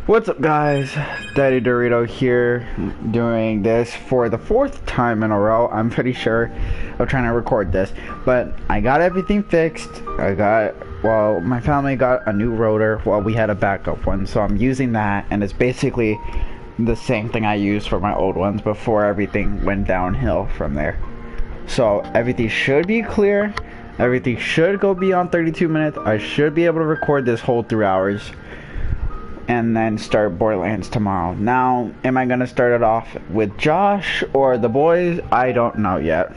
What's up, guys? Daddy Dorito here, doing this for the fourth time in a row. I'm pretty sure of trying to record this, but I got everything fixed. My family got a new rotor. Well, we had a backup one, so I'm using that, and it's basically the same thing I used for my old ones before everything went downhill from there. So everything should be clear. Everything should go beyond 32 minutes. I should be able to record this whole 3 hours and then start Borderlands tomorrow. Now, am I gonna start it off with Josh or the boys? I don't know yet.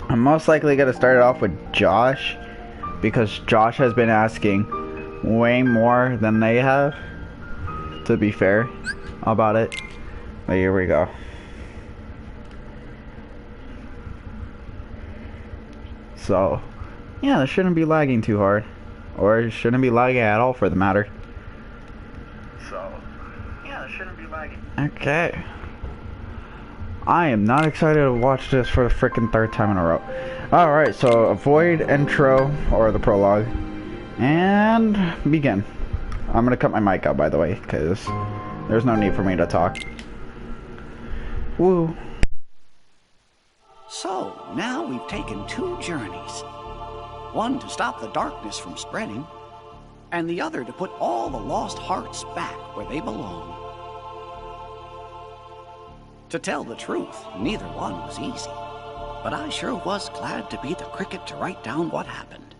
I'm most likely gonna start it off with Josh because Josh has been asking way more than they have, to be fair about it. But here we go. So, yeah, this shouldn't be lagging too hard, or it shouldn't be lagging at all for the matter. Okay. I am not excited to watch this for the freaking third time in a row. Alright, so avoid intro or the prologue and begin. I'm gonna cut my mic out, by the way, because there's no need for me to talk. Woo. So, now we've taken 2 journeys. One to stop the darkness from spreading, and the other to put all the lost hearts back where they belong. To tell the truth, neither one was easy, but I sure was glad to be the cricket to write down what happened.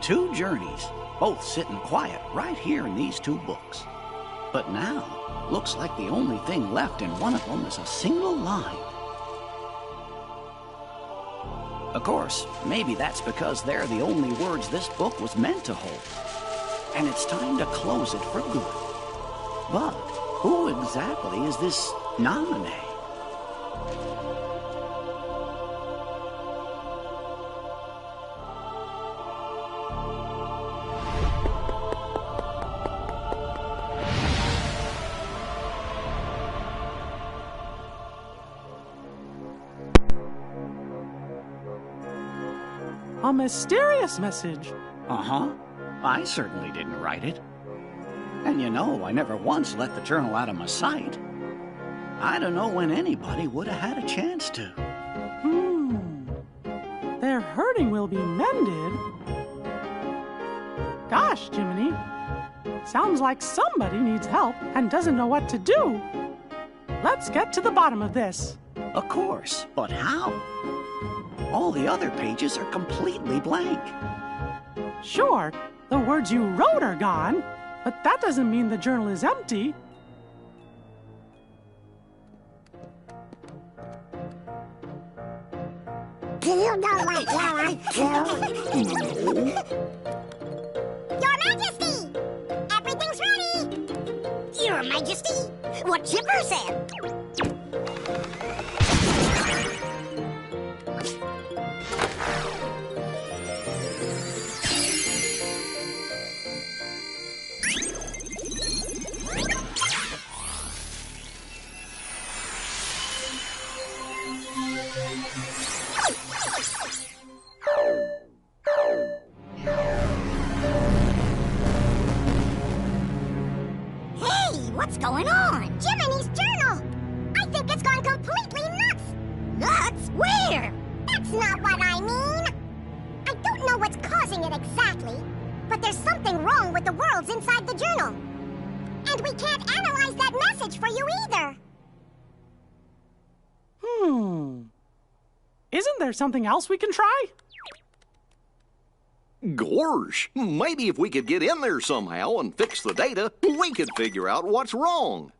2 journeys, both sitting quiet right here in these 2 books. But now, looks like the only thing left in one of them is a single line. Of course, maybe that's because they're the only words this book was meant to hold, and it's time to close it for good. But who exactly is this nominee? A mysterious message. Uh-huh. I certainly didn't write it. And you know, I never once let the journal out of my sight. I don't know when anybody would have had a chance to. Their hurting will be mended. Gosh, Jiminy. Sounds like somebody needs help and doesn't know what to do. Let's get to the bottom of this. Of course, but how? All the other pages are completely blank. Sure, the words you wrote are gone, but that doesn't mean the journal is empty. Do you know what you're up to? Your Majesty! Everything's ready! Your Majesty! What Chipper said! What's going on? Jiminy's journal! I think it's gone completely nuts! Nuts? Where? That's not what I mean! I don't know what's causing it exactly, but there's something wrong with the worlds inside the journal. And we can't analyze that message for you either! Isn't there something else we can try? Gorsh, maybe if we could get in there somehow and fix the data, we could figure out what's wrong.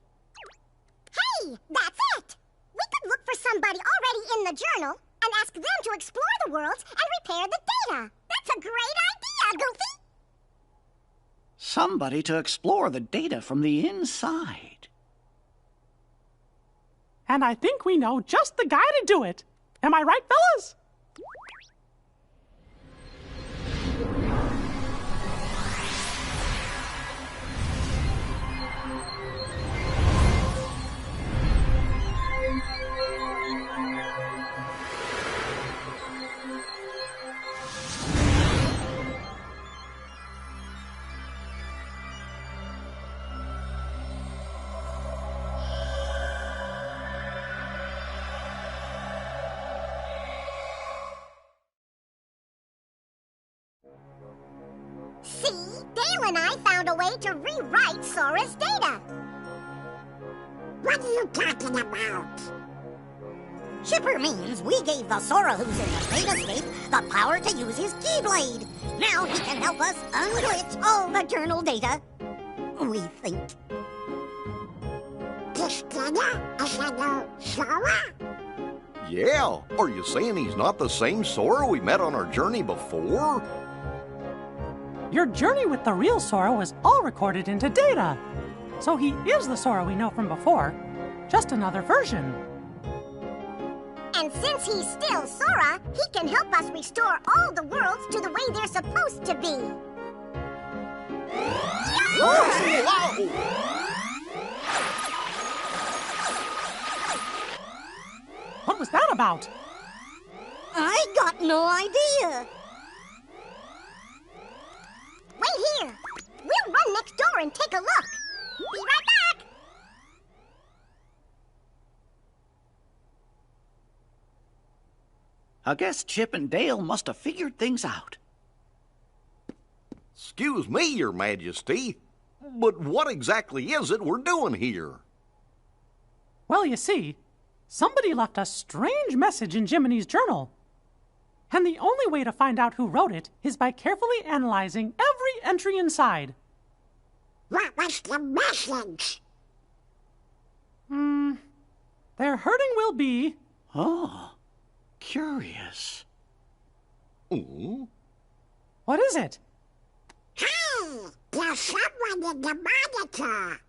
Hey, that's it! We could look for somebody already in the journal and ask them to explore the worlds and repair the data. That's a great idea, Goofy! Somebody to explore the data from the inside. And I think we know just the guy to do it. Am I right, fellas? and I found a way to rewrite Sora's data. What are you talking about? Chipper means we gave the Sora who's in the Datascape the power to use his Keyblade. Now he can help us unglitch all the journal data. We think. This data is a new Sora? Yeah, are you saying he's not the same Sora we met on our journey before? Your journey with the real Sora was all recorded into data. So he is the Sora we know from before, just another version. And since he's still Sora, he can help us restore all the worlds to the way they're supposed to be. Whoa! What was that about? I got no idea. Wait here. We'll run next door and take a look. Be right back. I guess Chip and Dale must have figured things out. Excuse me, Your Majesty, but what exactly is it we're doing here? Well, you see, somebody left a strange message in Jiminy's journal. And the only way to find out who wrote it is by carefully analyzing every entry inside. What was the message? Their hurting will be... Oh, curious. Ooh. What is it? Hey, there's someone in the monitor.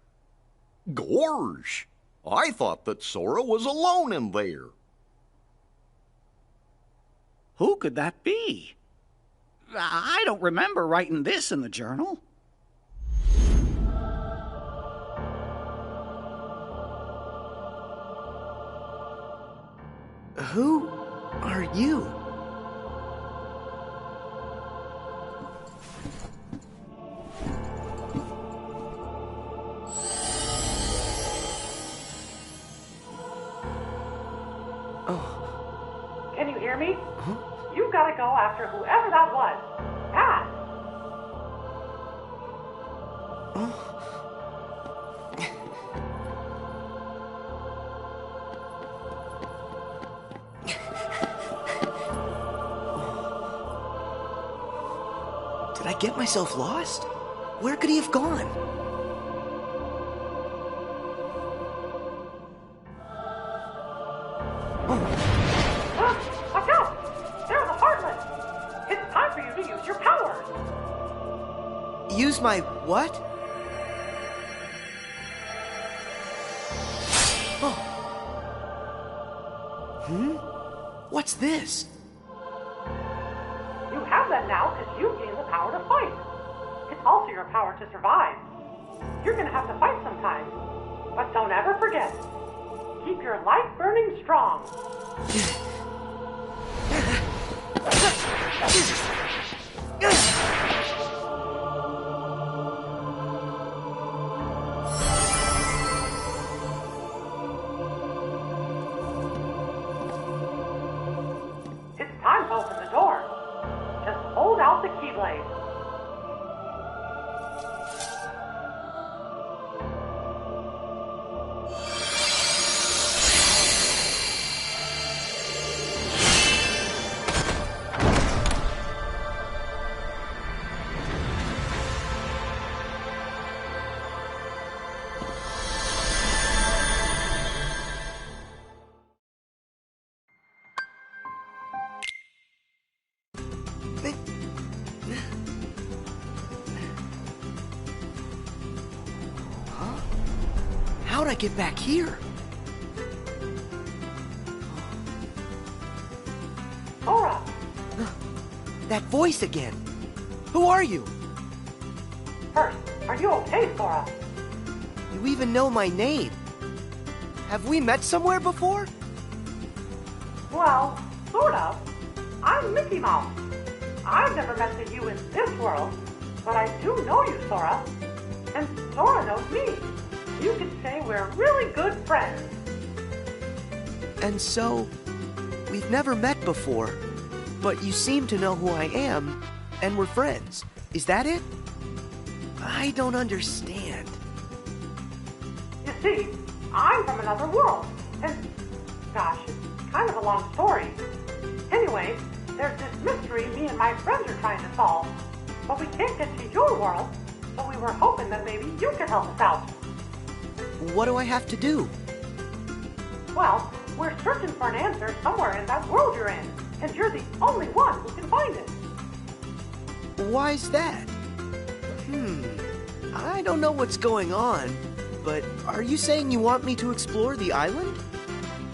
Gorge! I thought that Sora was alone in there. Who could that be? I don't remember writing this in the journal. Who are you? Can you hear me? You've got to go after whoever that was. Fast! Did I get myself lost? Where could he have gone? Watch out! They're the Heartless! It's time for you to use your powers! Use my what? Oh. What's this? You have that now because you've gained the power to fight. It's also your power to survive. You're going to have to fight sometime. But don't ever forget, keep your light burning strong. It's time to open the door. Just hold out the Keyblade. How'd I get back here? Sora! That voice again. Who are you? First, are you okay, Sora? You even know my name. Have we met somewhere before? Well, sort of. I'm Mickey Mouse. I've never met you in this world, but I do know you, Sora. And Sora knows me. You could say we're really good friends. And so, we've never met before, but you seem to know who I am, and we're friends. Is that it? I don't understand. You see, I'm from another world, and gosh, it's kind of a long story. Anyway, there's this mystery me and my friends are trying to solve, but we can't get to your world, so we were hoping that maybe you could help us out. What do I have to do? Well, we're searching for an answer somewhere in that world you're in, and you're the only one who can find it. Why's that? I don't know what's going on, but are you saying you want me to explore the island?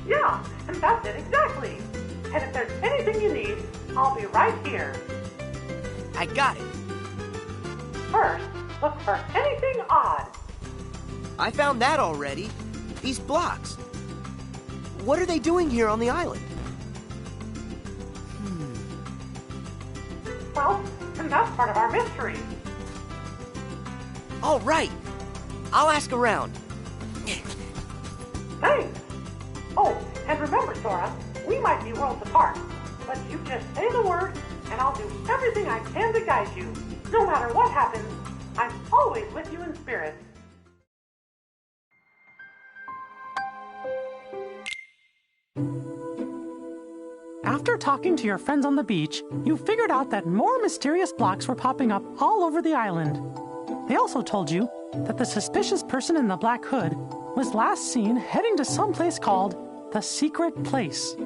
Yeah, and that's it exactly. And if there's anything you need, I'll be right here. I got it. First, look for anything odd. I found that already. These blocks. What are they doing here on the island? Well, and that's part of our mystery. All right. I'll ask around. Thanks. Oh, and remember, Sora, we might be worlds apart, but you just say the word, and I'll do everything I can to guide you. No matter what happens, I'm always with you in spirit. After talking to your friends on the beach, you figured out that more mysterious blocks were popping up all over the island. They also told you that the suspicious person in the black hood was last seen heading to some place called the Secret Place.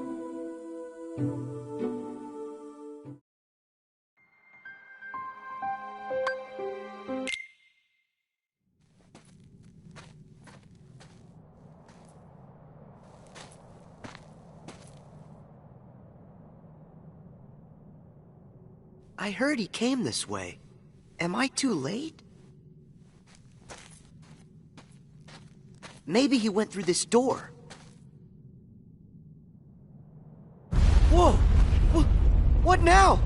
I heard he came this way. Am I too late? Maybe he went through this door. Whoa! What now?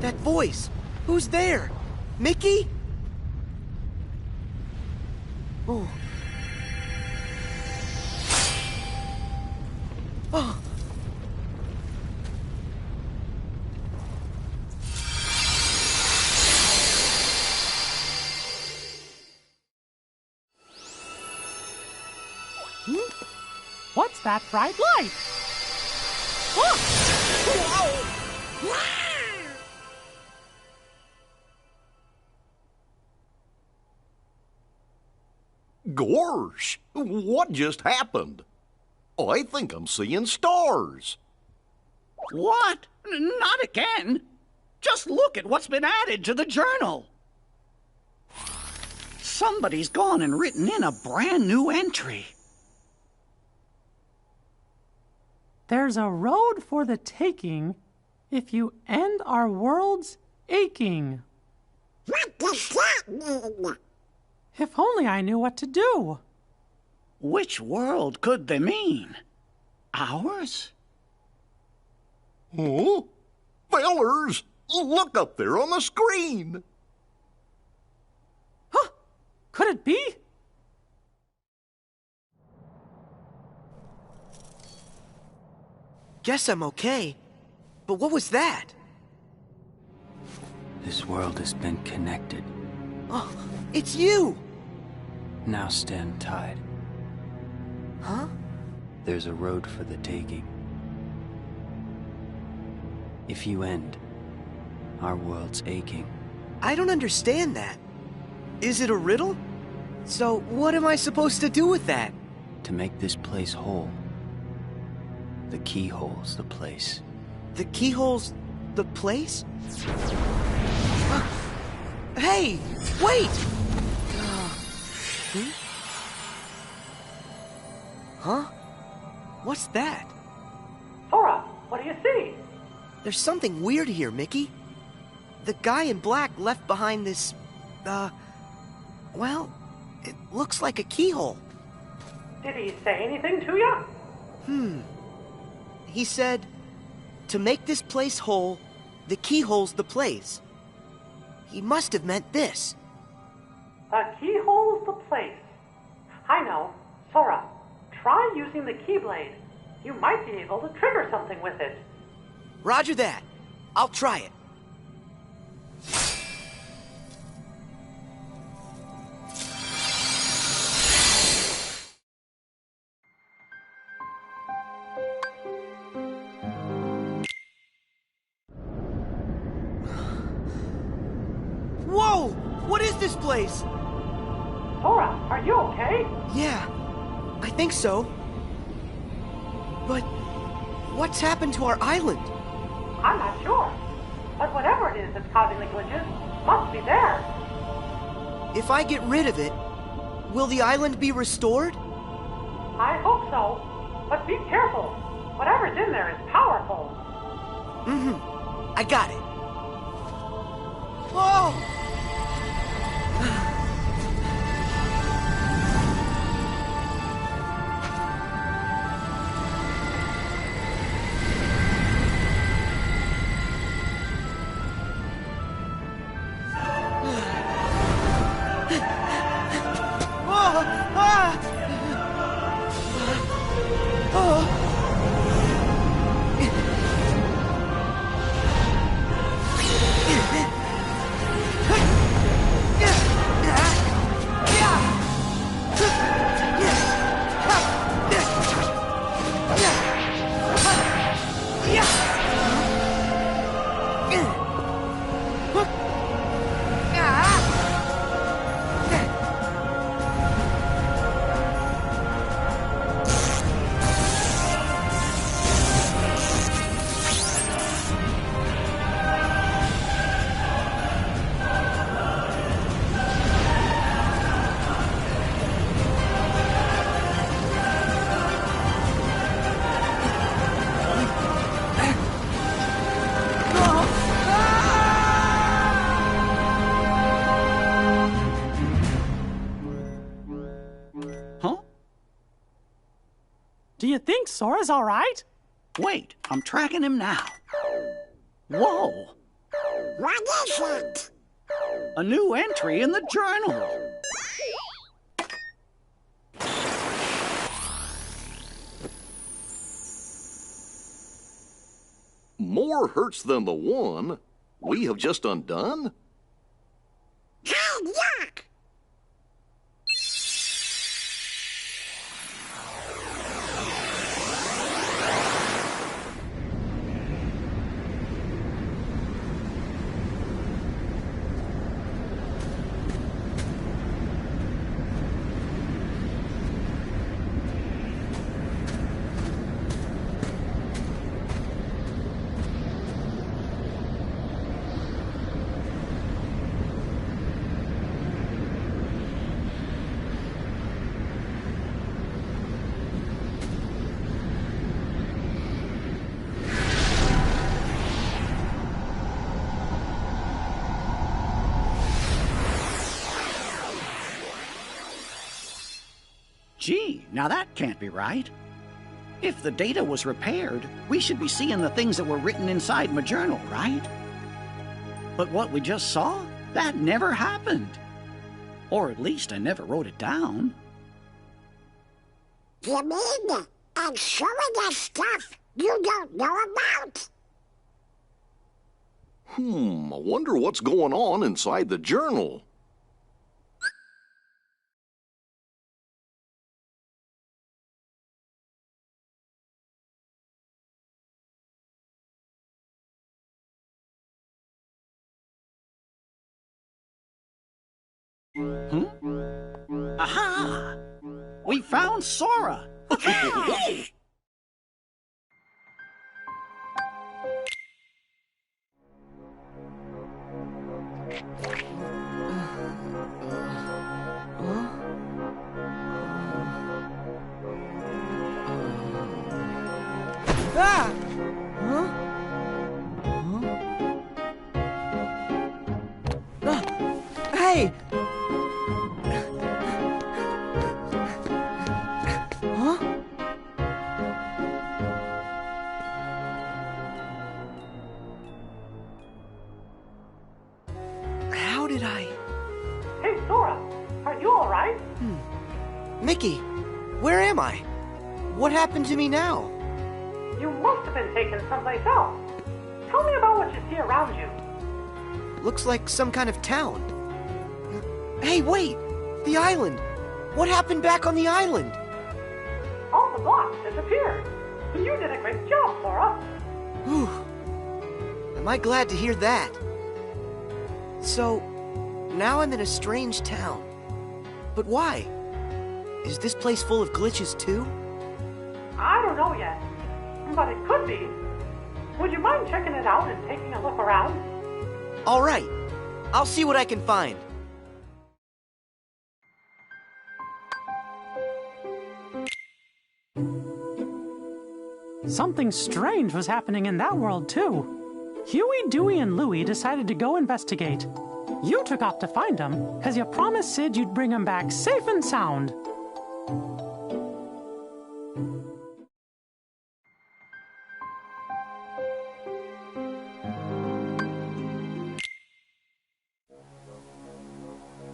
That voice! Who's there? Mickey? Oh. Oh. What's that bright light? Gorsh, what just happened? I think I'm seeing stars. What? Not again. Just look at what's been added to the journal. Somebody's gone and written in a brand new entry. There's a road for the taking if you end our world's aching. What does that mean? If only I knew what to do. Which world could they mean? Ours? Huh? Fellers, look up there on the screen. Huh? Could it be? Guess I'm okay. But what was that? This world has been connected. Oh, it's you! Now stand tied. Huh? There's a road for the taking. If you end, our world's aching. I don't understand that. Is it a riddle? So what am I supposed to do with that? To make this place whole. The keyhole's the place. The keyhole's the place? Hey, wait! Huh? What's that? Sora, what do you see? There's something weird here, Mickey. The guy in black left behind this, well, it looks like a keyhole. Did he say anything to you? He said, to make this place whole, the keyhole's the place. He must have meant this. The keyhole's the place. I know. Sora, try using the Keyblade. You might be able to trigger something with it. Roger that. I'll try it. Whoa! What is this place? Sora, are you okay? Yeah, I think so. But what's happened to our island? I'm not sure. But whatever it is that's causing the glitches must be there. If I get rid of it, will the island be restored? I hope so. But be careful. Whatever's in there is powerful. Mm-hmm. I got it. Whoa! Do you think Sora's all right? Wait, I'm tracking him now. Whoa! What is it? A new entry in the journal. More hurts than the one we have just undone? Yuck! Gee, now that can't be right. If the data was repaired, we should be seeing the things that were written inside my journal, right? But what we just saw, that never happened. Or at least I never wrote it down. You mean I'm showing us stuff you don't know about? I wonder what's going on inside the journal. Aha! We found Sora! Ah! Huh? Huh? Hey! Huh? How did I... Hey, Sora, are you all right? Mickey, where am I? What happened to me now? You must have been taken someplace else. see around you? Looks like some kind of town. Hey, wait! The island! What happened back on the island? All the blocks disappeared. You did a great job, Sora. Whew. Am I glad to hear that? So, now I'm in a strange town. But why? Is this place full of glitches too? I don't know yet, but it could be. Would you mind checking it out and taking a look around? All right. I'll see what I can find. Something strange was happening in that world, too. Huey, Dewey, and Louie decided to go investigate. You took off to find them, because you promised Sid you'd bring them back safe and sound.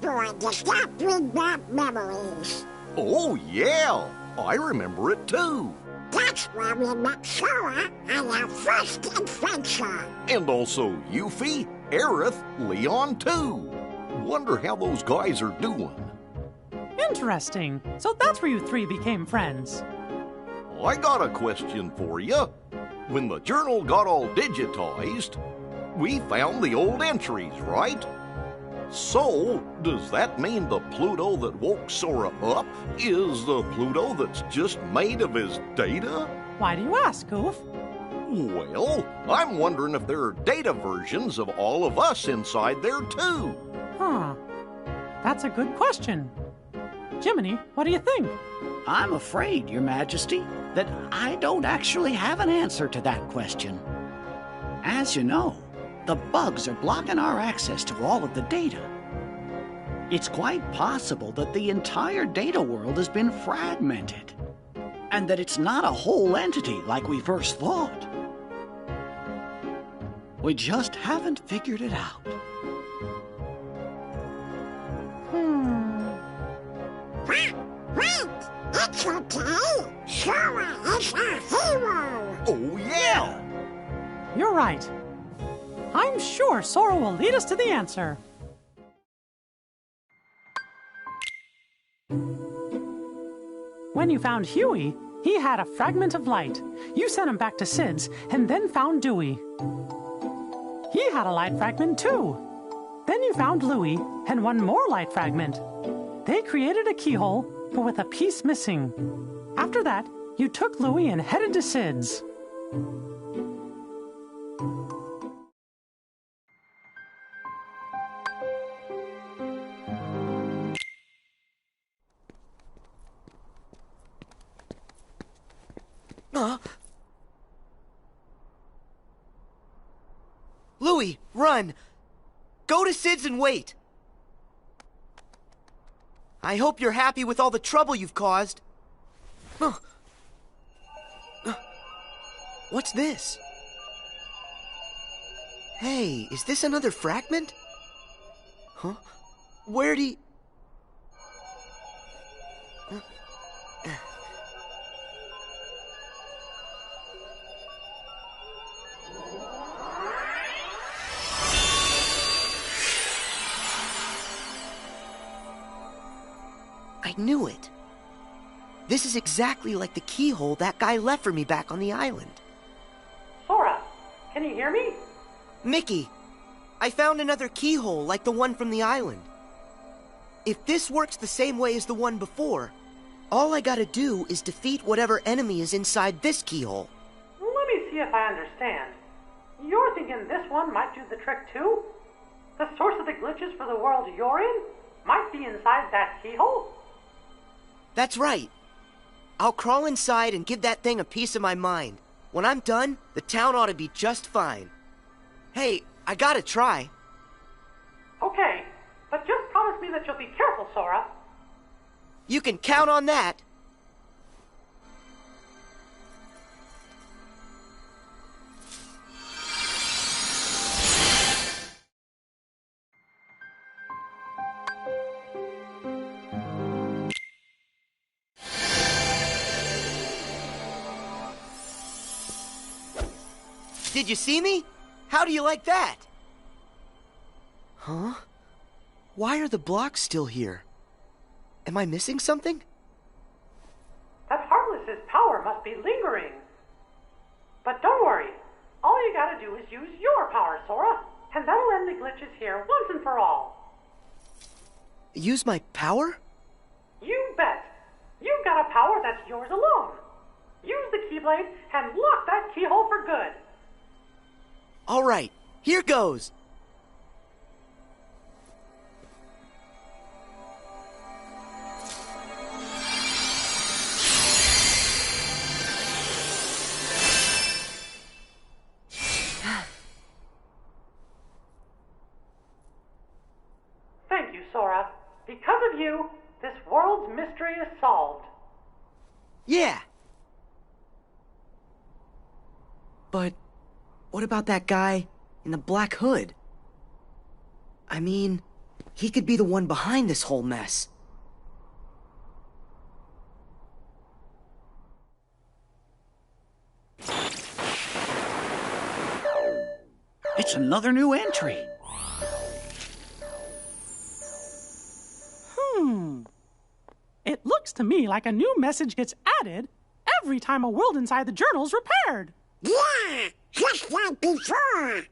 Boy, does that bring back memories. Oh, yeah. I remember it, too. That's where we met Sora on our first adventure. And also Yuffie, Aerith, Leon, too. Wonder how those guys are doing. Interesting. So that's where you three became friends. I got a question for you. When the journal got all digitized, we found the old entries, right? So, does that mean the Pluto that woke Sora up is the Pluto that's just made of his data? Why do you ask, Goof? Well, I'm wondering if there are data versions of all of us inside there, too. Huh. That's a good question. Jiminy, what do you think? I'm afraid, Your Majesty, that I don't actually have an answer to that question. As you know, the bugs are blocking our access to all of the data. It's quite possible that the entire data world has been fragmented, and that it's not a whole entity like we first thought. We just haven't figured it out. Wait! It's okay! Sora is our hero! Oh, yeah! You're right. I'm sure Sora will lead us to the answer. When you found Huey, he had a fragment of light. You sent him back to Sid's and then found Dewey. He had a light fragment too. Then you found Louie and one more light fragment. They created a keyhole, but with a piece missing. After that, you took Louie and headed to Sid's. Louie, run! Go to Sid's and wait! I hope you're happy with all the trouble you've caused. What's this? Hey, is this another fragment? Huh? Where'd he... I knew it. This is exactly like the keyhole that guy left for me back on the island. Sora, can you hear me? Mickey, I found another keyhole like the one from the island. If this works the same way as the one before, all I gotta do is defeat whatever enemy is inside this keyhole. Let me see if I understand. You're thinking this one might do the trick too? The source of the glitches for the world you're in might be inside that keyhole? That's right. I'll crawl inside and give that thing a piece of my mind. When I'm done, the town ought to be just fine. Hey, I gotta try. Okay, but just promise me that you'll be careful, Sora. You can count on that. Did you see me? How do you like that? Huh? Why are the blocks still here? Am I missing something? That Heartless's power must be lingering. But don't worry. All you gotta do is use your power, Sora, and that'll end the glitches here once and for all. Use my power? You bet. You've got a power that's yours alone. Use the Keyblade and lock that keyhole for good. All right, here goes. Thank you, Sora. Because of you, this world's mystery is solved. Yeah. But what about that guy in the black hood? I mean, he could be the one behind this whole mess. It's another new entry. It looks to me like a new message gets added every time a world inside the journal's repaired. Yeah, just like before.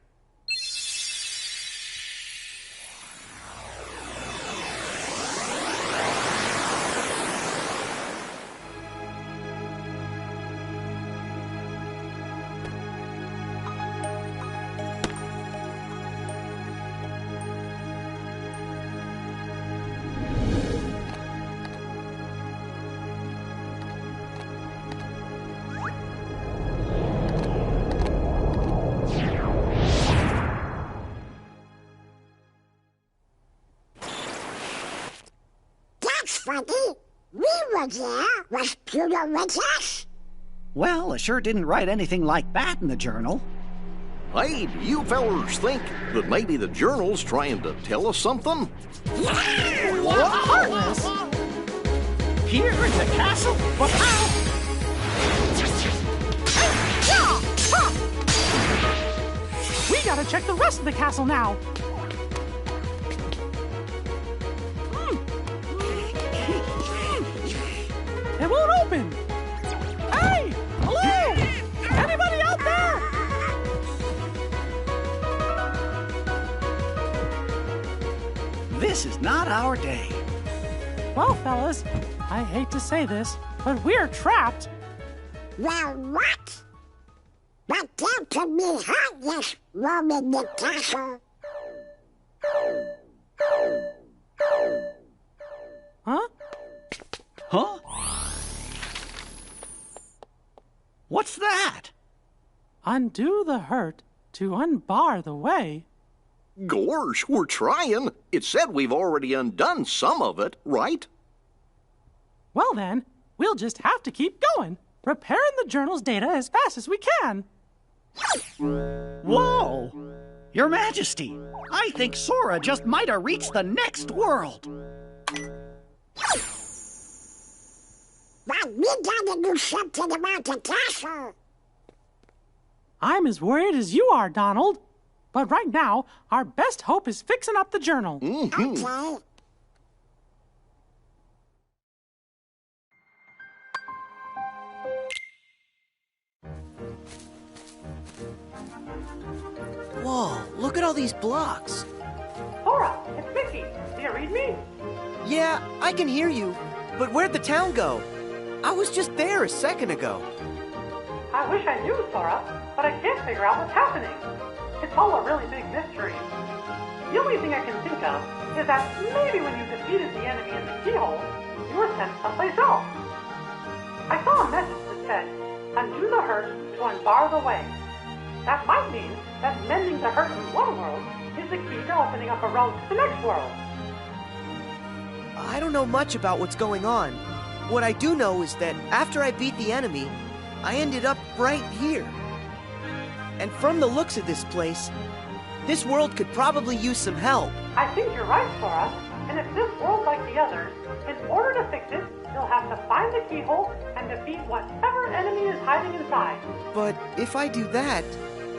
Funny. We were there. Was Pluto with us? Well, I sure didn't write anything like that in the journal. Hey, do you fellers think that maybe the journal's trying to tell us something? What? Heartless? Here in the castle? But how? We gotta check the rest of the castle now. It won't open! Hey! Hello! Anybody out there? This is not our day. Well, fellas, I hate to say this, but we're trapped. Well, what? But there can be Heartless roaming the castle. Huh? Huh? What's that? Undo the hurt to unbar the way. Gorsh, we're trying. It said we've already undone some of it, right? Well then, we'll just have to keep going, repairing the journal's data as fast as we can. Whoa! Your Majesty, I think Sora just might have reached the next world. But we gotta do something about the castle. I'm as worried as you are, Donald. But right now, our best hope is fixing up the journal. Okay. Whoa, look at all these blocks. Sora, it's Mickey. Do you read me? Yeah, I can hear you. But where'd the town go? I was just there a second ago. I wish I knew, Sora, but I can't figure out what's happening. It's all a really big mystery. The only thing I can think of is that maybe when you defeated the enemy in the keyhole, you were sent someplace else. I saw a message that said, undo the hurt to unbar the way. That might mean that mending the hurt in one world is the key to opening up a road to the next world. I don't know much about what's going on. What I do know is that after I beat the enemy, I ended up right here. And from the looks of this place, this world could probably use some help. I think you're right, Sora. And if this world's like the others, in order to fix it, you'll have to find the keyhole and defeat whatever enemy is hiding inside. But if I do that,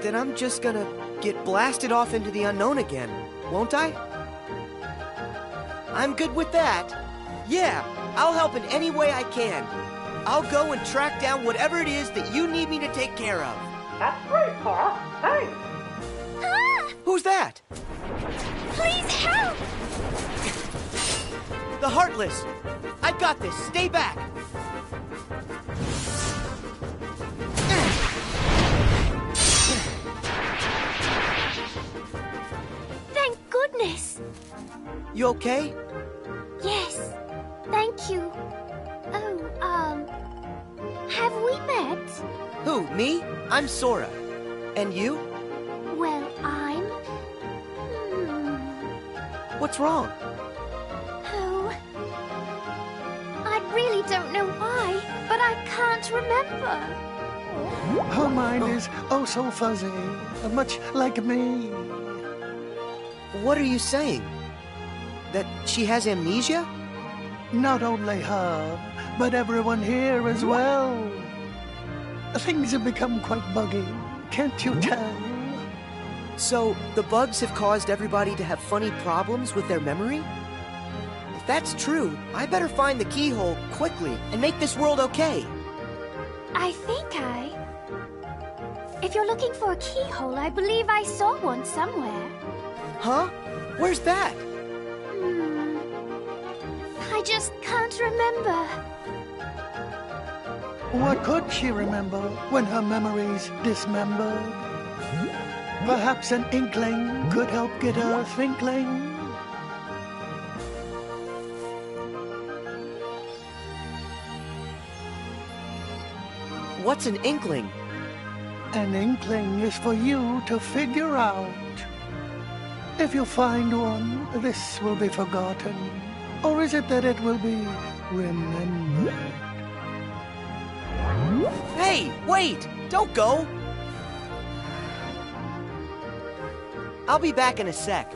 then I'm just gonna get blasted off into the unknown again, won't I? I'm good with that. Yeah, I'll help in any way I can. I'll go and track down whatever it is that you need me to take care of. That's great, Sora. Thanks. Ah! Who's that? Please help! The Heartless! I've got this. Stay back. Thank goodness. You okay? Yes, thank you. Oh, have we met? Who, me? I'm Sora. And you? Well, I'm... What's wrong? Oh, I really don't know why, but I can't remember. Her mind is oh so fuzzy, much like me. What are you saying? That she has amnesia? Not only her, but everyone here as well. Things have become quite buggy, can't you tell? So, the bugs have caused everybody to have funny problems with their memory? If that's true, I better find the keyhole quickly and make this world okay. I think If you're looking for a keyhole, I believe I saw one somewhere. Huh? Where's that? I just can't remember. What could she remember when her memory's dismembered? Perhaps an inkling could help get her thinkling. What's an inkling? An inkling is for you to figure out. If you find one, this will be forgotten. Or is it that it will be remembered? Hey, wait! Don't go! I'll be back in a sec.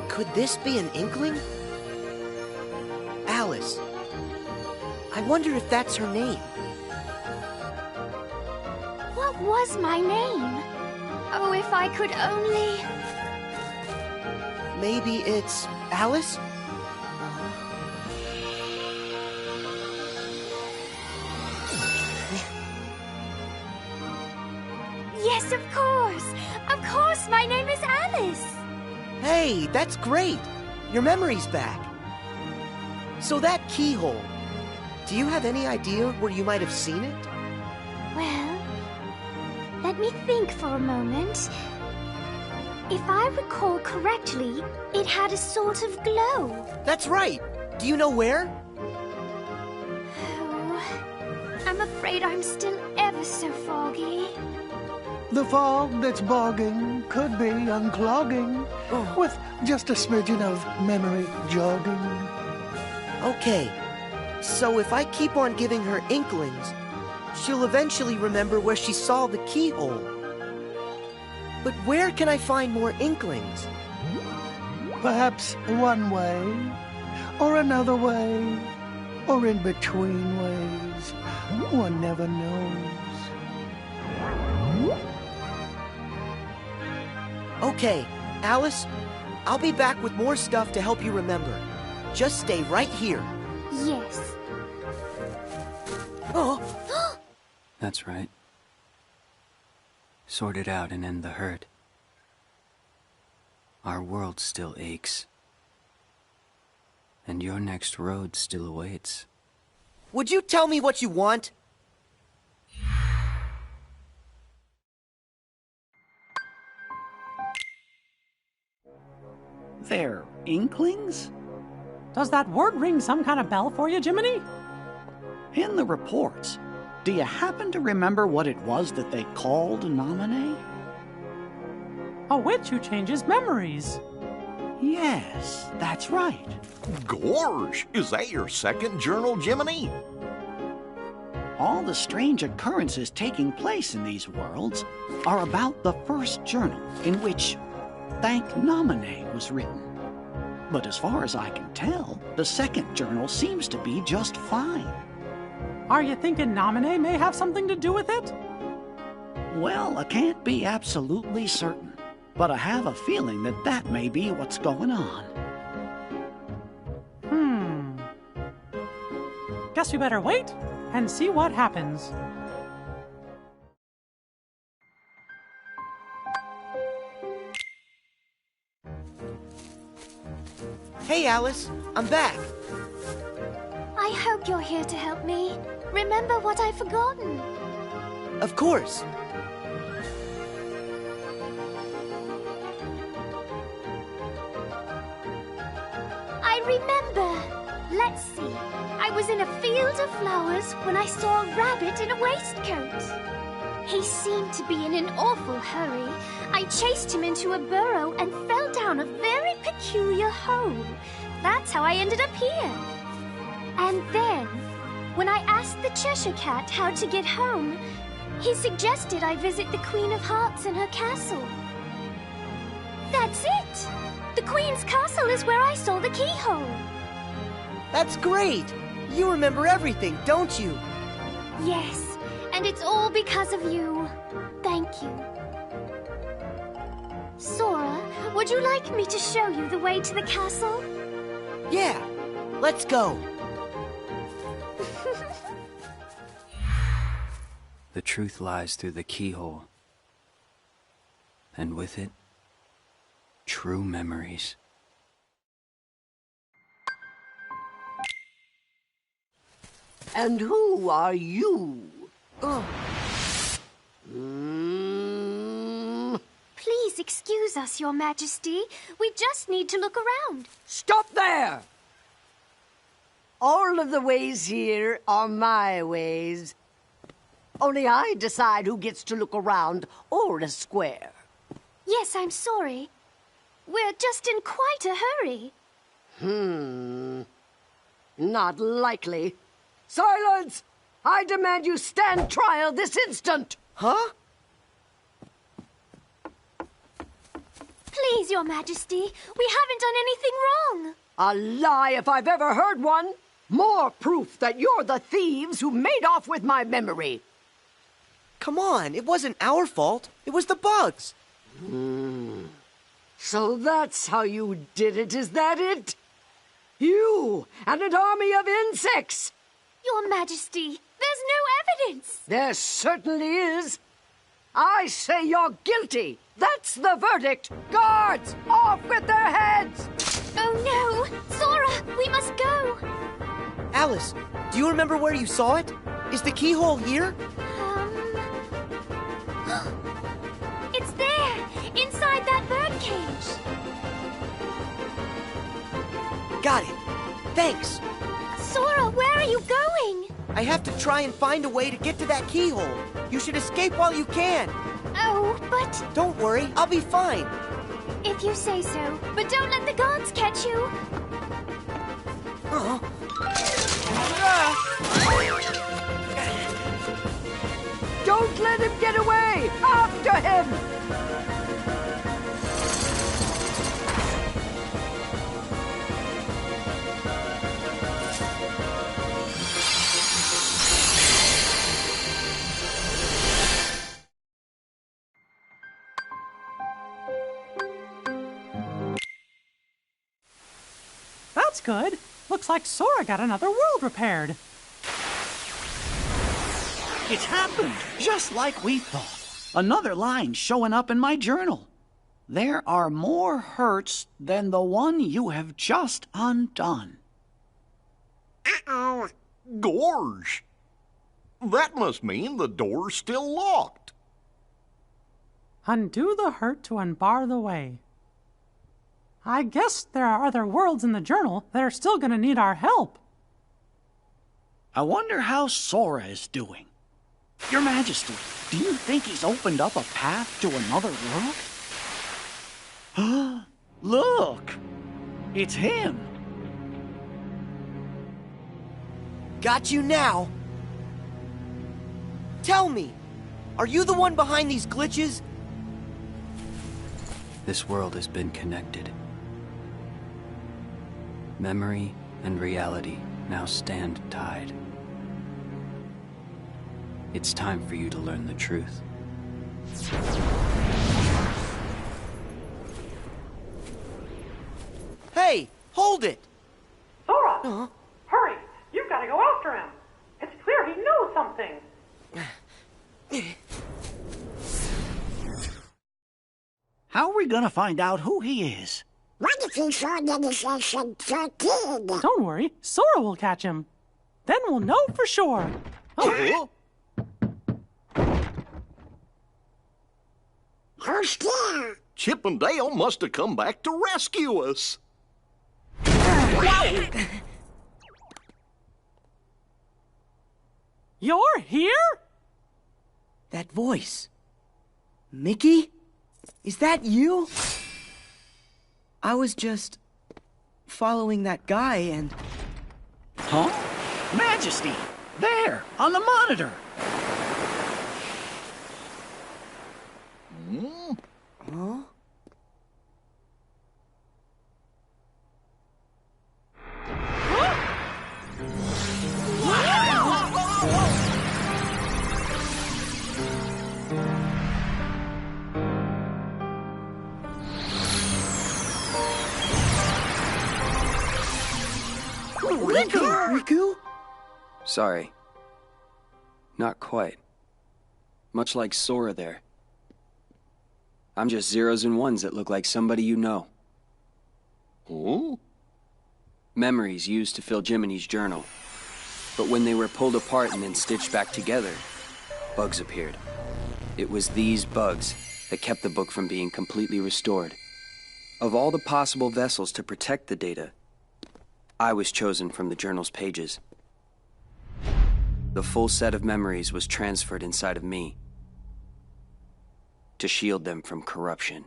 Could this be an inkling? Alice. I wonder if that's her name. What was my name? Oh, if I could only... Maybe it's Alice? Yes, of course! Of course, my name is Alice! Hey, that's great! Your memory's back. So that keyhole, do you have any idea where you might have seen it? Well, let me think for a moment. If I recall correctly, it had a sort of glow. That's right! Do you know where? Oh, I'm afraid I'm still ever so foggy. The fog that's bogging could be unclogging with just a smidgen of memory jogging. Okay, so if I keep on giving her inklings, she'll eventually remember where she saw the keyhole. But where can I find more inklings? Perhaps one way, or another way, or in between ways. One never knows. Okay, Alice, I'll be back with more stuff to help you remember. Just stay right here. Yes. Oh! That's right. Sort it out and end the hurt. Our world still aches. And your next road still awaits. Would you tell me what you want? They're inklings? Does that word ring some kind of bell for you, Jiminy? In the reports, do you happen to remember what it was that they called Naminé? A witch who changes memories. Yes, that's right. Gorge, is that your second journal, Jiminy? All the strange occurrences taking place in these worlds are about the first journal in which Thank Naminé was written. But as far as I can tell, the second journal seems to be just fine. Are you thinking Naminé may have something to do with it? Well, I can't be absolutely certain, but I have a feeling that that may be what's going on. Guess we better wait and see what happens. Hey, Alice, I'm back. I hope you're here to help me. Remember what I've forgotten. Of course. I remember. Let's see. I was in a field of flowers when I saw a rabbit in a waistcoat. He seemed to be in an awful hurry. I chased him into a burrow and fell down a very peculiar hole. That's how I ended up here. And then, when I asked the Cheshire Cat how to get home, he suggested I visit the Queen of Hearts in her castle. That's it! The Queen's castle is where I saw the keyhole. That's great! You remember everything, don't you? Yes, and it's all because of you. Thank you. Sora, would you like me to show you the way to the castle? Yeah, let's go. The truth lies through the keyhole. And with it, true memories. And who are you? Please excuse us, Your Majesty. We just need to look around. Stop there! All of the ways here are my ways. Only I decide who gets to look around or a square. Yes, I'm sorry. We're just in quite a hurry. Not likely. Silence! I demand you stand trial this instant! Huh? Please, Your Majesty, we haven't done anything wrong. A lie if I've ever heard one. More proof that you're the thieves who made off with my memory. Come on, it wasn't our fault. It was the bugs. So that's how you did it, is that it? You and an army of insects! Your Majesty, there's no evidence. There certainly is. I say you're guilty. That's the verdict. Guards, off with their heads! Oh no! Sora, we must go! Alice, do you remember where you saw it? Is the keyhole here? It's there! Inside that birdcage! Got it. Thanks. Sora, where are you going? I have to try and find a way to get to that keyhole. You should escape while you can. Oh, but... Don't worry, I'll be fine. If you say so, but don't let the guards catch you. Don't let him get away! After him! That's good. Looks like Sora got another world repaired. It's happened, just like we thought. Another line showing up in my journal. There are more hurts than the one you have just undone. Uh-oh. Gorge. That must mean the door's still locked. Undo the hurt to unbar the way. I guess there are other worlds in the journal that are still going to need our help. I wonder how Sora is doing. Your Majesty, do you think he's opened up a path to another world? Look! It's him! Got you now. Tell me, are you the one behind these glitches? This world has been connected. Memory and reality now stand tied. It's time for you to learn the truth. Hey, hold it! Sora! Hurry! You've got to go after him! It's clear he knows something! How are we gonna find out who he is? What if he forgot his kid? Don't worry, Sora will catch him. Then we'll know for sure. Oh. Who's there? Chip and Dale must have come back to rescue us. You're here? That voice. Mickey? Is that you? I was just following that guy and... Huh? Majesty! There, on the monitor! Huh? Riku? Sorry. Not quite. Much like Sora there. I'm just zeros and ones that look like somebody you know. Oh? Memories used to fill Jiminy's journal. But when they were pulled apart and then stitched back together, bugs appeared. It was these bugs that kept the book from being completely restored. Of all the possible vessels to protect the data, I was chosen from the journal's pages. The full set of memories was transferred inside of me to shield them from corruption.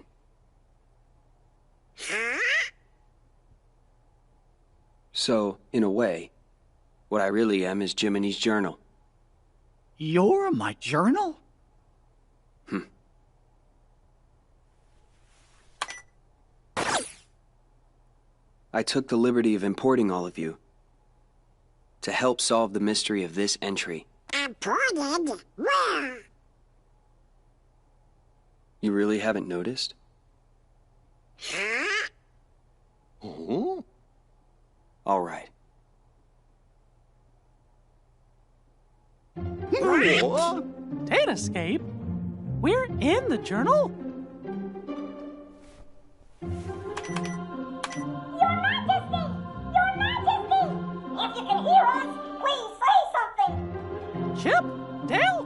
So, in a way, what I really am is Jiminy's journal. You're my journal? I took the liberty of importing all of you to help solve the mystery of this entry. Imported? Where? You really haven't noticed? Huh? Oh? All right. What? Datascape? We're in the journal? Your Majesty! Your Majesty! If you can hear us, please say something! Chip? Dale?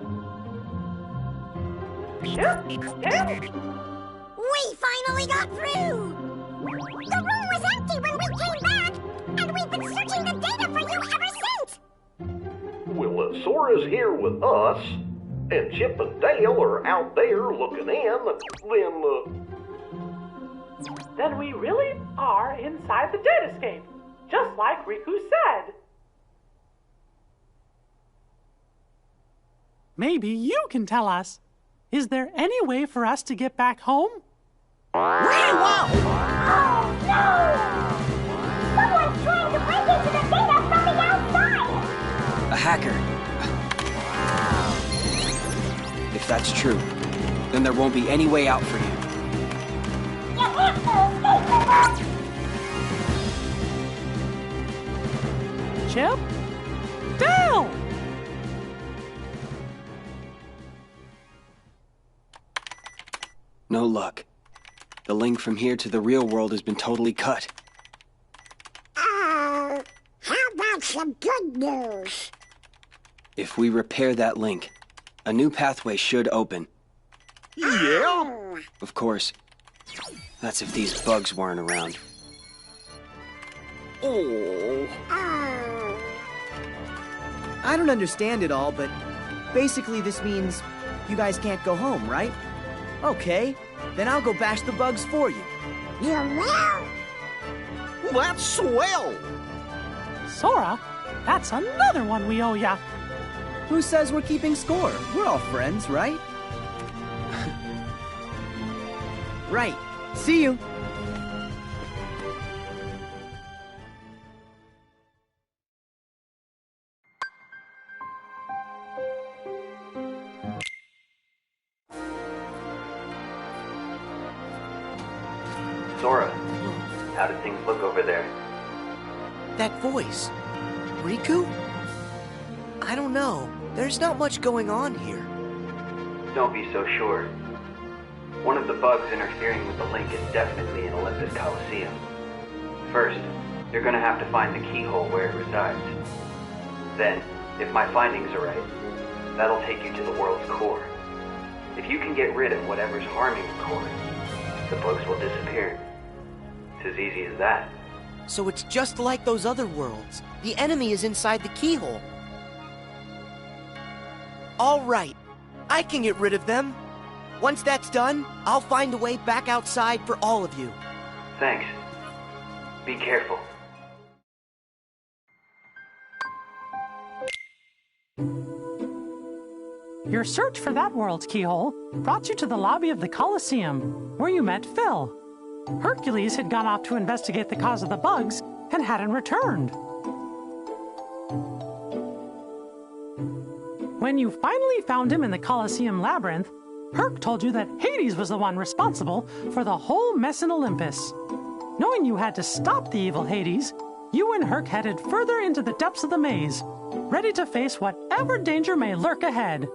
Chip? Dale? We finally got through! The room was empty when we came back, and we've been searching the data for you ever since! Well, Sora's here with us, and Chip and Dale are out there looking in, Then we really are inside the datascape, just like Riku said. Maybe you can tell us. Is there any way for us to get back home? Oh, no! Someone's trying to break into the data from the outside! A hacker. If that's true, then there won't be any way out for you. You have to escape with us! Chip? Dale! No luck. The link from here to the real world has been totally cut. Oh, how about some good news? If we repair that link, a new pathway should open. Yeah? Of course, that's if these bugs weren't around. Oh. Oh. I don't understand it all, but basically this means you guys can't go home, right? Okay, then I'll go bash the bugs for you. You will? That's swell! Sora, that's another one we owe ya. Who says we're keeping score? We're all friends, right? Right. See you. did things look over there? That voice. Riku? I don't know. There's not much going on here. Don't be so sure. One of the bugs interfering with the link is definitely in Olympus Coliseum. First, you're gonna have to find the keyhole where it resides. Then, if my findings are right, that'll take you to the world's core. If you can get rid of whatever's harming the core, the bugs will disappear. It's as easy as that. So it's just like those other worlds. The enemy is inside the keyhole. All right. I can get rid of them. Once that's done, I'll find a way back outside for all of you. Thanks. Be careful. Your search for that world's keyhole brought you to the lobby of the Colosseum, where you met Phil. Hercules had gone off to investigate the cause of the bugs and hadn't returned. When you finally found him in the Colosseum labyrinth, Herc told you that Hades was the one responsible for the whole mess in Olympus. Knowing you had to stop the evil Hades, you and Herc headed further into the depths of the maze, ready to face whatever danger may lurk ahead.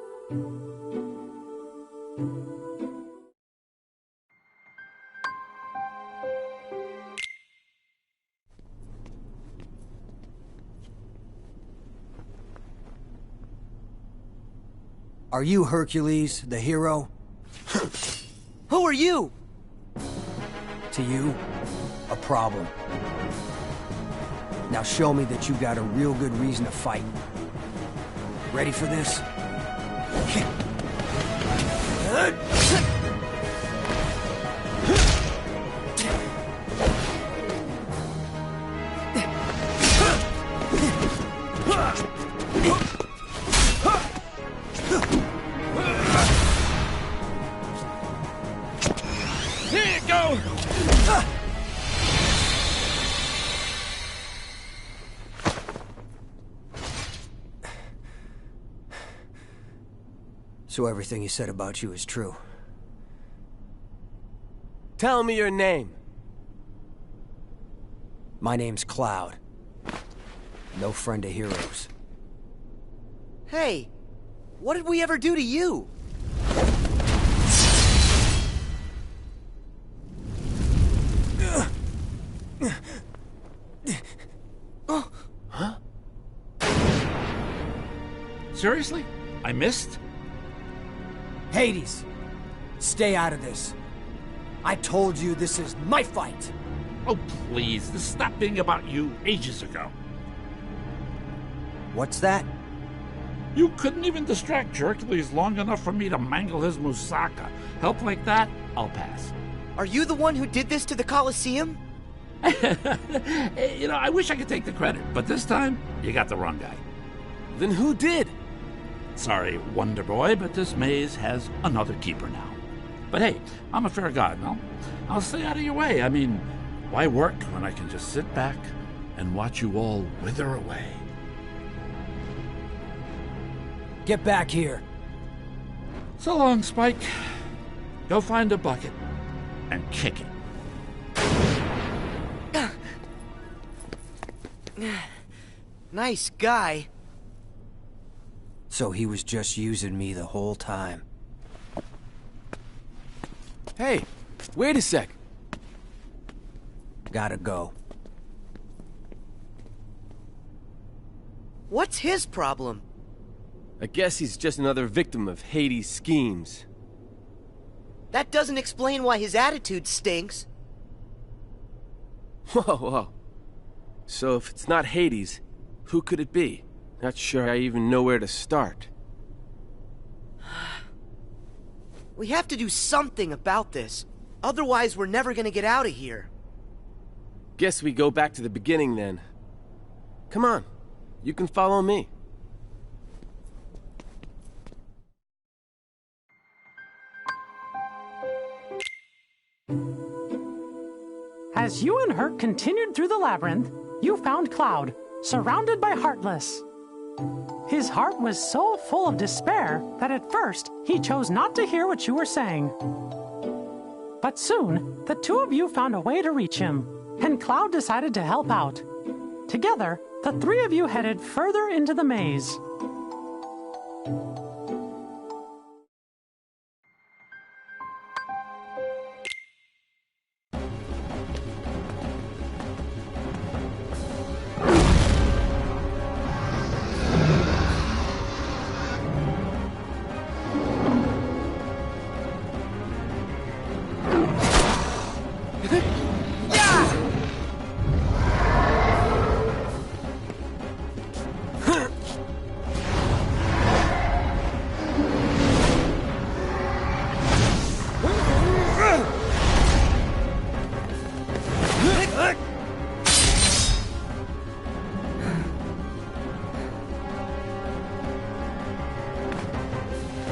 Are you Hercules, the hero? Who are you? To you, a problem. Now show me that you got a real good reason to fight. Ready for this? Here you go! So everything he said about you is true. Tell me your name. My name's Cloud. No friend of heroes. Hey, what did we ever do to you? Huh? Seriously? I missed? Hades! Stay out of this. I told you this is my fight! Oh, please. This stopped being about you ages ago. What's that? You couldn't even distract Hercules long enough for me to mangle his Musaka. Help like that, I'll pass. Are you the one who did this to the Colosseum? You know, I wish I could take the credit, but this time, you got the wrong guy. Then who did? Sorry, Wonder Boy, but this maze has another keeper now. But hey, I'm a fair guy, no? I'll stay out of your way. I mean, why work when I can just sit back and watch you all wither away? Get back here. So long, Spike. Go find a bucket and kick it. Nice guy. So he was just using me the whole time. Hey, wait a sec. Gotta go. What's his problem? I guess he's just another victim of Hades' schemes. That doesn't explain why his attitude stinks. Whoa, whoa. So if it's not Hades, who could it be? Not sure I even know where to start. We have to do something about this. Otherwise, we're never gonna get out of here. Guess we go back to the beginning then. Come on, you can follow me. As you and Herc continued through the labyrinth, you found Cloud, surrounded by Heartless. His heart was so full of despair that at first he chose not to hear what you were saying. But soon, the two of you found a way to reach him. and Cloud decided to help out. Together, the three of you headed further into the maze.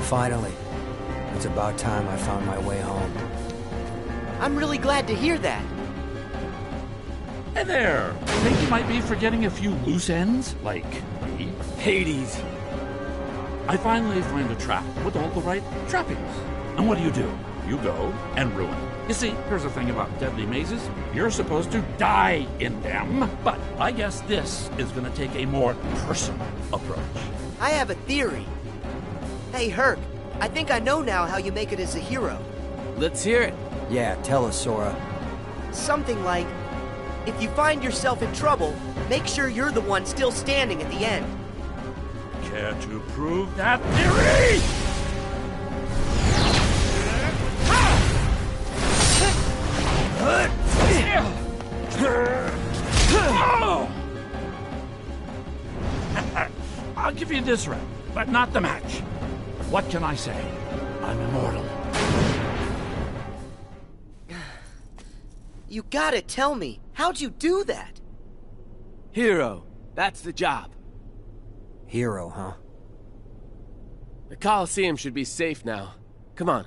Finally. It's about time I found my way home. I'm really glad to hear that. Hey there! Think you might be forgetting a few loose ends? Like me? Hades! I finally find a trap with all the right trappings. And what do? You go and ruin it. You see, here's the thing about deadly mazes. You're supposed to die in them. But I guess this is going to take a more personal approach. I have a theory. Hey, Herc, I think I know now how you make it as a hero. Let's hear it. Yeah, tell us, Sora. Something like, if you find yourself in trouble, make sure you're the one still standing at the end. Care to prove that theory? I'll give you this round, but not the match. What can I say? I'm immortal. You gotta tell me, how'd you do that? Hero. That's the job. Hero, huh? The Colosseum should be safe now. Come on.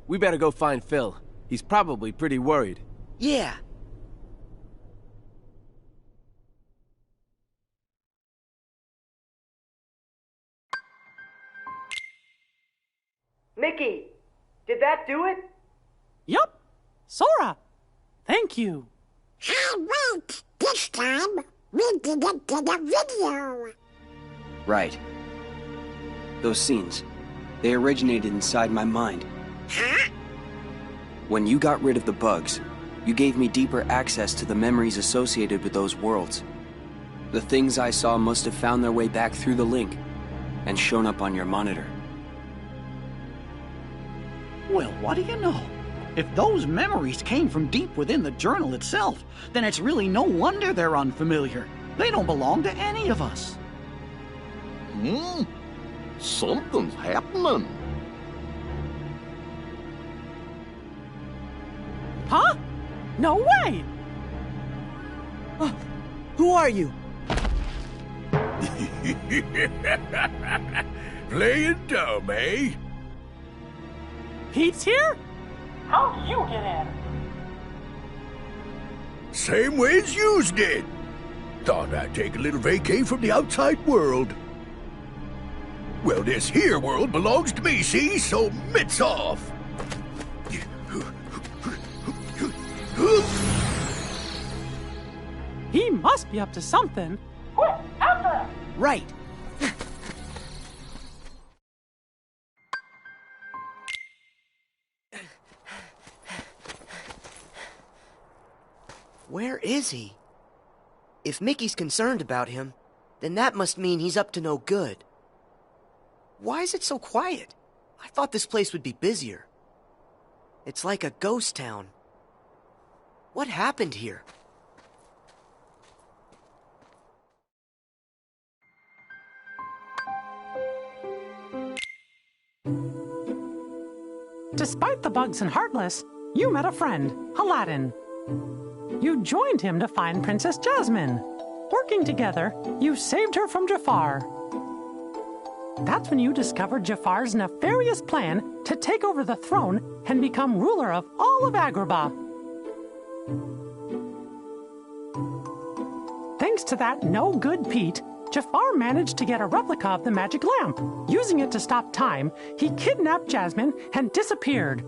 We better go find Phil. He's probably pretty worried. Yeah. Mickey, did that do it? Yup. Sora, thank you. Hey, wait! This time, we did it to the video! Right. Those scenes, they originated inside my mind. Huh? When you got rid of the bugs, you gave me deeper access to the memories associated with those worlds. The things I saw must have found their way back through the link and shown up on your monitor. Well, what do you know? If those memories came from deep within the journal itself, then it's really no wonder they're unfamiliar. They don't belong to any of us. Something's happening. Huh? No way! Who are you? Playing dumb, eh? Pete's here? How'd you get in? Same way as yous did. Thought I'd take a little vacay from the outside world. Well, this here world belongs to me, see? So mitts off. He must be up to something. Quick, after him! Right. Where is he? If Mickey's concerned about him, then that must mean he's up to no good. Why is it so quiet? I thought this place would be busier. It's like a ghost town. What happened here? Despite the bugs and Heartless, you met a friend, Aladdin. You joined him to find Princess Jasmine. Working together, you saved her from Jafar. That's when you discovered Jafar's nefarious plan to take over the throne and become ruler of all of Agrabah. Thanks to that no-good Pete, Jafar managed to get a replica of the magic lamp. Using it to stop time, he kidnapped Jasmine and disappeared.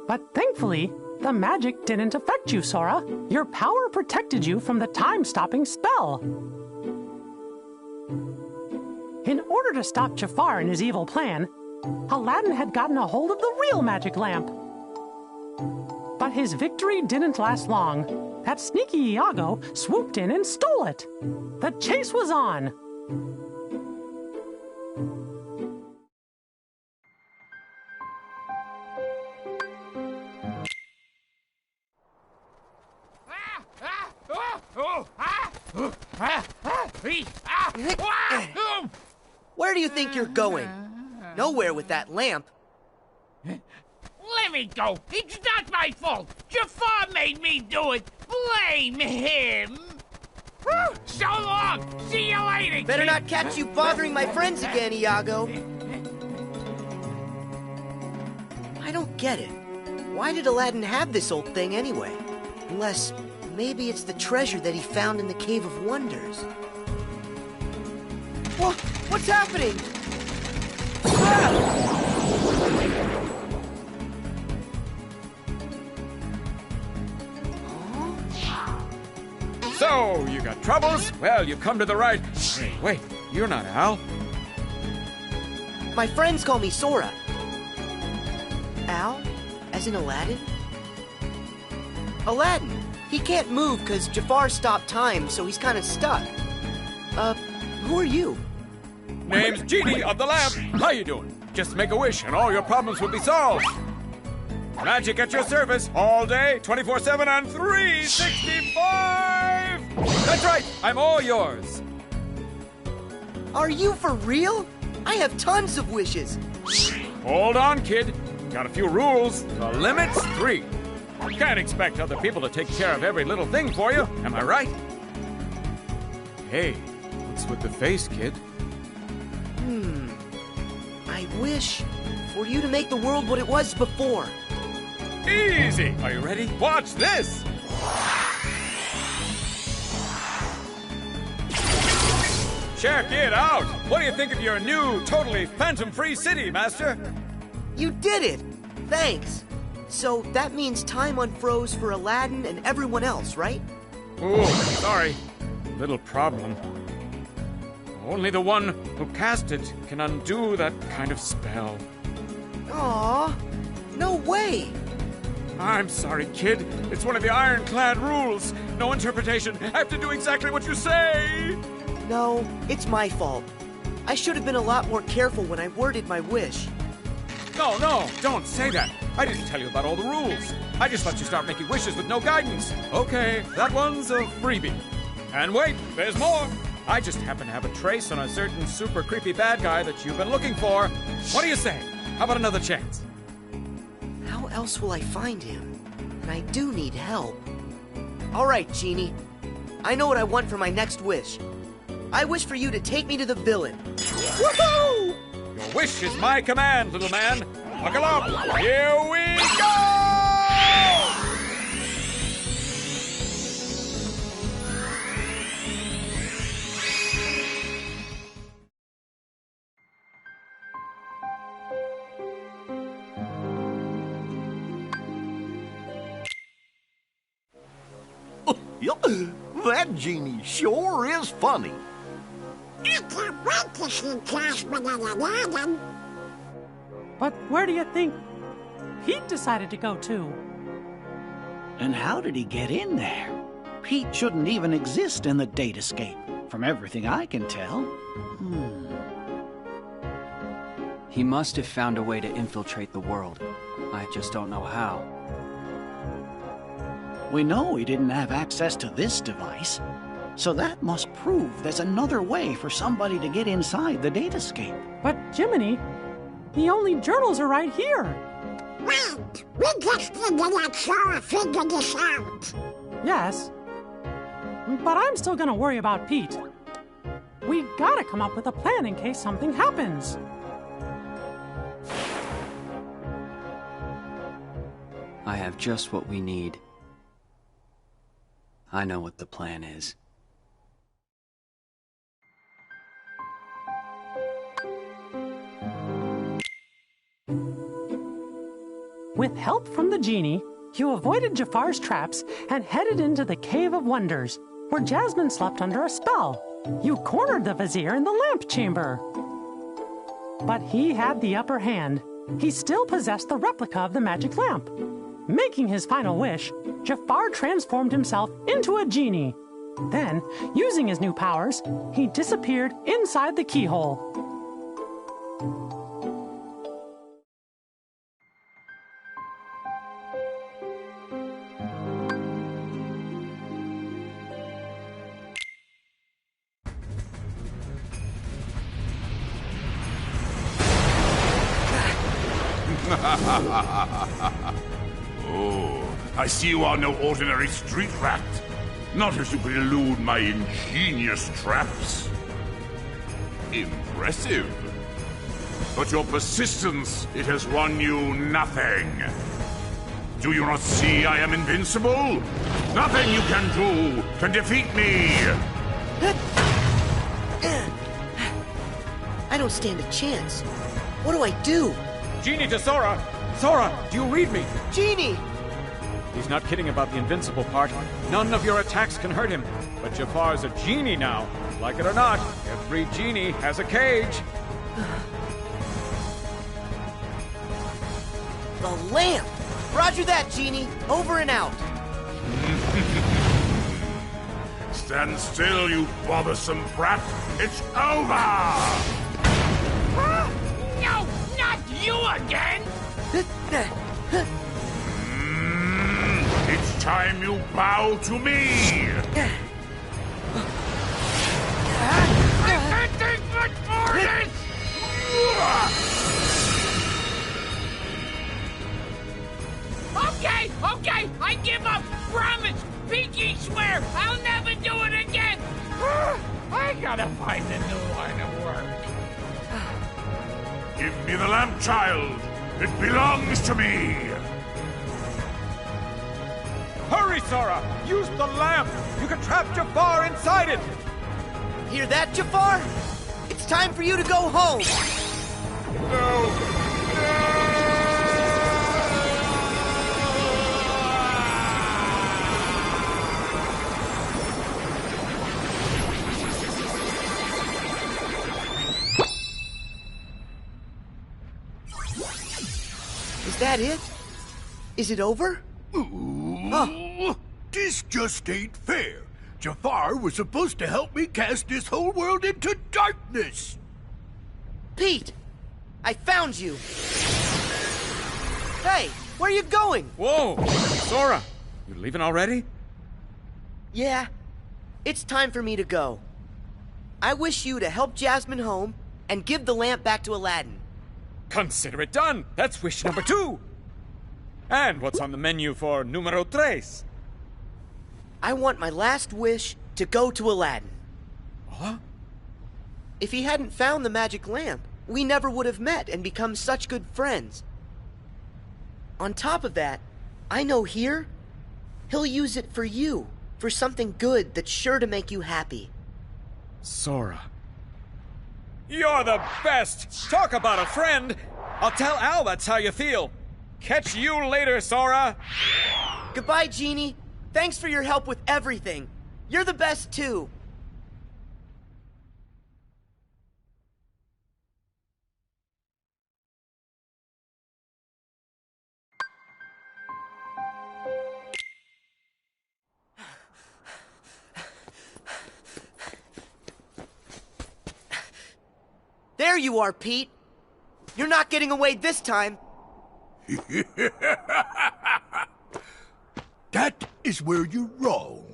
But thankfully, The magic didn't affect you, Sora. Your power protected you from the time-stopping spell. In order to stop Jafar and his evil plan, Aladdin had gotten a hold of the real magic lamp. But his victory didn't last long. That sneaky Iago swooped in and stole it. The chase was on. Where do you think you're going? Nowhere with that lamp. Let me go. It's not my fault. Jafar made me do it. Blame him. So long. See you later, Better kid. not catch you bothering my friends again, Iago. I don't get it. Why did Aladdin have this old thing anyway? Unless maybe it's the treasure that he found in the Cave of Wonders. What's happening? So, you got troubles? Well, you've come to the right... Hey, wait, you're not Al. My friends call me Sora. Al? As in Aladdin? Aladdin! He can't move because Jafar stopped time, so he's kind of stuck. Who are you? Name's Genie of the Lamp. How you doing? Just make a wish and all your problems will be solved. Magic at your service all day, 24/7 and 365! That's right, I'm all yours. Are you for real? I have tons of wishes. Hold on, kid. Got a few rules. The limit's 3. Can't expect other people to take care of every little thing for you, am I right? Hey, what's with the face, kid? I wish for you to make the world what it was before. Easy! Are you ready? Watch this! Check it out! What do you think of your new, totally phantom-free city, Master? You did it! Thanks! So that means time unfroze for Aladdin and everyone else, right? Ooh, sorry. Little problem. Only the one who cast it can undo that kind of spell. Aww, no way! I'm sorry, kid. It's one of the ironclad rules. No interpretation. I have to do exactly what you say. No, it's my fault. I should have been a lot more careful when I worded my wish. No, don't say that. I didn't tell you about all the rules. I just let you start making wishes with no guidance. Okay, that one's a freebie. And wait, there's more. I just happen to have a trace on a certain super creepy bad guy that you've been looking for. What do you say? How about another chance? How else will I find him? And I do need help. All right, Genie. I know what I want for my next wish. I wish for you to take me to the villain. Woohoo! Your wish is my command, little man. Buckle up. Here we go! That genie sure is funny. I can't wait to see Jasmine and Aladdin. But where do you think Pete decided to go to? And how did he get in there? Pete shouldn't even exist in the Datascape, from everything I can tell. He must have found a way to infiltrate the world. I just don't know how. We know he didn't have access to this device, so that must prove there's another way for somebody to get inside the Datascape. But Jiminy, the only journals are right here. Wait, we just need to let Sora figure this out. Yes, but I'm still gonna worry about Pete. We gotta come up with a plan in case something happens. I have just what we need. I know what the plan is. With help from the genie, You avoided Jafar's traps and headed into the Cave of Wonders, where Jasmine slept under a spell. You cornered the Vizier in the lamp chamber. But he had the upper hand. He still possessed the replica of the magic lamp. Making his final wish, Jafar transformed himself into a genie. Then, using his new powers, he disappeared inside the keyhole. Oh, I see you are no ordinary street rat. Not as you could elude my ingenious traps. Impressive. But your persistence, it has won you nothing. Do you not see I am invincible? Nothing you can do can defeat me! I don't stand a chance. What do I do? Genie to Sora! Sora, do you read me? Genie! He's not kidding about the invincible part. None of your attacks can hurt him. But Jafar's a genie now. Like it or not, every genie has a cage. The lamp! Roger that, Genie. Over and out. Stand still, you bothersome brat. It's over! No, not you again! It's time you bow to me! I can't take much more of this! Okay, I give up! Promise! Pinky swear I'll never do it again! I gotta find a new line of work. Give me the lamp, child! It belongs to me! Hurry, Sora! Use the lamp! You can trap Jafar inside it! Hear that, Jafar? It's time for you to go home! No! Is that it? Is it over? This just ain't fair. Jafar was supposed to help me cast this whole world into darkness. Pete! I found you! Hey, where are you going? Whoa! Sora, you leaving already? Yeah, it's time for me to go. I wish you to help Jasmine home and give the lamp back to Aladdin. Consider it done! That's wish number 2! And what's on the menu for numero 3? I want my last wish to go to Aladdin. Huh? If he hadn't found the magic lamp, we never would have met and become such good friends. On top of that, I know here, he'll use it for you, for something good that's sure to make you happy. Sora. You're the best! Talk about a friend! I'll tell Al that's how you feel. Catch you later, Sora! Goodbye, Genie. Thanks for your help with everything. You're the best, too. There you are, Pete. You're not getting away this time. That is where you're wrong,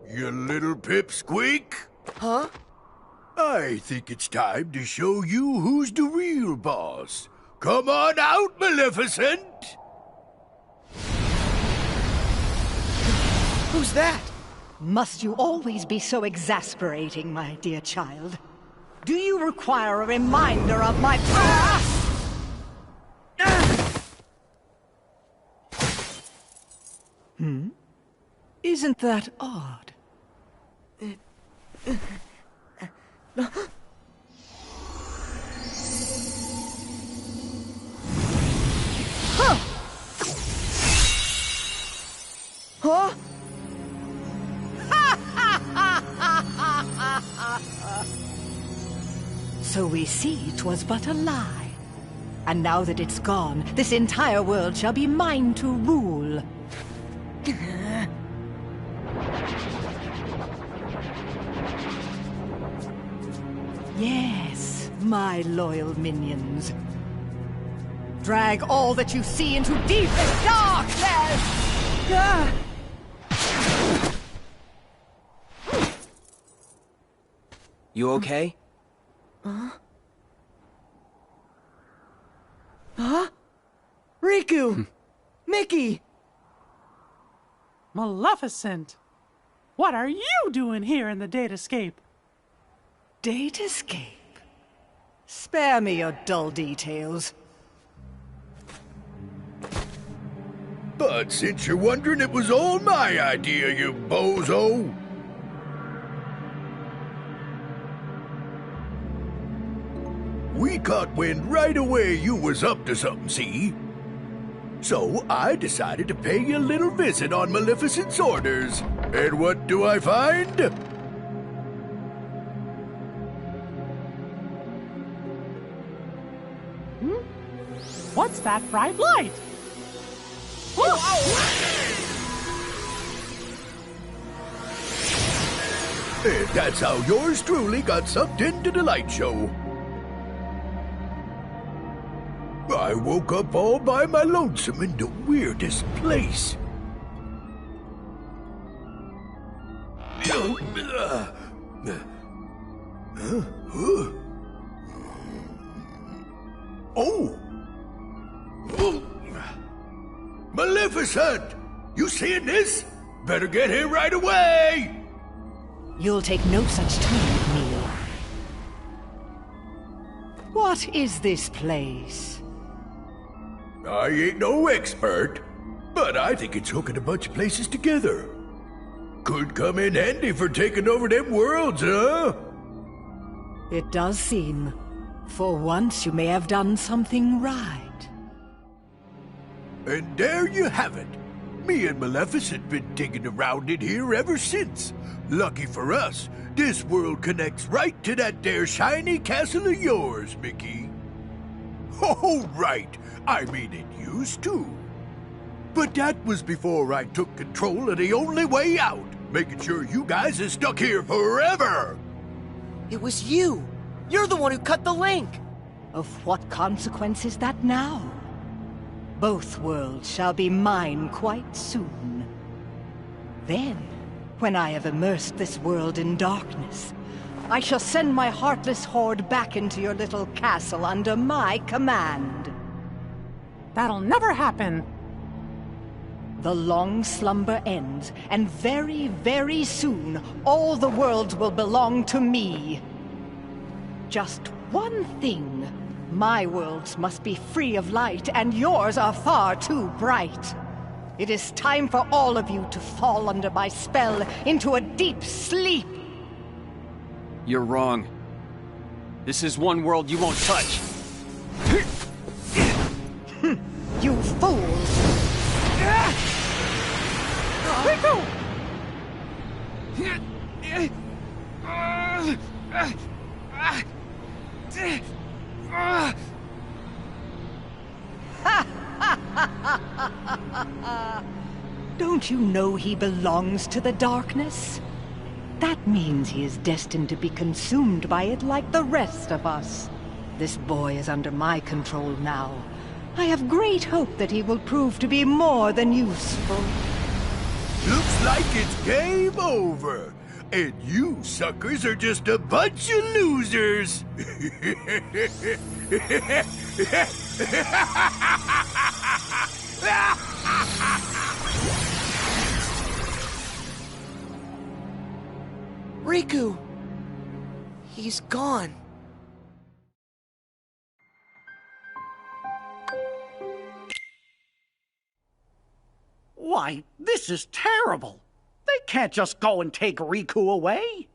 you little pipsqueak. Huh? I think it's time to show you who's the real boss. Come on out, Maleficent! Who's that? Must you always be so exasperating, my dear child? Do you require a reminder of my past? Isn't that odd? So we see 'twas but a lie. And now that it's gone, this entire world shall be mine to rule. Yes, my loyal minions. Drag all that you see into deepest darkness! You okay? Huh? Huh? Riku! Mickey! Maleficent! What are you doing here in the Datascape? Datascape? Spare me your dull details. But since you're wondering, it was all my idea, you bozo. We caught wind right away you was up to something, see? So I decided to pay you a little visit on Maleficent's orders. And what do I find? What's that bright light? And that's how yours truly got sucked into the light show. I woke up all by my lonesome in the weirdest place. Oh! Maleficent! You seeing this? Better get here right away! You'll take no such time with me. What is this place? I ain't no expert, but I think it's hooking a bunch of places together. Could come in handy for taking over them worlds, huh? It does seem. For once you may have done something right. And there you have it. Me and Maleficent been digging around in here ever since. Lucky for us, this world connects right to that there shiny castle of yours, Mickey. Oh, right. I mean, it used to. But that was before I took control of the only way out, making sure you guys are stuck here forever. It was you. You're the one who cut the link. Of what consequence is that now? Both worlds shall be mine quite soon. Then, when I have immersed this world in darkness, I shall send my heartless horde back into your little castle under my command. That'll never happen. The long slumber ends, and very, very soon, all the worlds will belong to me. Just one thing. My worlds must be free of light, and yours are far too bright. It is time for all of you to fall under my spell into a deep sleep. You're wrong. This is one world you won't touch. You fools! Riku! Don't you know he belongs to the darkness? That means he is destined to be consumed by it like the rest of us. This boy is under my control now. I have great hope that he will prove to be more than useful. Looks like it's game over. And you suckers are just a bunch of losers. Riku! He's gone. Why, this is terrible. They can't just go and take Riku away.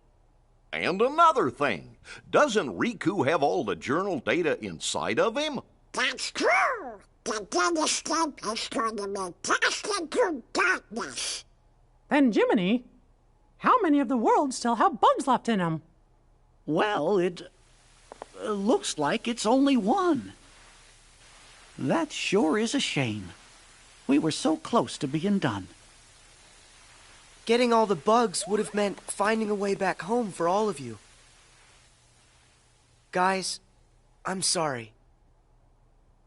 And another thing, doesn't Riku have all the journal data inside of him? That's true. The Datascape is going to be cast into darkness. Then, Jiminy, how many of the worlds still have bugs left in them? Well, Looks like it's only one. That sure is a shame. We were so close to being done. Getting all the bugs would have meant finding a way back home for all of you. Guys, I'm sorry.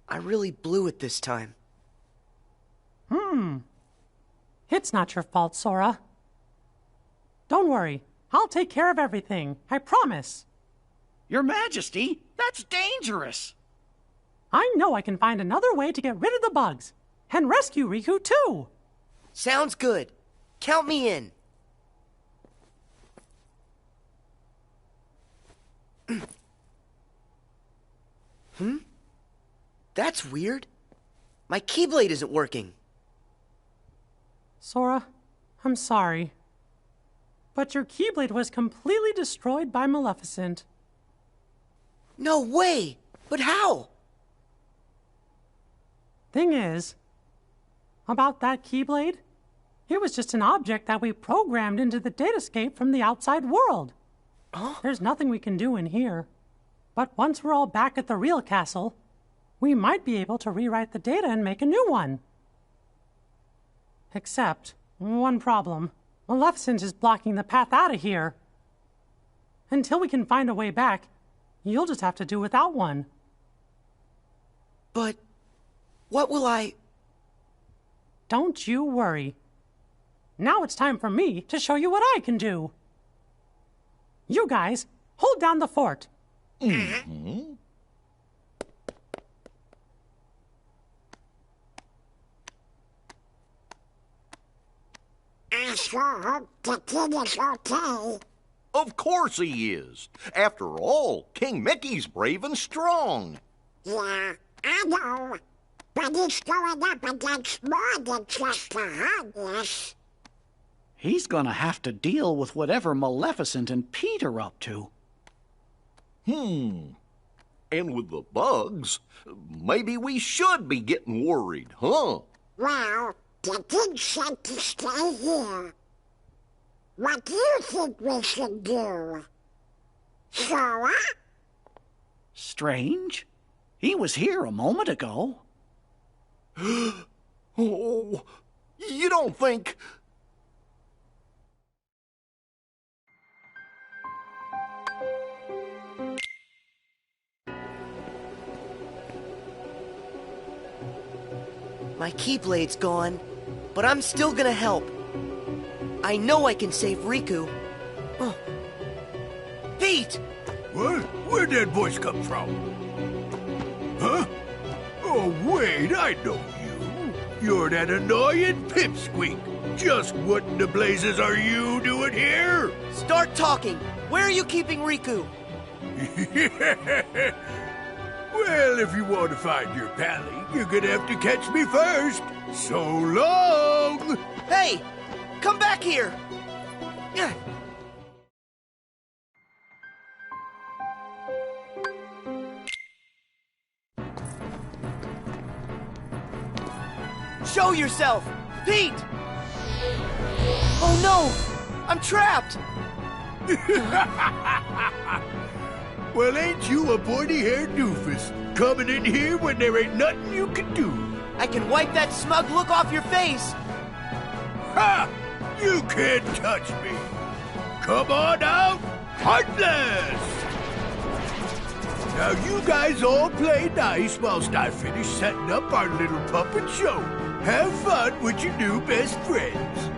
I really blew it this time. It's not your fault, Sora. Don't worry. I'll take care of everything. I promise. Your Majesty, that's dangerous. I know I can find another way to get rid of the bugs. And rescue Riku, too. Sounds good. Count me in. That's weird. My Keyblade isn't working. Sora, I'm sorry. But your Keyblade was completely destroyed by Maleficent. No way! But how? Thing is, about that Keyblade, it was just an object that we programmed into the datascape from the outside world. There's nothing we can do in here. But once we're all back at the real castle, we might be able to rewrite the data and make a new one. Except, one problem. Maleficent is blocking the path out of here. Until we can find a way back, you'll just have to do without one. But what will I... Don't you worry. Now it's time for me to show you what I can do. You guys, hold down the fort. I sure hope the kid is okay. Of course he is. After all, King Mickey's brave and strong. Yeah, I know. But he's going up against more than just the Heartless. He's gonna have to deal with whatever Maleficent and Pete are up to. And with the bugs, maybe we should be getting worried, huh? Well, the kid said to stay here. What do you think we should do? Sora? Strange. He was here a moment ago. Oh, you don't think... My Keyblade's gone, but I'm still gonna help. I know I can save Riku. Pete! What? Where'd that voice come from? Huh? Oh, wait, I know you. You're that annoying Pipsqueak. Just what in the blazes are you doing here? Start talking. Where are you keeping Riku? Well, if you want to find your pally, you're gonna have to catch me first. So long! Hey! Come back here! Show yourself! Pete! Oh no! I'm trapped! Well, ain't you a pointy-haired doofus coming in here when there ain't nothing you can do? I can wipe that smug look off your face! Ha! You can't touch me! Come on out, Heartless! Now you guys all play nice whilst I finish setting up our little puppet show. Have fun with your new best friends.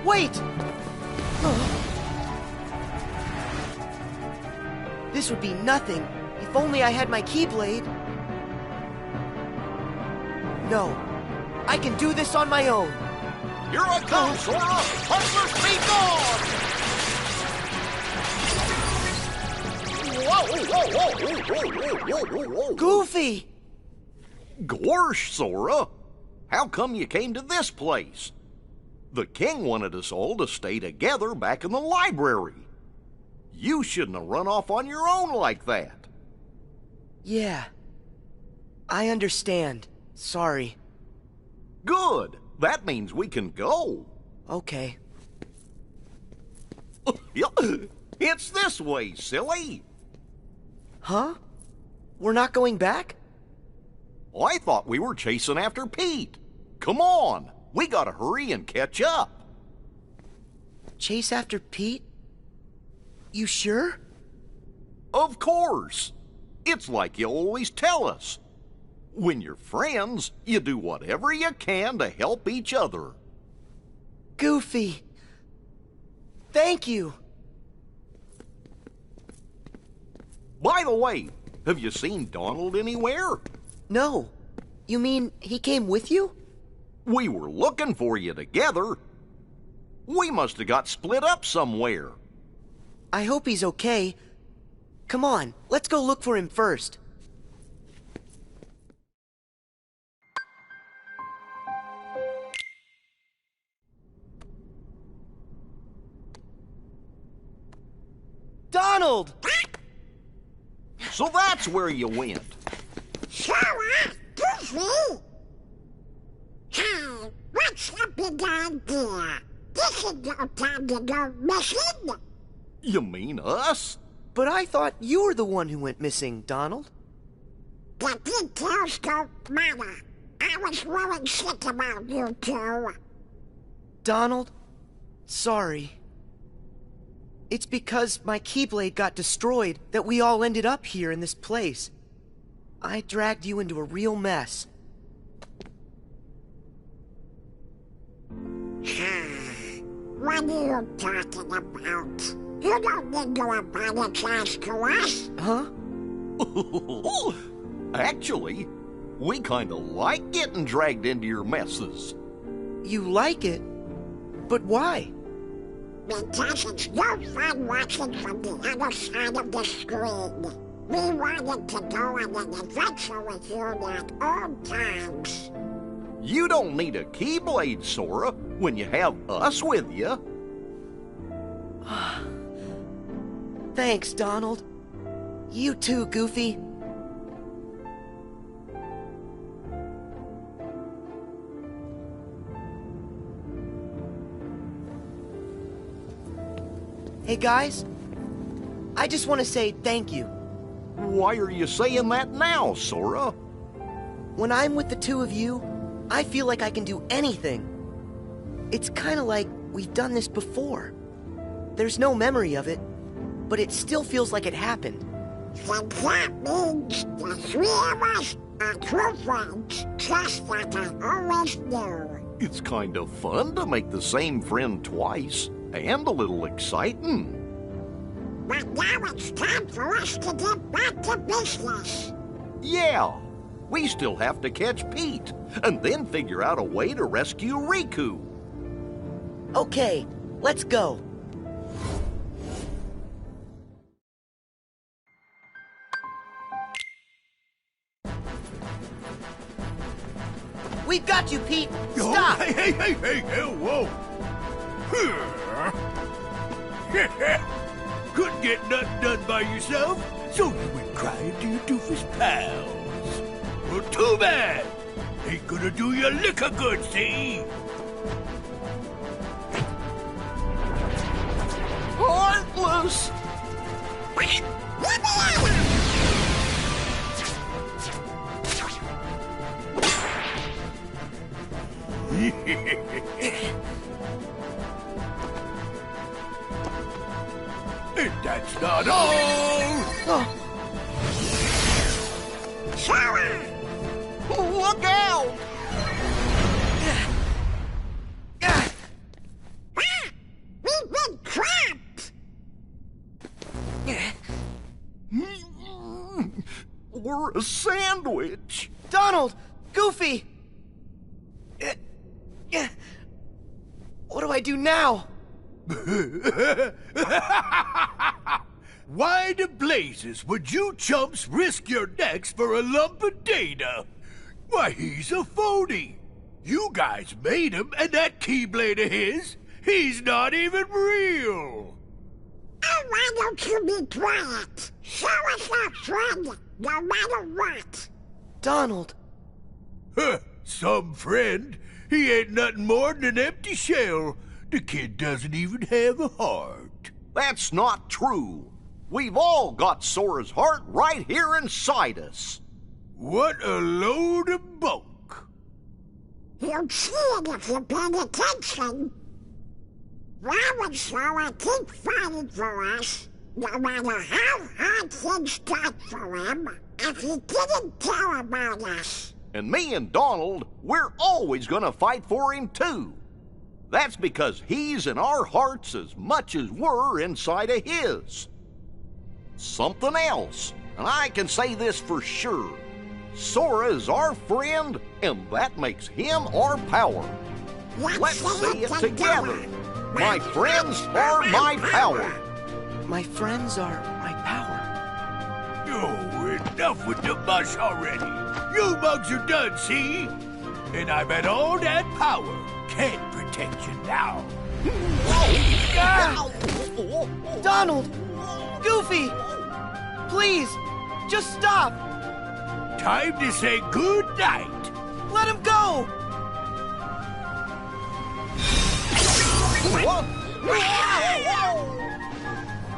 Wait! This would be nothing if only I had my Keyblade. No, I can do this on my own. Here I come, Sora! Heartless, be gone! Whoa! Goofy! Gorsh, Sora! How come you came to this place? The king wanted us all to stay together back in the library. You shouldn't have run off on your own like that. Yeah. I understand. Sorry. Good. That means we can go. Okay. It's this way, silly. Huh? We're not going back? I thought we were chasing after Pete. Come on, we gotta hurry and catch up. Chase after Pete? You sure? Of course. It's like you always tell us. When you're friends, you do whatever you can to help each other. Goofy. Thank you. By the way, have you seen Donald anywhere? No. You mean he came with you? We were looking for you together. We must have got split up somewhere. I hope he's okay. Come on, let's go look for him first. Donald! So that's where you went. Sora, Goofy! Hey, what's the big idea? This is no time to go missing. You mean us? But I thought you were the one who went missing, Donald. The details don't matter. I was worried sick about you two. Donald, sorry. It's because my Keyblade got destroyed that we all ended up here in this place. I dragged you into a real mess. What are you talking about? You don't need to apologize to us. Huh? Actually, we kinda like getting dragged into your messes. You like it? But why? Because it's no fun watching from the other side of the screen. We wanted to go on an adventure with you at all times. You don't need a Keyblade, Sora, when you have us with you. Thanks, Donald. You too, Goofy. Hey guys, I just want to say thank you. Why are you saying that now, Sora? When I'm with the two of you, I feel like I can do anything. It's kind of like we've done this before. There's no memory of it, but it still feels like it happened. Then that means the three of us are true friends, just like I always knew. It's kind of fun to make the same friend twice, and a little exciting. But now it's time for us to get back to business. Yeah, we still have to catch Pete, and then figure out a way to rescue Riku. Okay, let's go. We've got you, Pete! Stop! Hey, whoa! Couldn't get nothing done by yourself, so you went crying to your doofus pals. Well, too bad! Ain't gonna do you a lick of good, see? Heartless! And that's not all! Sora! Look out! We've been trapped! We're a sandwich! Donald! Goofy! What do I do now? Why the blazes would you chumps risk your necks for a lump of data? Why, he's a phony. You guys made him, and that Keyblade of his, he's not even real. Oh, why don't you be quiet? Show us our friend, no matter what. Donald. Huh, some friend? He ain't nothing more than an empty shell. The kid doesn't even have a heart. That's not true. We've all got Sora's heart right here inside us. What a load of bunk. You'll see it if you pay attention. Why would Sora keep fighting for us, no matter how hard things got for him, if he didn't care about us? And me and Donald, we're always gonna fight for him too. That's because he's in our hearts as much as we're inside of his. Something else, and I can say this for sure. Sora is our friend, and that makes him our power. Let's say it together. My friends are my power. My friends are my power. Oh, enough with the mush already. You bugs are done, see? And I bet all that power can't protect you now. Donald! Goofy! Please, just stop! Time to say good night. Let him go!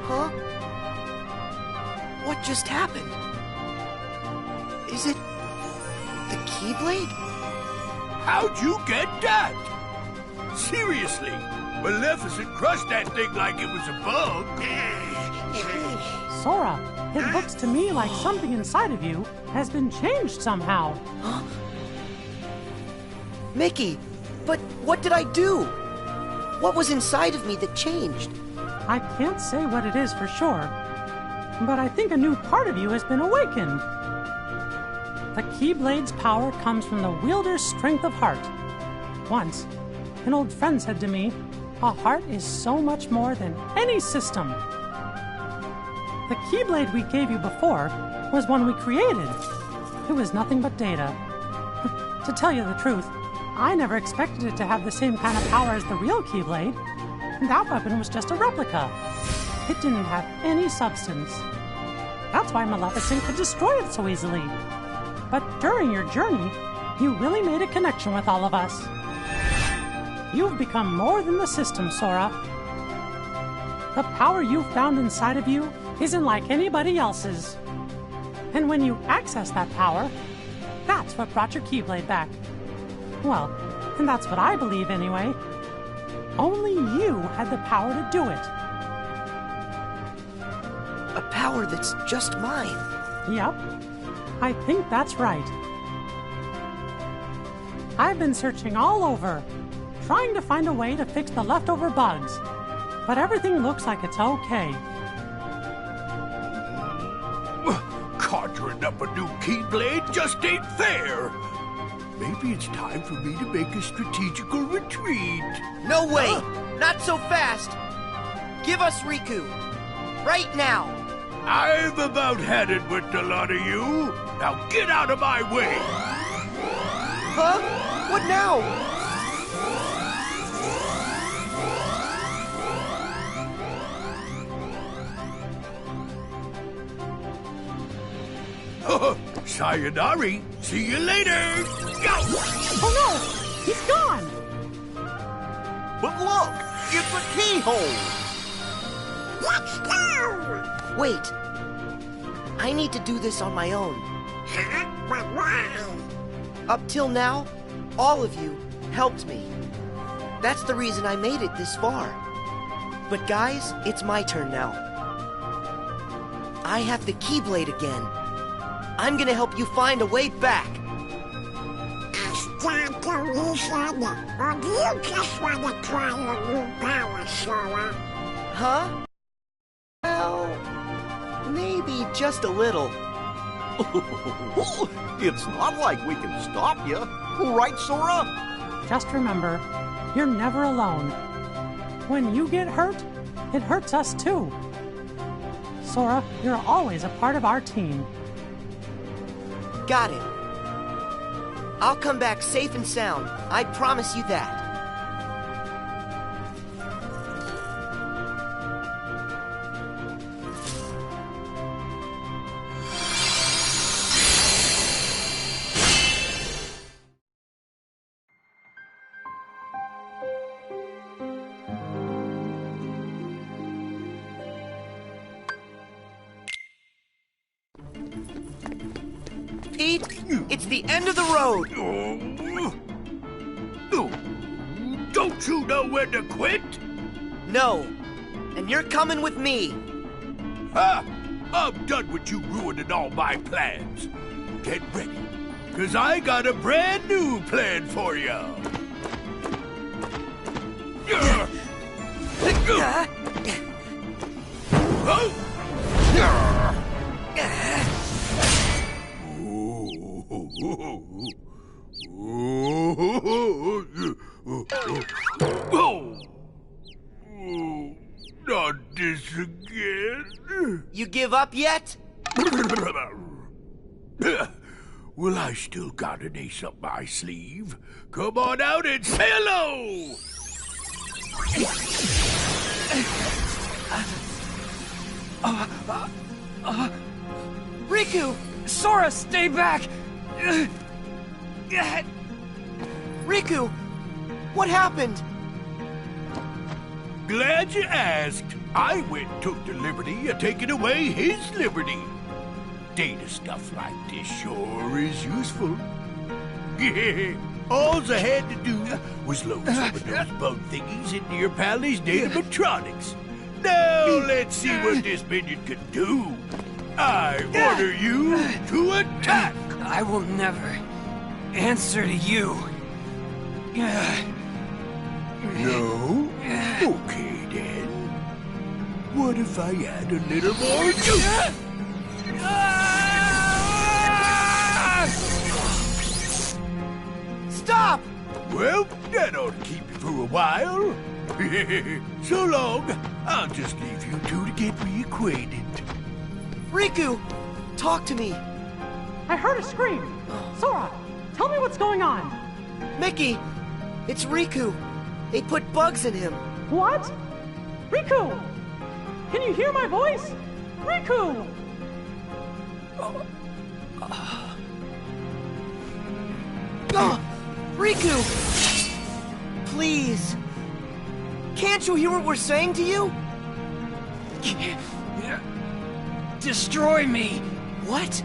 Huh? What just happened? Is it the Keyblade? How'd you get that? Seriously, Maleficent crushed that thing like it was a bug. Sora, it looks to me like something inside of you has been changed somehow. Huh? Mickey, but what did I do? What was inside of me that changed? I can't say what it is for sure, but I think a new part of you has been awakened. The Keyblade's power comes from the wielder's strength of heart. Once, an old friend said to me, a heart is so much more than any system. The Keyblade we gave you before was one we created. It was nothing but data. To tell you the truth, I never expected it to have the same kind of power as the real Keyblade. That weapon was just a replica. It didn't have any substance. That's why Maleficent could destroy it so easily. But during your journey, you really made a connection with all of us. You've become more than the system, Sora. The power you've found inside of you isn't like anybody else's. And when you access that power, that's what brought your Keyblade back. Well, and that's what I believe anyway. Only you had the power to do it. A power that's just mine. Yep. I think that's right. I've been searching all over, trying to find a way to fix the leftover bugs, but everything looks like it's okay. Conjuring up a new Keyblade just ain't fair. Maybe it's time for me to make a strategical retreat. No way! Not so fast! Give us Riku. Right now! I've about had it with the lot of you. Now get out of my way! Huh? What now? Sayonari. See you later. Go! Oh no! He's gone! But look! It's a keyhole! Let's go! Wait. I need to do this on my own. Huh? But why? Up till now, all of you helped me. That's the reason I made it this far. But guys, it's my turn now. I have the Keyblade again. I'm gonna help you find a way back. Start to reason, or do you just want to try your new power, Sora? Huh? Well, maybe just a little. It's not like we can stop you. Right, Sora? Just remember, you're never alone. When you get hurt, it hurts us too. Sora, you're always a part of our team. Got it. I'll come back safe and sound. I promise you that. defeat, it's the end of the road. Don't you know when to quit? No. And you're coming with me. I'm done with you ruining all my plans. Get ready, because I got a brand new plan for you. Not this again. You give up yet? Well, I still got an ace up my sleeve. Come on out and say hello! Riku! Sora, stay back! Riku! What happened? Glad you asked. I went and took the liberty of taking away his liberty. Data stuff like this sure is useful. All I had to do was load some of those bug thingies into your pally's datatronics. Now let's see what this minion can do. I order you to attack. I will never answer to you. No? Okay then. What if I add a little more juice? Stop! Well, that ought to keep you for a while. So long. I'll just leave you two to get reacquainted. Riku! Talk to me. I heard a scream. Sora, tell me what's going on. Mickey! It's Riku. They put bugs in him. What? Riku! Can you hear my voice? Riku! Riku! Please! Can't you hear what we're saying to you? Destroy me! What?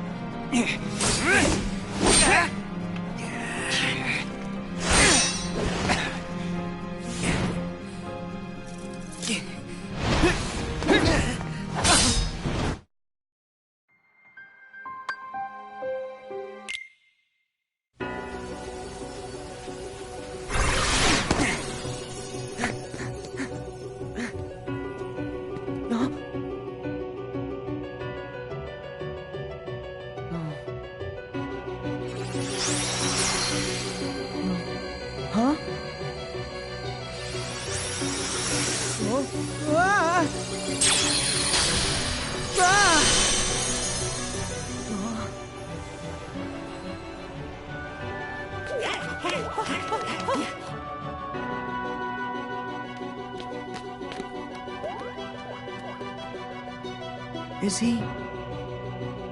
Huh? Is he?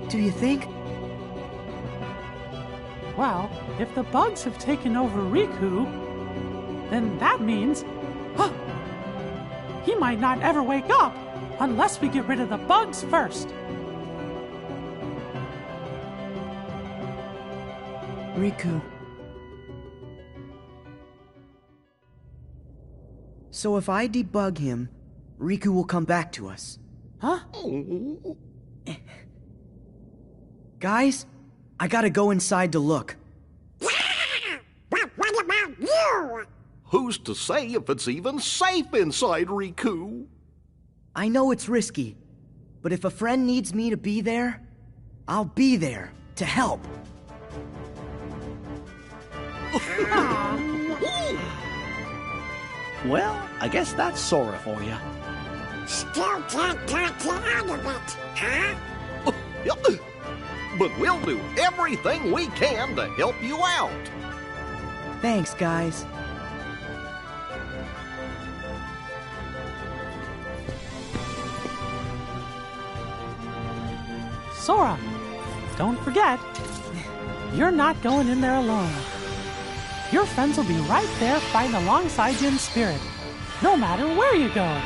Do you think? Well, if the bugs have taken over Riku, then that means... he might not ever wake up unless we get rid of the bugs first. Riku. So if I debug him, Riku will come back to us. Huh? Guys, I gotta go inside to look. But what about you? Who's to say if it's even safe inside Riku? I know it's risky, but if a friend needs me to be there, I'll be there to help. Well, I guess that's Sora for you. Still can't talk you out of it, huh? But we'll do everything we can to help you out. Thanks, guys. Sora, don't forget, you're not going in there alone. Your friends will be right there fighting alongside you in spirit, no matter where you go.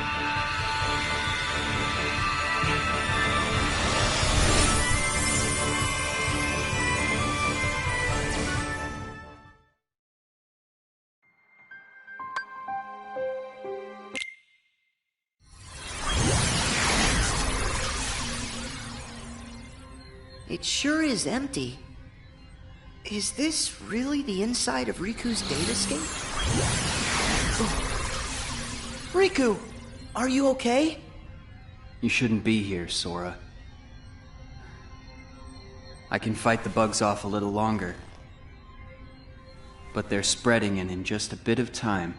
It sure is empty. Is this really the inside of Riku's datascape? Riku, are you okay? You shouldn't be here, Sora. I can fight the bugs off a little longer. But they're spreading, and in just a bit of time,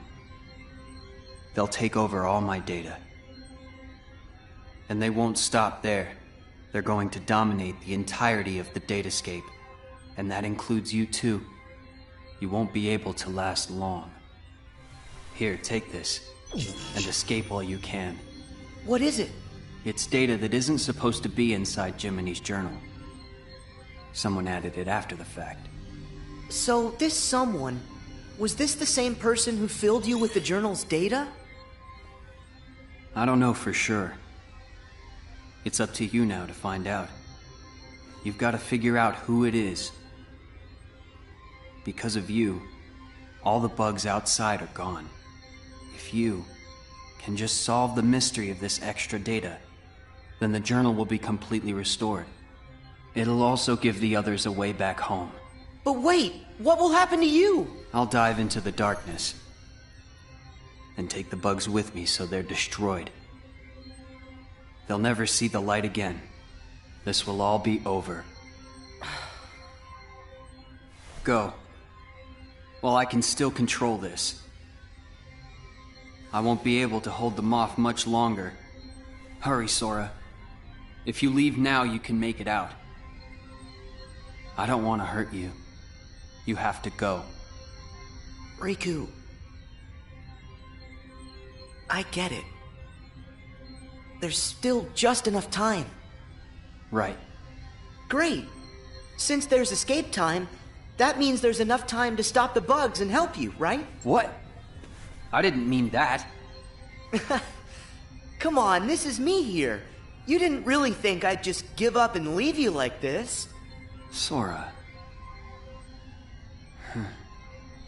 they'll take over all my data. And they won't stop there. They're going to dominate the entirety of the datascape. And that includes you too. You won't be able to last long. Here, take this, and escape while you can. What is it? It's data that isn't supposed to be inside Jiminy's journal. Someone added it after the fact. So this someone, was this the same person who filled you with the journal's data? I don't know for sure. It's up to you now to find out. You've got to figure out who it is. Because of you, all the bugs outside are gone. If you can just solve the mystery of this extra data, then the journal will be completely restored. It'll also give the others a way back home. But wait, what will happen to you? I'll dive into the darkness and take the bugs with me so they're destroyed. They'll never see the light again. This will all be over. Go. While I can still control this. I won't be able to hold them off much longer. Hurry, Sora. If you leave now, you can make it out. I don't want to hurt you. You have to go. Riku. I get it. There's still just enough time. Right. Great. Since there's escape time, that means there's enough time to stop the bugs and help you, right? What? I didn't mean that. Come on, this is me here. You didn't really think I'd just give up and leave you like this. Sora.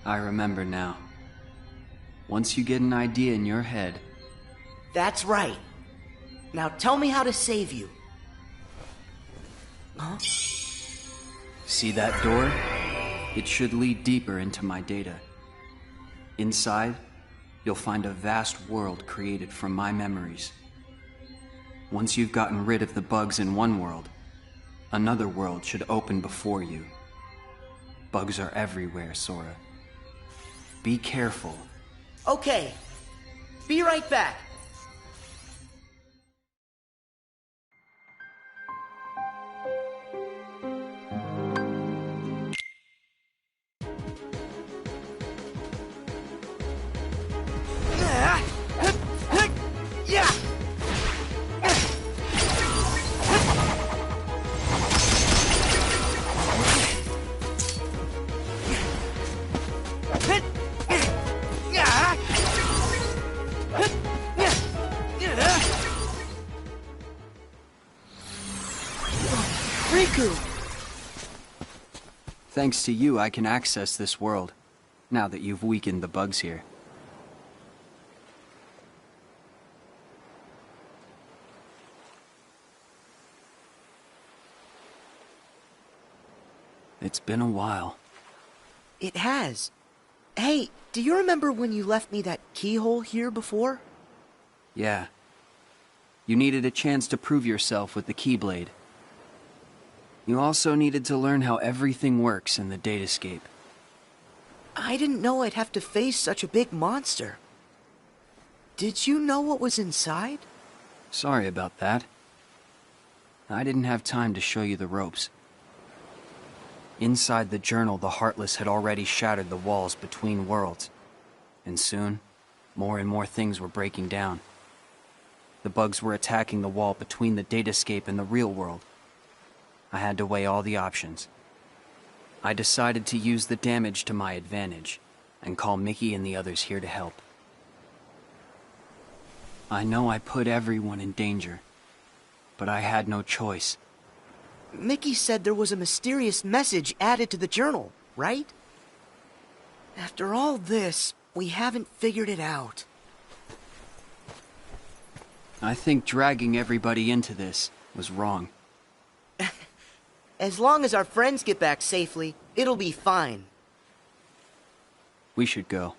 I remember now. Once you get an idea in your head... That's right. Now tell me how to save you. Huh? See that door? It should lead deeper into my data. Inside, you'll find a vast world created from my memories. Once you've gotten rid of the bugs in one world, another world should open before you. Bugs are everywhere, Sora. Be careful. Okay. Be right back. Thanks to you, I can access this world, now that you've weakened the bugs here. It's been a while. It has. Hey, do you remember when you left me that keyhole here before? Yeah. You needed a chance to prove yourself with the Keyblade. You also needed to learn how everything works in the datascape. I didn't know I'd have to face such a big monster. Did you know what was inside? Sorry about that. I didn't have time to show you the ropes. Inside the journal, the Heartless had already shattered the walls between worlds. And soon, more and more things were breaking down. The bugs were attacking the wall between the datascape and the real world. I had to weigh all the options. I decided to use the damage to my advantage, and call Mickey and the others here to help. I know I put everyone in danger, but I had no choice. Mickey said there was a mysterious message added to the journal, right? After all this, we haven't figured it out. I think dragging everybody into this was wrong. As long as our friends get back safely, it'll be fine. We should go.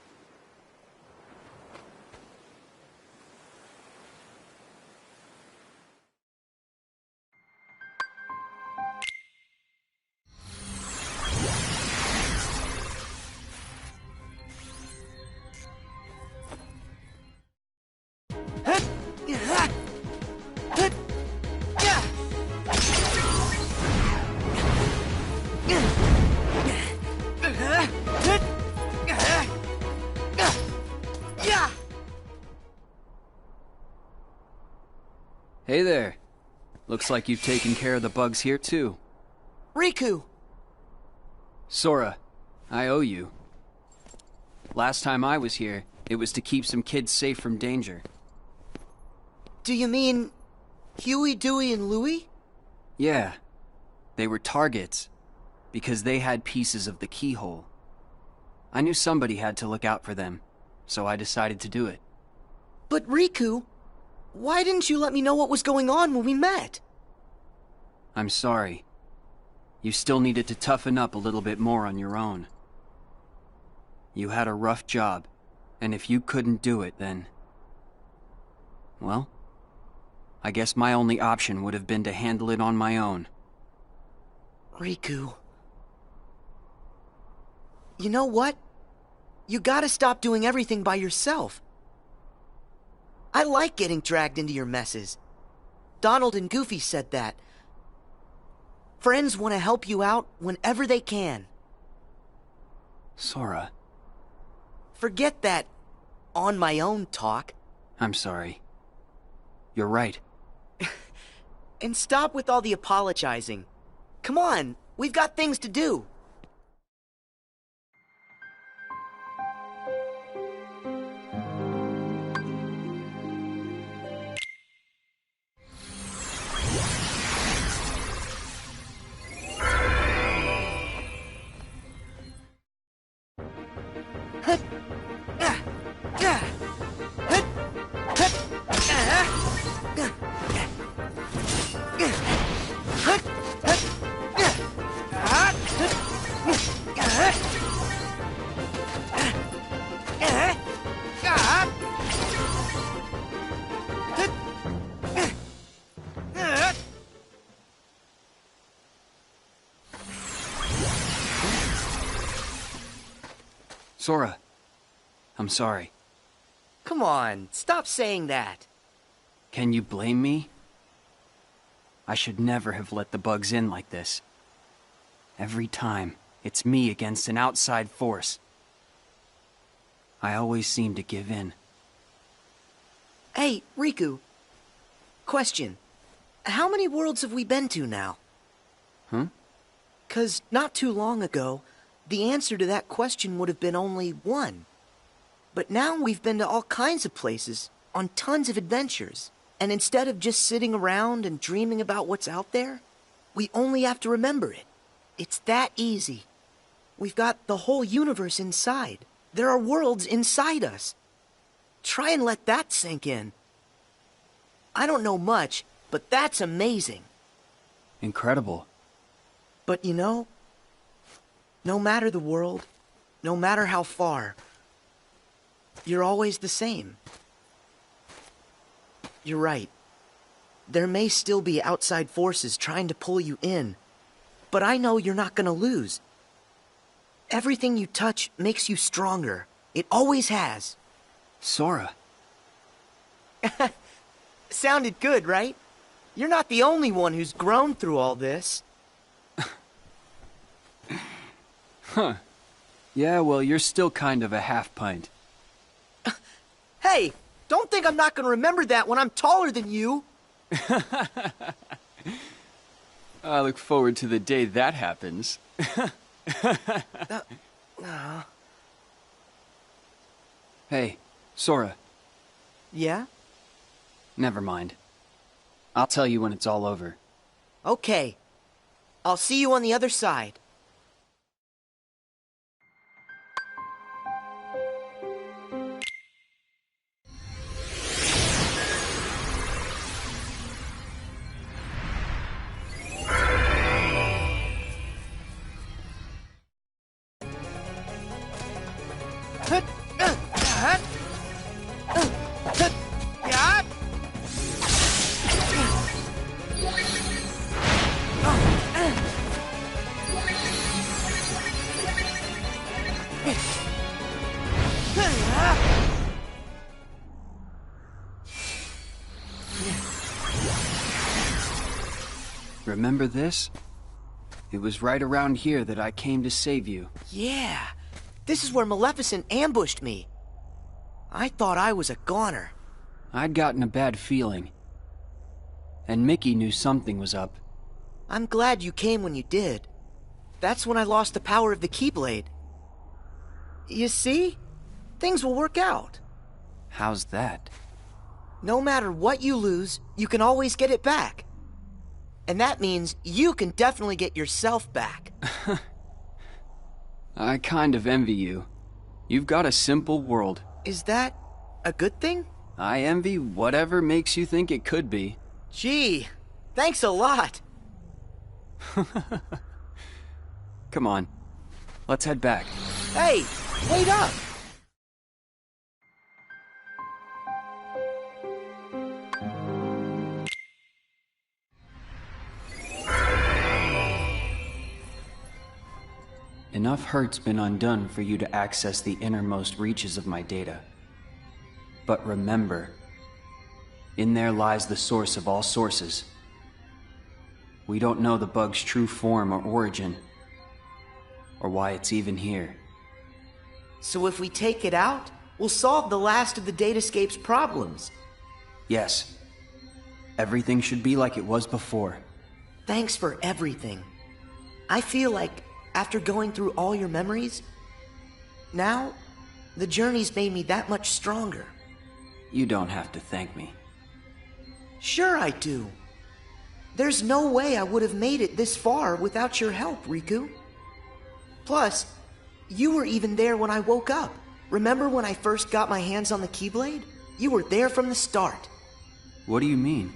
Hey there. Looks like you've taken care of the bugs here too. Riku! Sora, I owe you. Last time I was here, it was to keep some kids safe from danger. Do you mean Huey, Dewey, and Louie? Yeah. They were targets, because they had pieces of the keyhole. I knew somebody had to look out for them, so I decided to do it. But Riku, why didn't you let me know what was going on when we met? I'm sorry. You still needed to toughen up a little bit more on your own. You had a rough job, and if you couldn't do it, then... well, I guess my only option would have been to handle it on my own. Riku... you know what? You gotta stop doing everything by yourself. I like getting dragged into your messes. Donald and Goofy said that. Friends want to help you out whenever they can. Sora. Forget that on my own talk. I'm sorry. You're right. And stop with all the apologizing. Come on, we've got things to do. Sora, I'm sorry. Come on, stop saying that. Can you blame me? I should never have let the bugs in like this. Every time, it's me against an outside force. I always seem to give in. Hey, Riku. Question. How many worlds have we been to now? Huh? 'Cause not too long ago, the answer to that question would have been only one. But now we've been to all kinds of places, on tons of adventures. And instead of just sitting around and dreaming about what's out there, we only have to remember it. It's that easy. We've got the whole universe inside. There are worlds inside us. Try and let that sink in. I don't know much, but that's amazing. Incredible. But you know, no matter the world, no matter how far, you're always the same. You're right. There may still be outside forces trying to pull you in, but I know you're not gonna lose. Everything you touch makes you stronger. It always has. Sora. Sounded good, right? You're not the only one who's grown through all this. Huh. Yeah, well, you're still kind of a half-pint. Hey, don't think I'm not gonna remember that when I'm taller than you. I look forward to the day that happens. Hey, Sora. Yeah? Never mind. I'll tell you when it's all over. Okay. I'll see you on the other side. Remember this? It was right around here that I came to save you. Yeah, this is where Maleficent ambushed me. I thought I was a goner. I'd gotten a bad feeling. And Mickey knew something was up. I'm glad you came when you did. That's when I lost the power of the Keyblade. You see? Things will work out. How's that? No matter what you lose, you can always get it back. And that means you can definitely get yourself back. I kind of envy you. You've got a simple world. Is that a good thing? I envy whatever makes you think it could be. Gee, thanks a lot. Come on, let's head back. Hey, wait up! Enough hurt's been undone for you to access the innermost reaches of my data. But remember, in there lies the source of all sources. We don't know the bug's true form or origin, or why it's even here. So if we take it out, we'll solve the last of the Datascape's problems. Yes. Everything should be like it was before. Thanks for everything. I feel like, after going through all your memories, now, the journey's made me that much stronger. You don't have to thank me. Sure I do. There's no way I would have made it this far without your help, Riku. Plus, you were even there when I woke up. Remember when I first got my hands on the Keyblade? You were there from the start. What do you mean?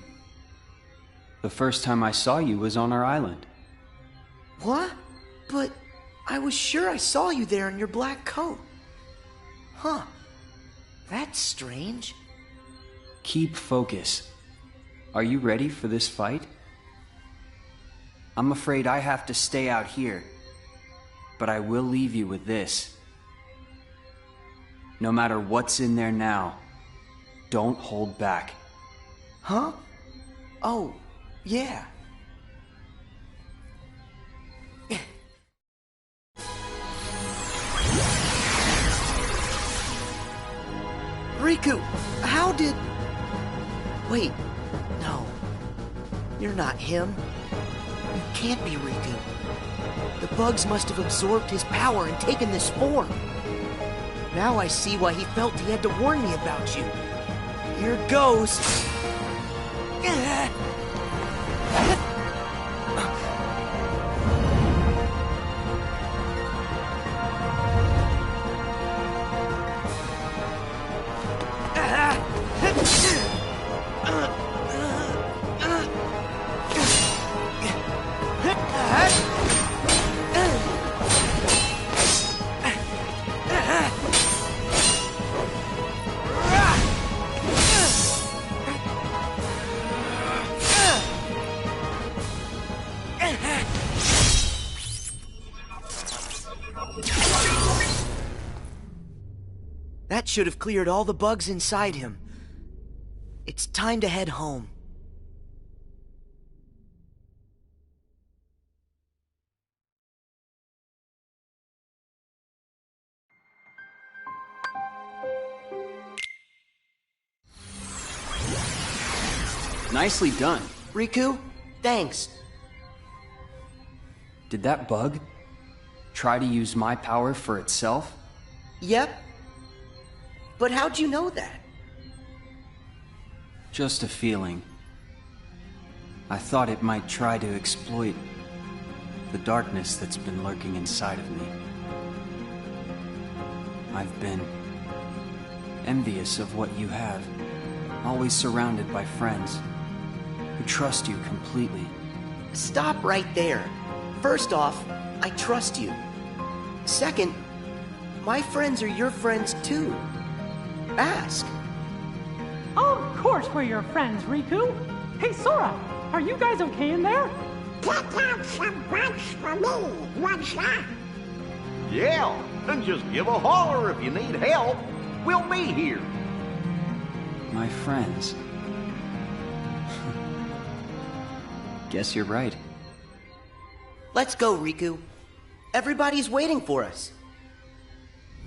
The first time I saw you was on our island. What? But I was sure I saw you there in your black coat. Huh. That's strange. Keep focus. Are you ready for this fight? I'm afraid I have to stay out here, but I will leave you with this. No matter what's in there now, don't hold back. Huh? Oh, yeah. Riku, how did... Wait, no. You're not him. You can't be Riku. The bugs must have absorbed his power and taken this form. Now I see why he felt he had to warn me about you. Here goes. That should have cleared all the bugs inside him. It's time to head home. Nicely done. Riku, thanks. Did that bug try to use my power for itself? Yep. But how'd you know that? Just a feeling. I thought it might try to exploit the darkness that's been lurking inside of me. I've been envious of what you have, always surrounded by friends who trust you completely. Stop right there. First off, I trust you. Second, my friends are your friends too. Ask. Of course we're your friends, Riku. Hey, Sora, are you guys okay in there? Pick out some bugs for me, what's that? Yeah, and just give a holler if you need help. we'll be here. My friends. Guess you're right. Let's go, Riku. Everybody's waiting for us.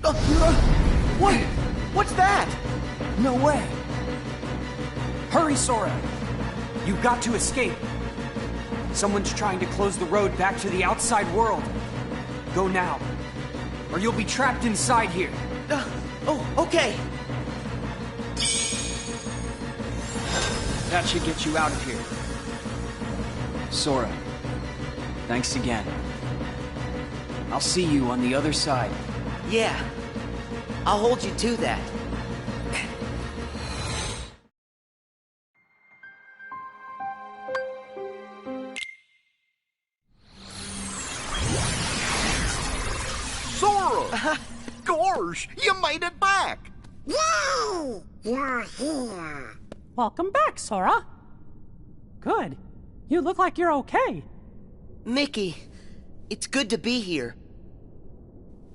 What? What's that? No way! Hurry, Sora! You've got to escape. Someone's trying to close the road back to the outside world. Go now, or you'll be trapped inside here. Oh, okay. That should get you out of here. Sora, thanks again. I'll see you on the other side. Yeah, I'll hold you to that. Sora! Gorge, you made it back! Yay! You're here. Welcome back, Sora. Good. You look like you're okay. Mickey, it's good to be here.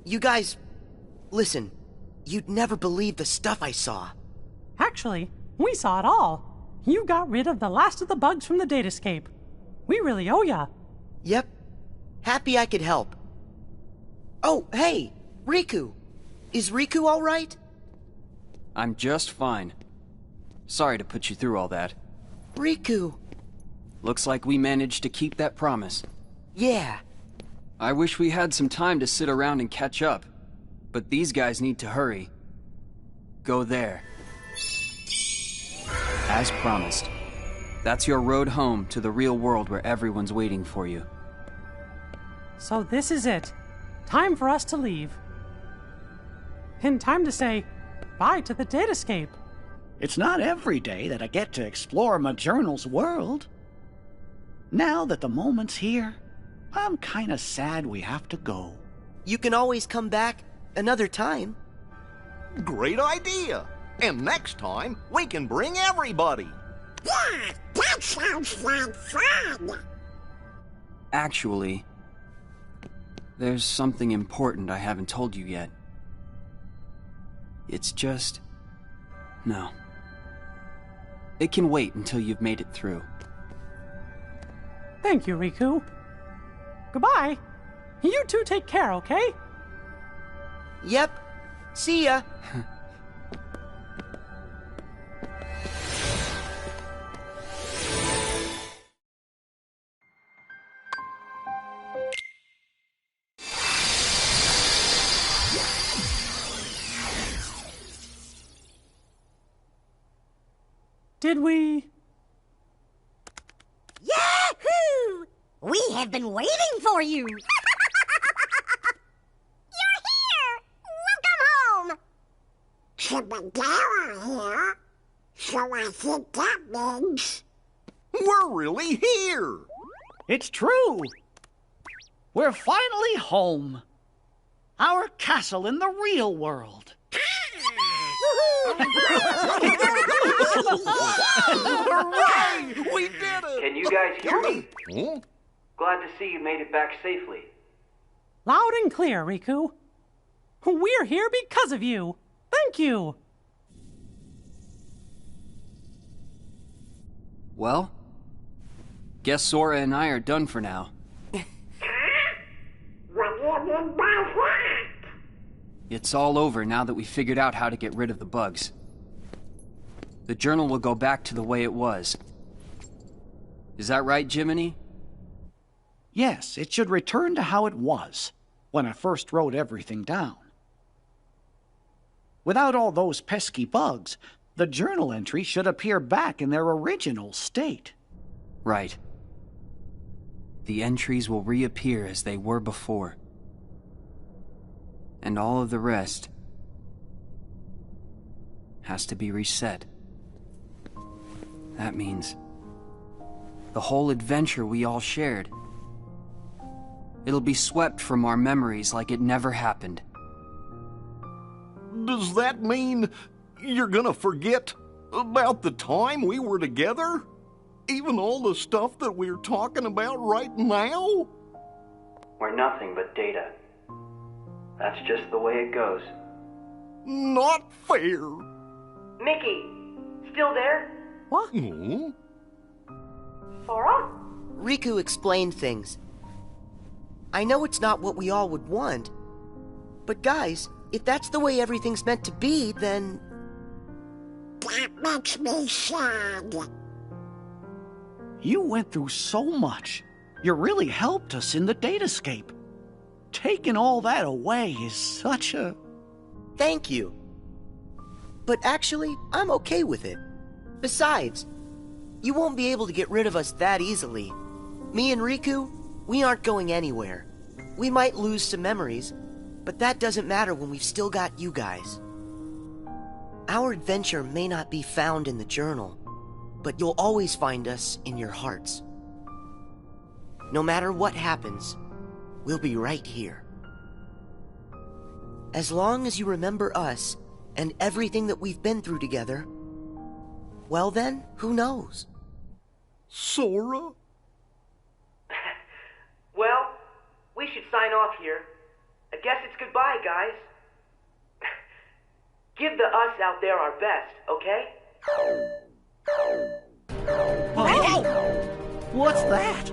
You guys, listen, you'd never believe the stuff I saw. Actually, we saw it all. You got rid of the last of the bugs from the datascape. We really owe ya. Yep. Happy I could help. Oh, hey, Riku. Is Riku all right? I'm just fine. Sorry to put you through all that. Riku. Looks like we managed to keep that promise. Yeah. I wish we had some time to sit around and catch up, but these guys need to hurry. Go there. As promised. That's your road home to the real world where everyone's waiting for you. So this is it. Time for us to leave. And time to say bye to the datascape. It's not every day that I get to explore my journal's world. Now that the moment's here, I'm kinda sad we have to go. You can always come back another time. Great idea! And next time, we can bring everybody! Yeah, that sounds like fun. Actually, there's something important I haven't told you yet. It's just... no. It can wait until you've made it through. Thank you, Riku. Goodbye. You two take care, okay? Yep. See ya. Did we... Yahoo! We have been waiting for you. You're here. Welcome home. Chip and Dale are here. So I think that means... We're really here! It's true! We're finally home. Our castle in the real world. Hooray! We did it! Can you guys hear me? Huh? Glad to see you made it back safely. Loud and clear, Riku. We're here because of you. Thank you. Well, guess Sora and I are done for now. What do you mean by that? It's all over now that we figured out how to get rid of the bugs. The journal will go back to the way it was. Is that right, Jiminy? Yes, it should return to how it was, when I first wrote everything down. Without all those pesky bugs, the journal entry should appear back in their original state. Right. The entries will reappear as they were before. And all of the rest has to be reset. That means the whole adventure we all shared. It'll be swept from our memories like it never happened. Does that mean you're gonna forget about the time we were together? Even all the stuff that we're talking about right now? We're nothing but data. That's just the way it goes. Not fair. Mickey, still there? What? Hmm? Sora? Riku explained things. I know it's not what we all would want, but guys, if that's the way everything's meant to be, then... That makes me sad. You went through so much. You really helped us in the datascape. Taking all that away is such a... Thank you. But actually, I'm okay with it. Besides, you won't be able to get rid of us that easily. Me and Riku, we aren't going anywhere. We might lose some memories, but that doesn't matter when we've still got you guys. Our adventure may not be found in the journal, but you'll always find us in your hearts. No matter what happens, we'll be right here. As long as you remember us and everything that we've been through together, well then, who knows? Sora? Well, we should sign off here. I guess it's goodbye, guys. Give the us out there our best, okay? Oh, what's that?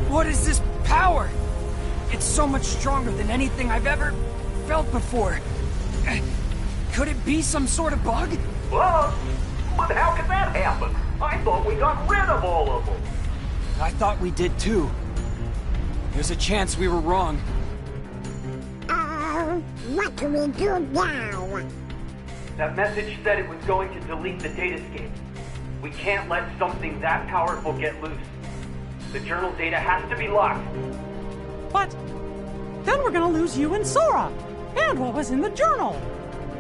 What is this power? It's so much stronger than anything I've ever felt before. Could it be some sort of bug? Well, but how could that happen? I thought we got rid of all of them. I thought we did too. There's a chance we were wrong. What do we do now? That message said it was going to delete the datascape. We can't let something that powerful get loose. The journal data has to be locked. But then we're gonna lose you and Sora, and what was in the journal.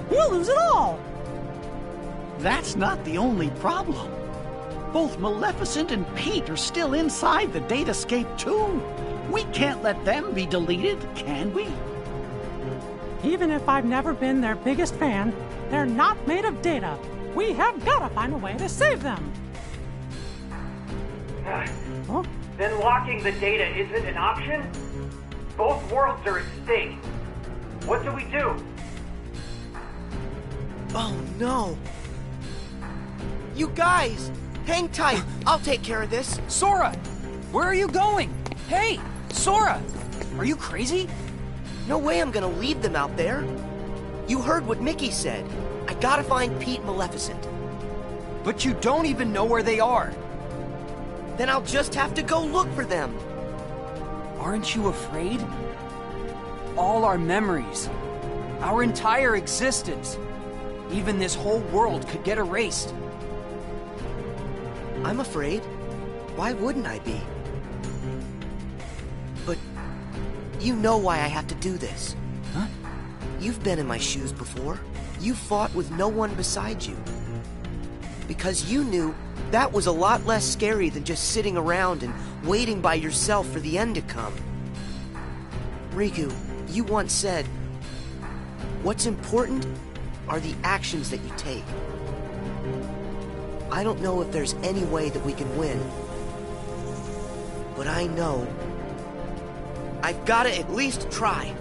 We'll lose it all. That's not the only problem. Both Maleficent and Pete are still inside the datascape too. We can't let them be deleted, can we? Even if I've never been their biggest fan, they're not made of data. We have gotta find a way to save them. Huh? Then locking the data isn't an option? Both worlds are at stake. What do we do? Oh no. You guys, hang tight. I'll take care of this. Sora, where are you going? Hey, Sora, are you crazy? No way I'm gonna leave them out there. You heard what Mickey said. I gotta find Pete and Maleficent. But you don't even know where they are. Then I'll just have to go look for them. Aren't you afraid? All our memories, our entire existence, even this whole world could get erased. I'm afraid. Why wouldn't I be? But you know why I have to do this. Huh? You've been in my shoes before. You fought with no one beside you. Because you knew that was a lot less scary than just sitting around and waiting by yourself for the end to come. Riku, you once said, what's important are the actions that you take. I don't know if there's any way that we can win, but I know I've got to at least try.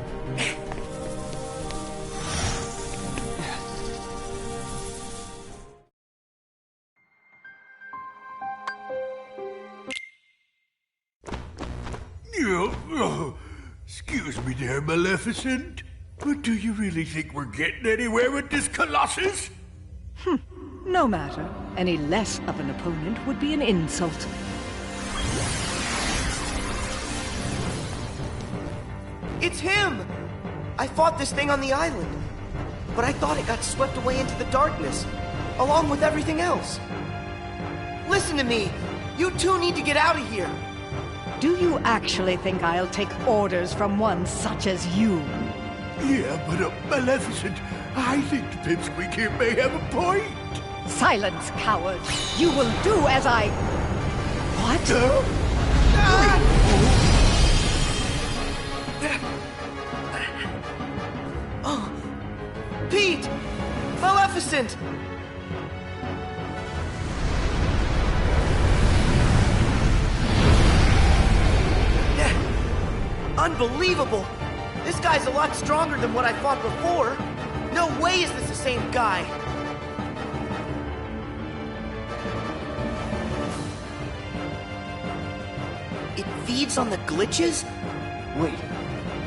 Excuse me there, Maleficent, but do you really think we're getting anywhere with this Colossus? No matter. Any less of an opponent would be an insult. It's him! I fought this thing on the island, but I thought it got swept away into the darkness, along with everything else. Listen to me! You two need to get out of here! Do you actually think I'll take orders from one such as you? Yeah, but Maleficent, I think the pipsqueak here may have a point. Silence, coward! You will do as I... What? Pete! Maleficent! Unbelievable! This guy's a lot stronger than what I fought before. No way is this the same guy. It feeds on the glitches? Wait,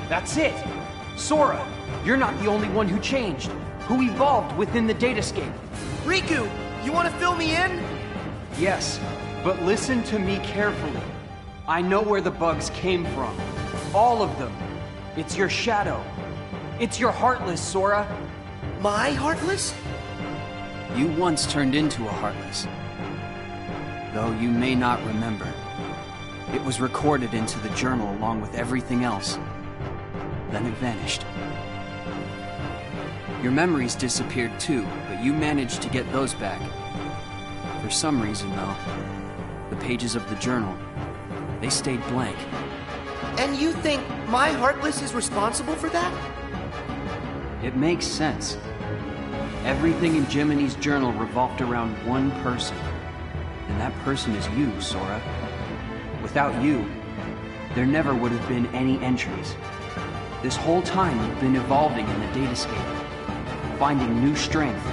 that's it! Sora, you're not the only one who changed, who evolved within the datascape. Riku, you want to fill me in? Yes, but listen to me carefully. I know where the bugs came from. All of them. It's your shadow. It's your Heartless, Sora. My Heartless? You once turned into a Heartless. Though you may not remember. It was recorded into the journal along with everything else. Then it vanished. Your memories disappeared too, but you managed to get those back. For some reason, though, the pages of the journal, they stayed blank. And you think my Heartless is responsible for that? It makes sense. Everything in Jiminy's journal revolved around one person. And that person is you, Sora. Without you, there never would have been any entries. This whole time you've been evolving in the datascape, finding new strength.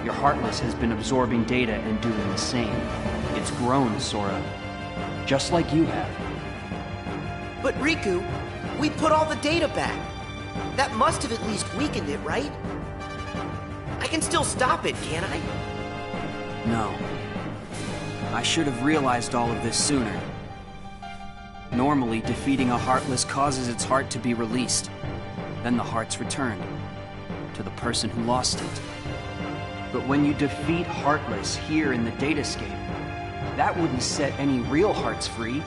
Your Heartless has been absorbing data and doing the same. It's grown, Sora. Just like you have. But Riku, we put all the data back. That must have at least weakened it, right? I can still stop it, can't I? No. I should have realized all of this sooner. Normally, defeating a Heartless causes its heart to be released. Then the heart's returned to the person who lost it. But when you defeat Heartless here in the datascape, that wouldn't set any real hearts free.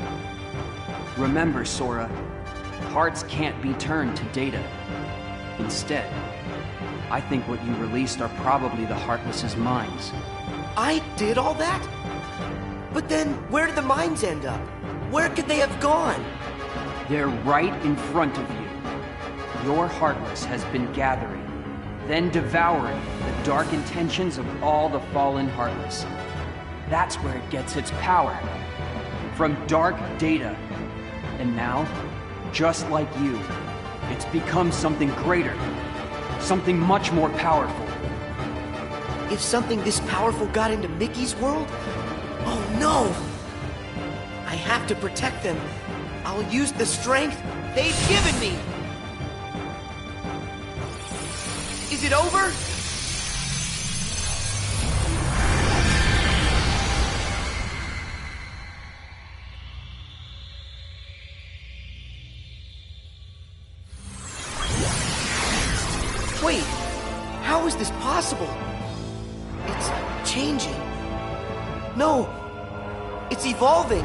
Remember, Sora, hearts can't be turned to data. Instead, I think what you released are probably the Heartless's minds. I did all that? But then, where did the minds end up? Where could they have gone? They're right in front of you. Your Heartless has been gathering, then devouring the dark intentions of all the fallen Heartless. That's where it gets its power. From dark data. And now, just like you, it's become something greater. Something much more powerful. If something this powerful got into Mickey's world? Oh no! I have to protect them. I'll use the strength they've given me! Is it over? Wait, how is this possible? It's changing. No, it's evolving.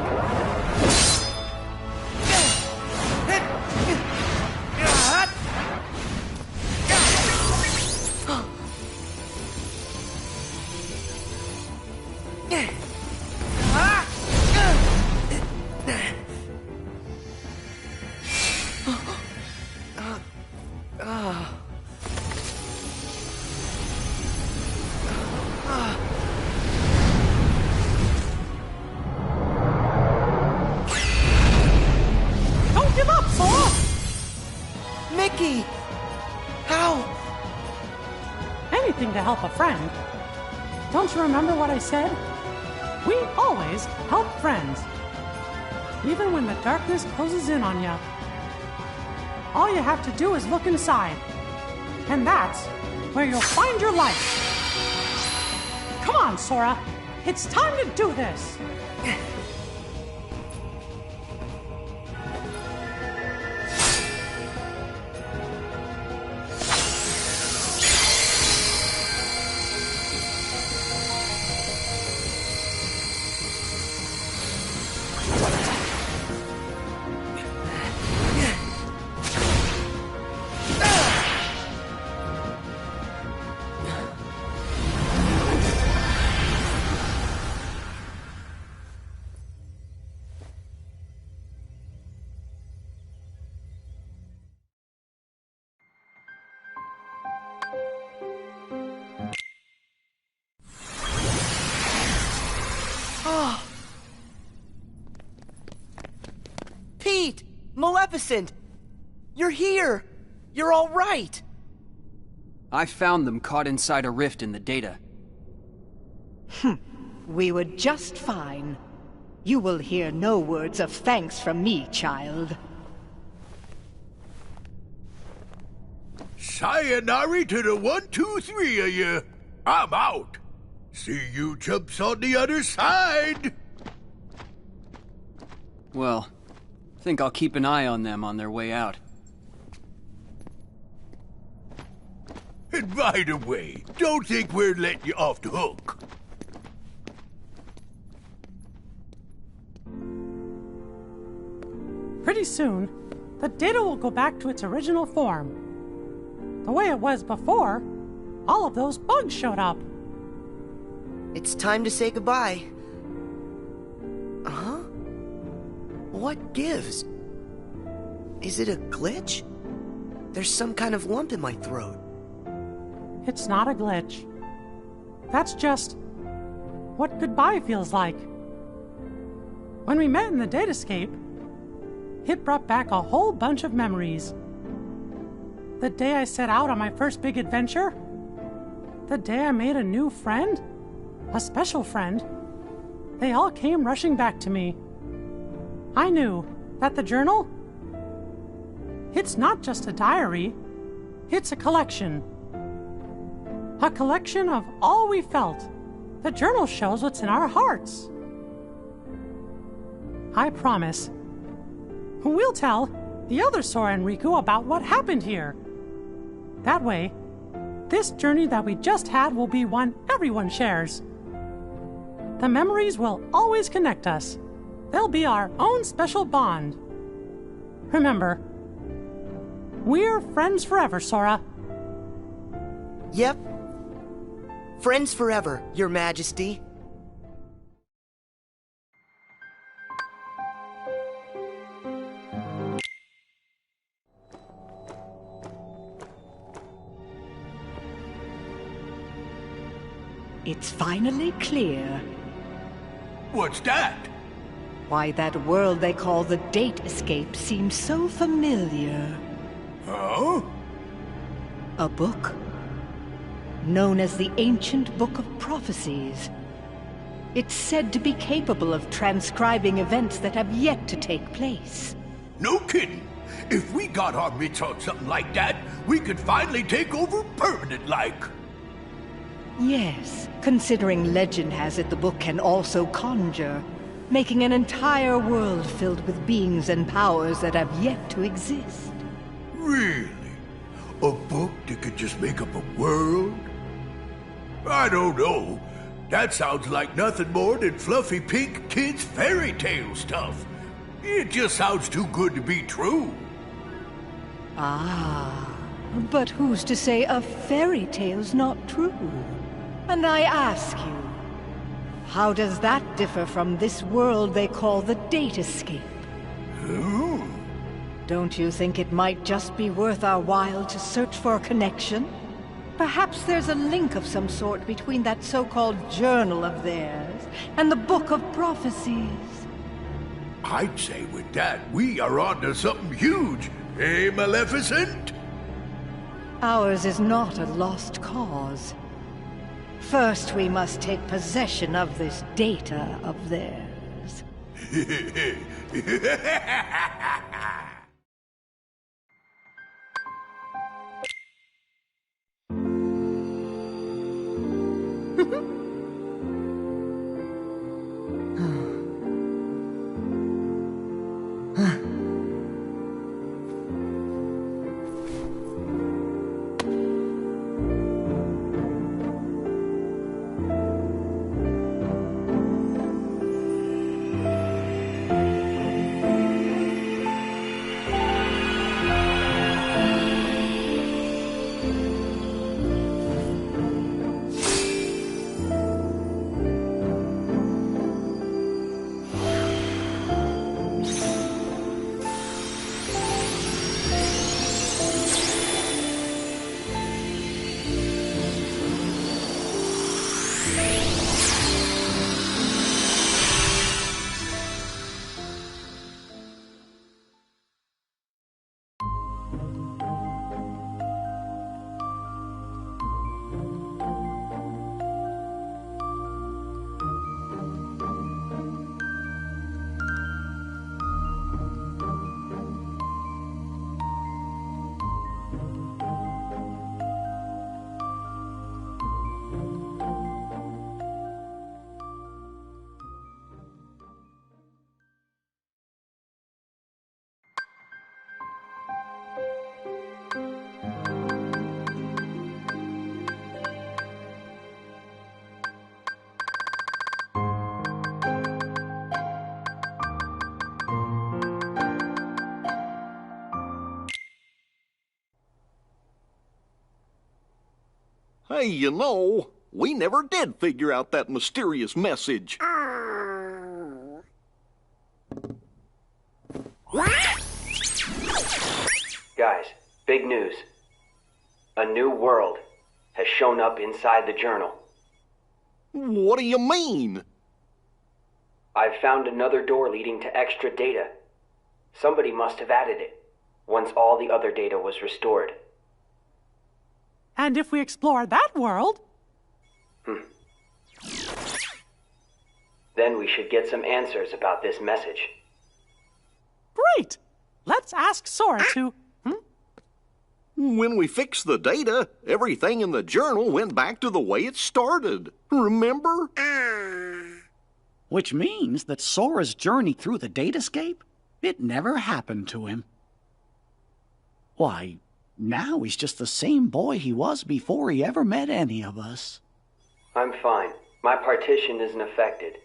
Mickey! How? Anything to help a friend. Don't you remember what I said? We always help friends. Even when the darkness closes in on you. All you have to do is look inside. And that's where you'll find your life. Come on, Sora. It's time to do this. Maleficent! You're here! You're all right! I found them caught inside a rift in the data. We were just fine. You will hear no words of thanks from me, child. Sayonara to the 1, 2, 3 of you. I'm out. See you chumps on the other side. Well, think I'll keep an eye on them on their way out. And by the way, don't think we're letting you off the hook. Pretty soon, the data will go back to its original form. The way it was before, all of those bugs showed up. It's time to say goodbye. Huh? What gives? Is it a glitch? There's some kind of lump in my throat. It's not a glitch. That's just what goodbye feels like. When we met in the datascape, it brought back a whole bunch of memories. The day I set out on my first big adventure, the day I made a new friend, a special friend, they all came rushing back to me. I knew that the journal, it's not just a diary, it's a collection. A collection of all we felt. The journal shows what's in our hearts. I promise, we'll tell the other Sora and Riku about what happened here. That way, this journey that we just had will be one everyone shares. The memories will always connect us. They'll be our own special bond. Remember, we're friends forever, Sora. Yep. Friends forever, Your Majesty. It's finally clear. What's that? Why that world they call the Date Escape seems so familiar. Huh? A book known as the Ancient Book of Prophecies. It's said to be capable of transcribing events that have yet to take place. No kidding. If we got our mitts on something like that, we could finally take over permanent-like. Yes, considering legend has it the book can also conjure, making an entire world filled with beings and powers that have yet to exist. Really? A book that could just make up a world? I don't know. That sounds like nothing more than fluffy pink kids' fairy tale stuff. It just sounds too good to be true. Ah, but who's to say a fairy tale's not true? And I ask you, how does that differ from this world they call the Date Escape? Don't you think it might just be worth our while to search for a connection? Perhaps there's a link of some sort between that so-called journal of theirs and the Book of Prophecies. I'd say with that, we are onto something huge. Eh, Maleficent? Ours is not a lost cause. First, we must take possession of this data of theirs. Hey, you know, we never did figure out that mysterious message. Guys, big news. A new world has shown up inside the journal. What do you mean? I've found another door leading to extra data. Somebody must have added it, once all the other data was restored. And if we explore that world... Then we should get some answers about this message. Great! Let's ask Sora to... When we fixed the data, everything in the journal went back to the way it started. Remember? Which means that Sora's journey through the datascape, it never happened to him. Why, now he's just the same boy he was before he ever met any of us. I'm fine. My partition isn't affected.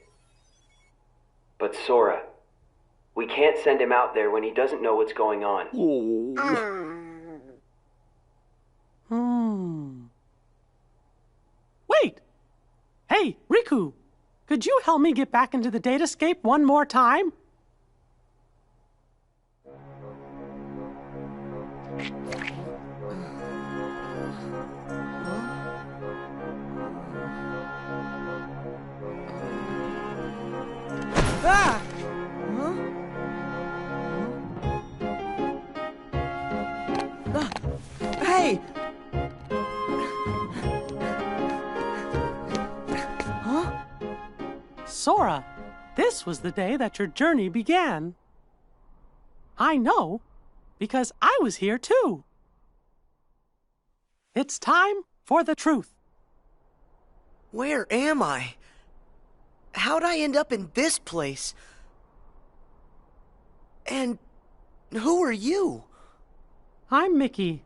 But Sora, we can't send him out there when he doesn't know what's going on. Wait! Hey, Riku! Could you help me get back into the datascape one more time? Ah! Hey! Sora, this was the day that your journey began. I know, because I was here too. It's time for the truth. Where am I? How'd I end up in this place? And who are you? I'm Mickey.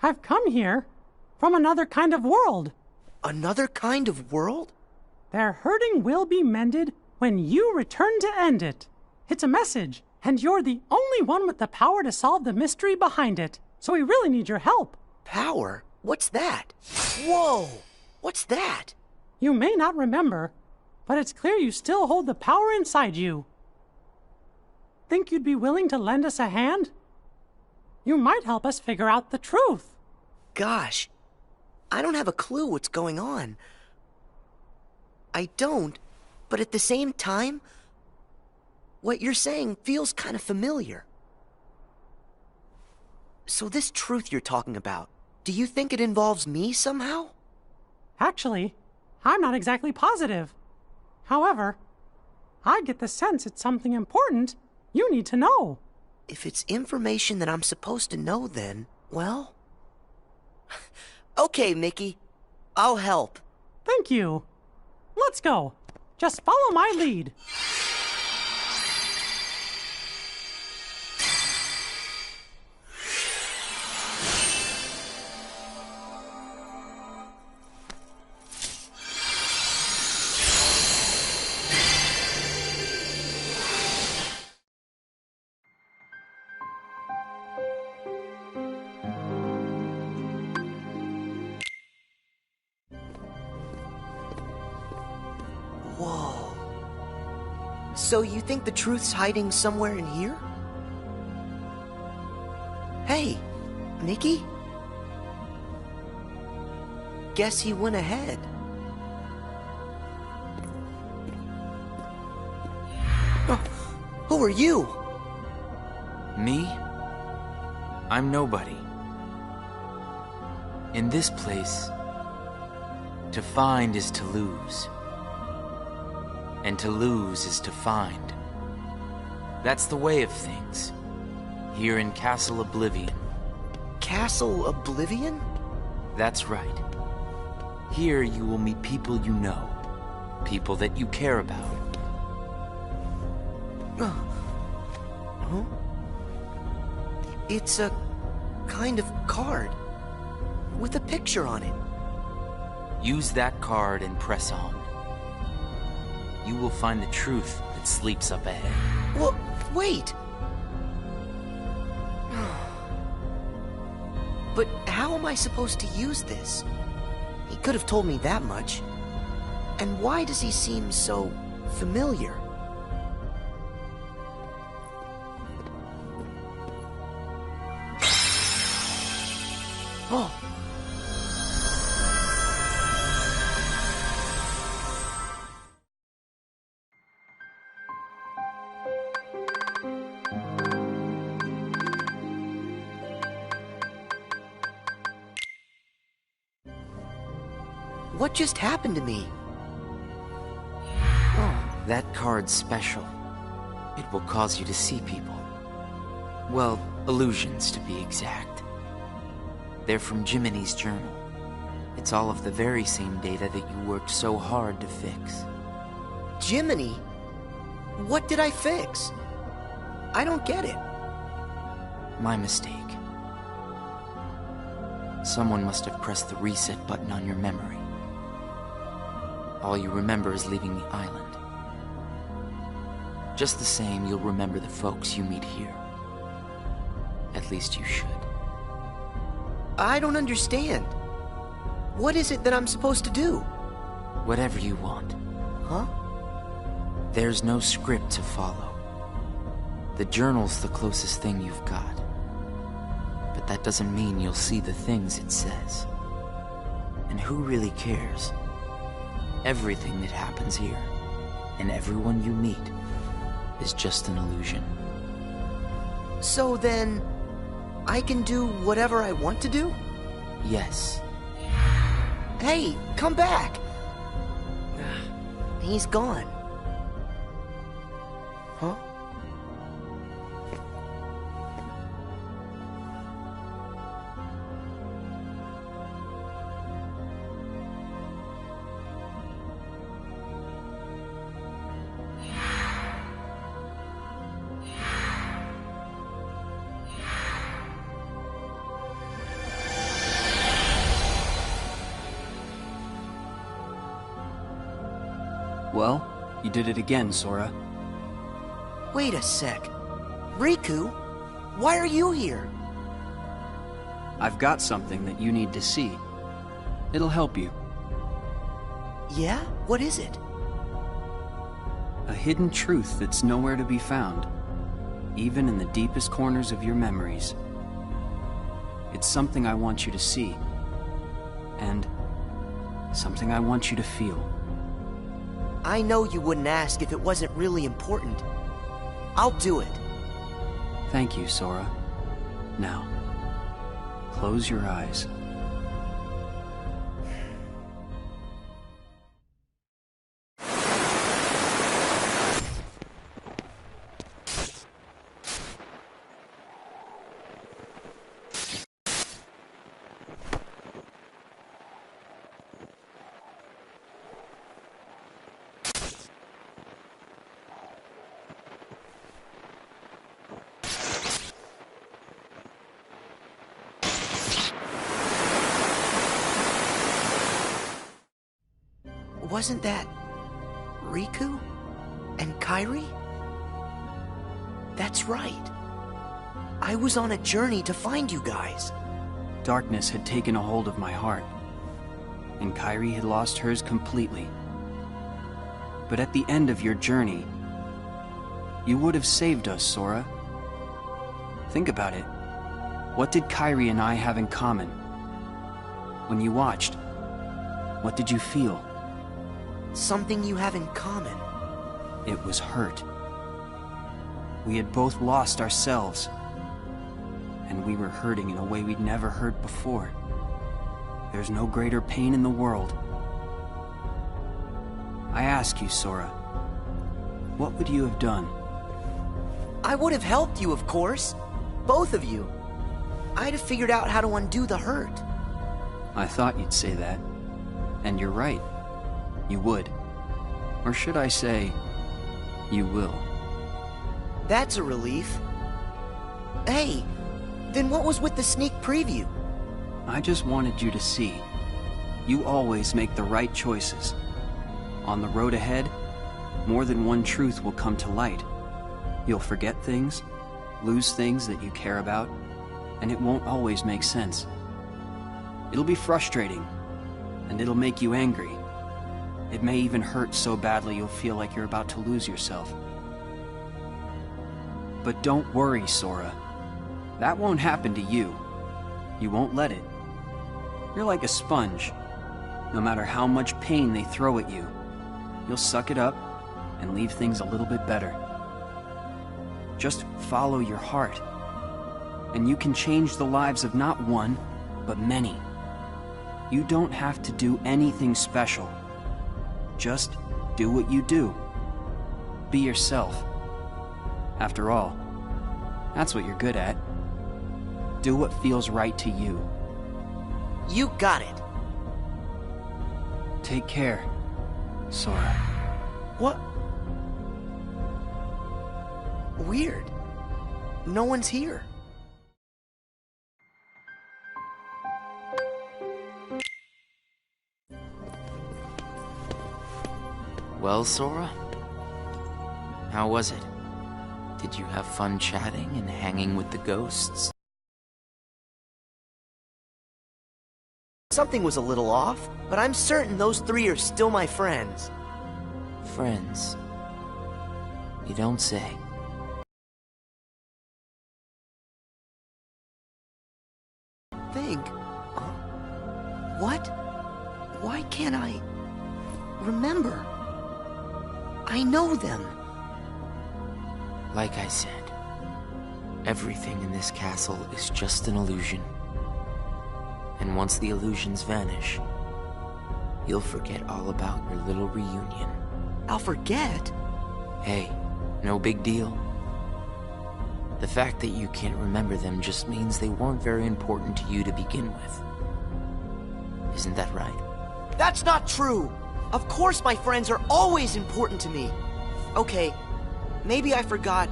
I've come here from another kind of world. Another kind of world? Their hurting will be mended when you return to end it. It's a message, and you're the only one with the power to solve the mystery behind it. So we really need your help. Power? What's that? Whoa! What's that? You may not remember, but it's clear you still hold the power inside you. Think you'd be willing to lend us a hand? You might help us figure out the truth. Gosh, I don't have a clue what's going on. I don't, but at the same time, what you're saying feels kind of familiar. So this truth you're talking about, do you think it involves me somehow? Actually, I'm not exactly positive. However, I get the sense it's something important you need to know. If it's information that I'm supposed to know, then, well... Okay, Mickey. I'll help. Thank you. Let's go. Just follow my lead. Whoa. So you think the truth's hiding somewhere in here? Hey, Mickey? Guess he went ahead. Who are you? Me? I'm nobody. In this place, to find is to lose. And to lose is to find. That's the way of things, here in Castle Oblivion. Castle Oblivion? That's right. Here you will meet people you know, people that you care about. Huh? It's a kind of card with a picture on it. Use that card and press on. You will find the truth that sleeps up ahead. Well, wait! But how am I supposed to use this? could have told me that much. And why does he seem so familiar? Oh. What just happened to me? Oh, that card's special. It will cause you to see people. Well, illusions to be exact. They're from Jiminy's journal. It's all of the very same data that you worked so hard to fix. Jiminy? What did I fix? I don't get it. My mistake. Someone must have pressed the reset button on your memory. All you remember is leaving the island. Just the same, you'll remember the folks you meet here. At least you should. I don't understand. What is it that I'm supposed to do? Whatever you want. Huh? There's no script to follow. The journal's the closest thing you've got. But that doesn't mean you'll see the things it says. And who really cares? Everything that happens here, and everyone you meet, is just an illusion. So then, I can do whatever I want to do? Yes. Hey, come back! He's gone. Huh? Well, you did it again, Sora. Wait a sec. Riku, why are you here? I've got something that you need to see. It'll help you. Yeah? What is it? A hidden truth that's nowhere to be found, even in the deepest corners of your memories. It's something I want you to see, and something I want you to feel. I know you wouldn't ask if it wasn't really important. I'll do it. Thank you, Sora. Now, close your eyes. Wasn't that Riku and Kairi? That's right. I was on a journey to find you guys. Darkness had taken a hold of my heart, and Kairi had lost hers completely. But at the end of your journey, you would have saved us, Sora. Think about it. What did Kairi and I have in common? When you watched, what did you feel? Something you have in common. It was hurt. We had both lost ourselves, and we were hurting in a way we'd never hurt before. There's no greater pain in the world. I ask you, Sora, what would you have done? I would have helped you, of course. Both of you. I'd have figured out how to undo the hurt. I thought you'd say that. And you're right. You would. Or should I say, you will. That's a relief. Hey, then what was with the sneak preview? I just wanted you to see. You always make the right choices. On the road ahead, more than one truth will come to light. You'll forget things, lose things that you care about, and it won't always make sense. It'll be frustrating, and it'll make you angry. It may even hurt so badly you'll feel like you're about to lose yourself. But don't worry, Sora. That won't happen to you. You won't let it. You're like a sponge. No matter how much pain they throw at you, you'll suck it up and leave things a little bit better. Just follow your heart, and you can change the lives of not one, but many. You don't have to do anything special. Just do what you do. Be yourself. After all, that's what you're good at. Do what feels right to you. You got it. Take care, Sora. What? Weird. No one's here. Well, Sora? How was it? Did you have fun chatting and hanging with the ghosts? Something was a little off, but I'm certain those three are still my friends. Friends? You don't say. Think. What? Why can't I remember? I know them. Like I said, everything in this castle is just an illusion. And once the illusions vanish, you'll forget all about your little reunion. I'll forget? Hey, no big deal. The fact that you can't remember them just means they weren't very important to you to begin with. Isn't that right? That's not true! Of course my friends are always important to me. Okay, maybe I forgot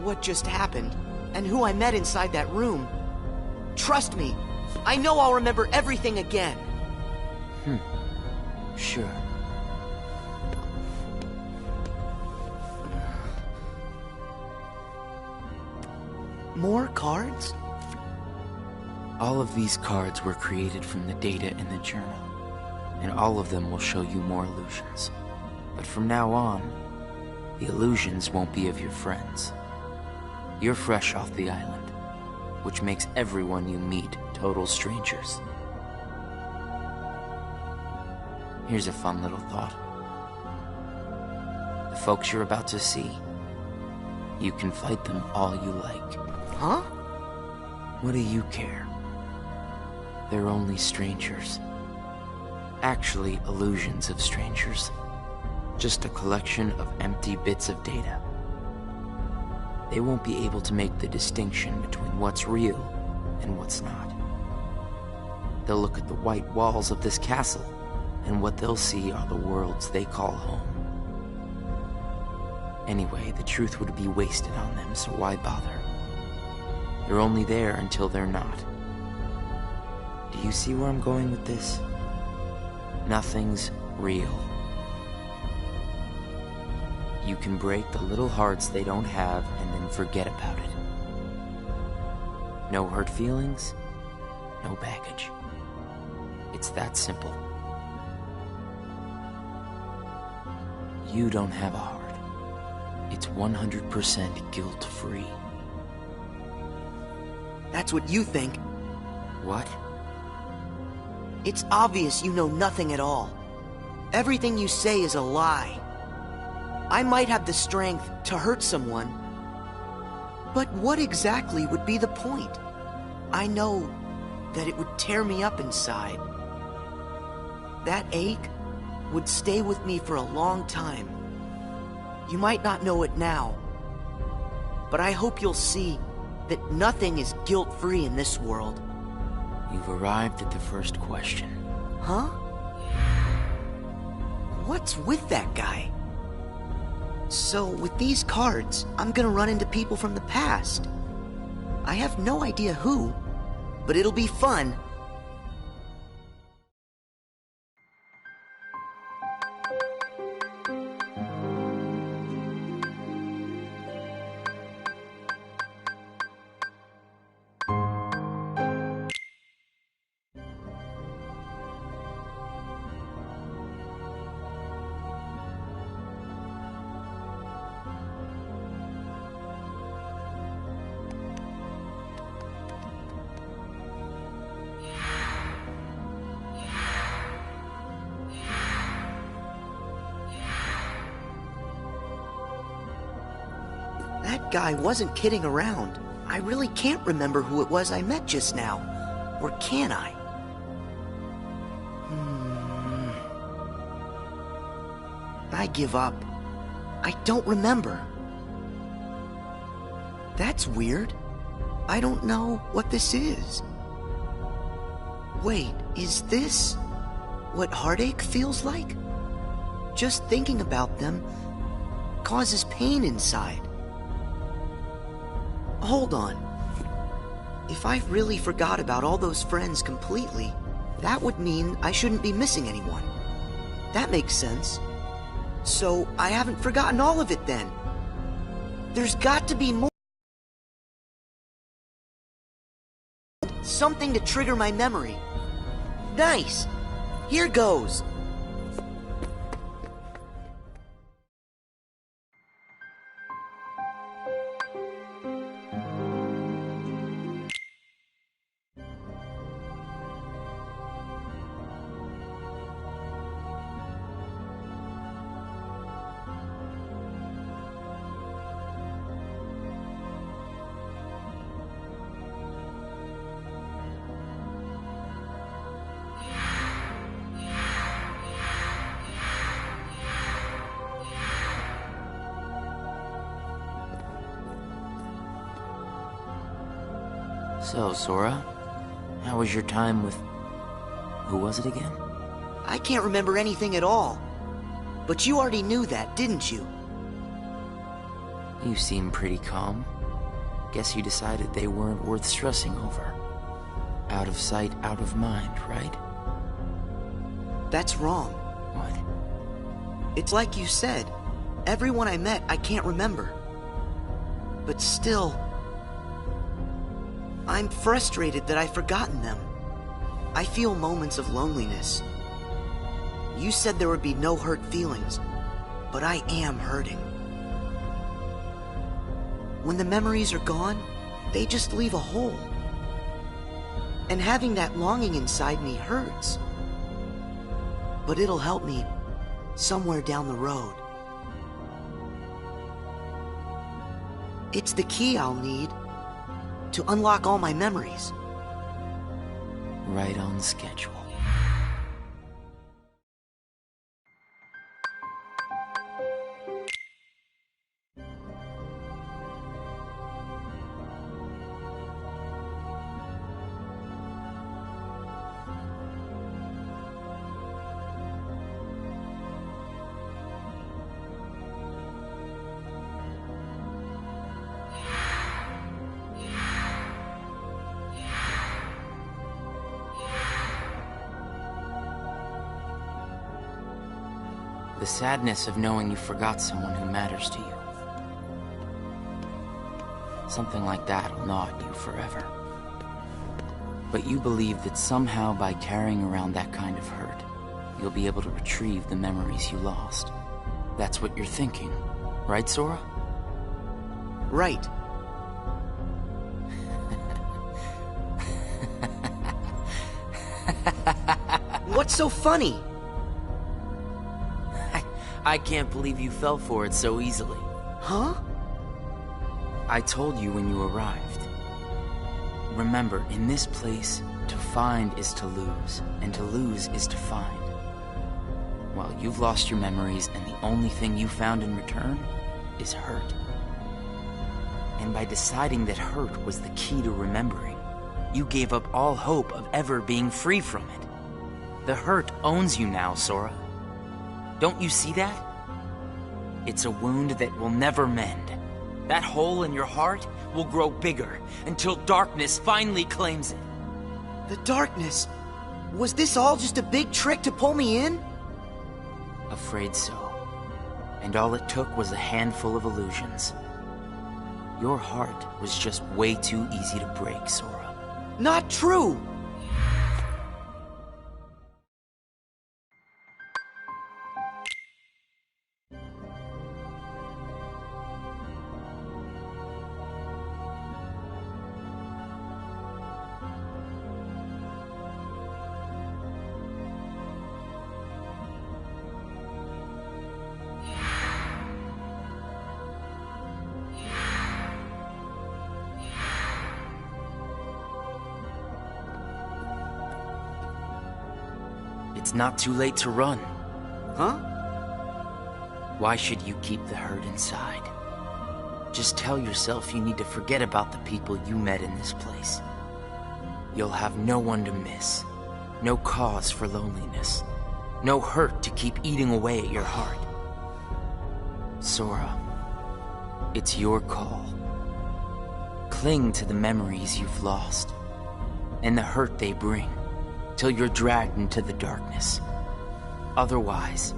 what just happened and who I met inside that room. Trust me, I know I'll remember everything again. Sure. More cards? All of these cards were created from the data in the journal, and all of them will show you more illusions. But from now on, the illusions won't be of your friends. You're fresh off the island, which makes everyone you meet total strangers. Here's a fun little thought. The folks you're about to see, you can fight them all you like. Huh? What do you care? They're only strangers. Actually, illusions of strangers. Just a collection of empty bits of data. They won't be able to make the distinction between what's real and what's not. They'll look at the white walls of this castle, and what they'll see are the worlds they call home. Anyway, the truth would be wasted on them, so why bother? They're only there until they're not. Do you see where I'm going with this? Nothing's real. You can break the little hearts they don't have and then forget about it. No hurt feelings, no baggage. It's that simple. You don't have a heart. It's 100% guilt-free. That's what you think. What? It's obvious you know nothing at all. Everything you say is a lie. I might have the strength to hurt someone, but what exactly would be the point? I know that it would tear me up inside. That ache would stay with me for a long time. You might not know it now, but I hope you'll see that nothing is guilt-free in this world. You've arrived at the first question. Huh? What's with that guy? So, with these cards, I'm gonna run into people from the past. I have no idea who, but it'll be fun. guy wasn't kidding around. I really can't remember who it was I met just now. Or can I? I give up. I don't remember. That's weird. I don't know what this is. Wait, is this what heartache feels like? Just thinking about them causes pain inside. Hold on. If I really forgot about all those friends completely, that would mean I shouldn't be missing anyone. That makes sense. So I haven't forgotten all of it then. There's got to be more. Something to trigger my memory. Nice. Here goes. So, Sora, how was your time with... who was it again? I can't remember anything at all. But you already knew that, didn't you? You seem pretty calm. Guess you decided they weren't worth stressing over. Out of sight, out of mind, right? That's wrong. What? It's like you said. Everyone I met, I can't remember. But still... I'm frustrated that I've forgotten them. I feel moments of loneliness. You said there would be no hurt feelings, but I am hurting. When the memories are gone, they just leave a hole. And having that longing inside me hurts. But it'll help me somewhere down the road. It's the key I'll need to unlock all my memories. Right on schedule. The sadness of knowing you forgot someone who matters to you. Something like that'll gnaw at you forever. But you believe that somehow by carrying around that kind of hurt, you'll be able to retrieve the memories you lost. That's what you're thinking, right, Sora? Right. What's so funny? I can't believe you fell for it so easily. Huh? I told you when you arrived. Remember, in this place, to find is to lose, and to lose is to find. Well, you've lost your memories, and the only thing you found in return is hurt. And by deciding that hurt was the key to remembering, you gave up all hope of ever being free from it. The hurt owns you now, Sora. Don't you see that? It's a wound that will never mend. That hole in your heart will grow bigger until darkness finally claims it. The darkness? Was this all just a big trick to pull me in? Afraid so. And all it took was a handful of illusions. Your heart was just way too easy to break, Sora. Not true! It's not too late to run. Huh? Why should you keep the hurt inside? Just tell yourself you need to forget about the people you met in this place. You'll have no one to miss. No cause for loneliness. No hurt to keep eating away at your heart. Sora, it's your call. Cling to the memories you've lost, and the hurt they bring, till you're dragged into the darkness. Otherwise,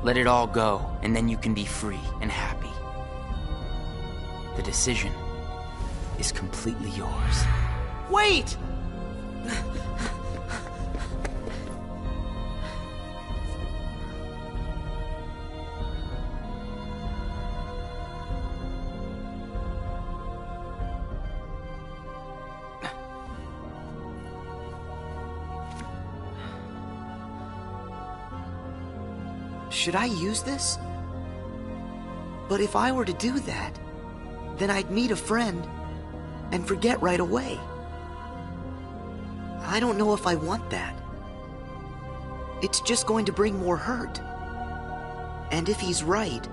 let it all go, and then you can be free and happy. The decision is completely yours. Wait! Should I use this? But if I were to do that, then I'd meet a friend and forget right away. I don't know if I want that. It's just going to bring more hurt. And if he's right,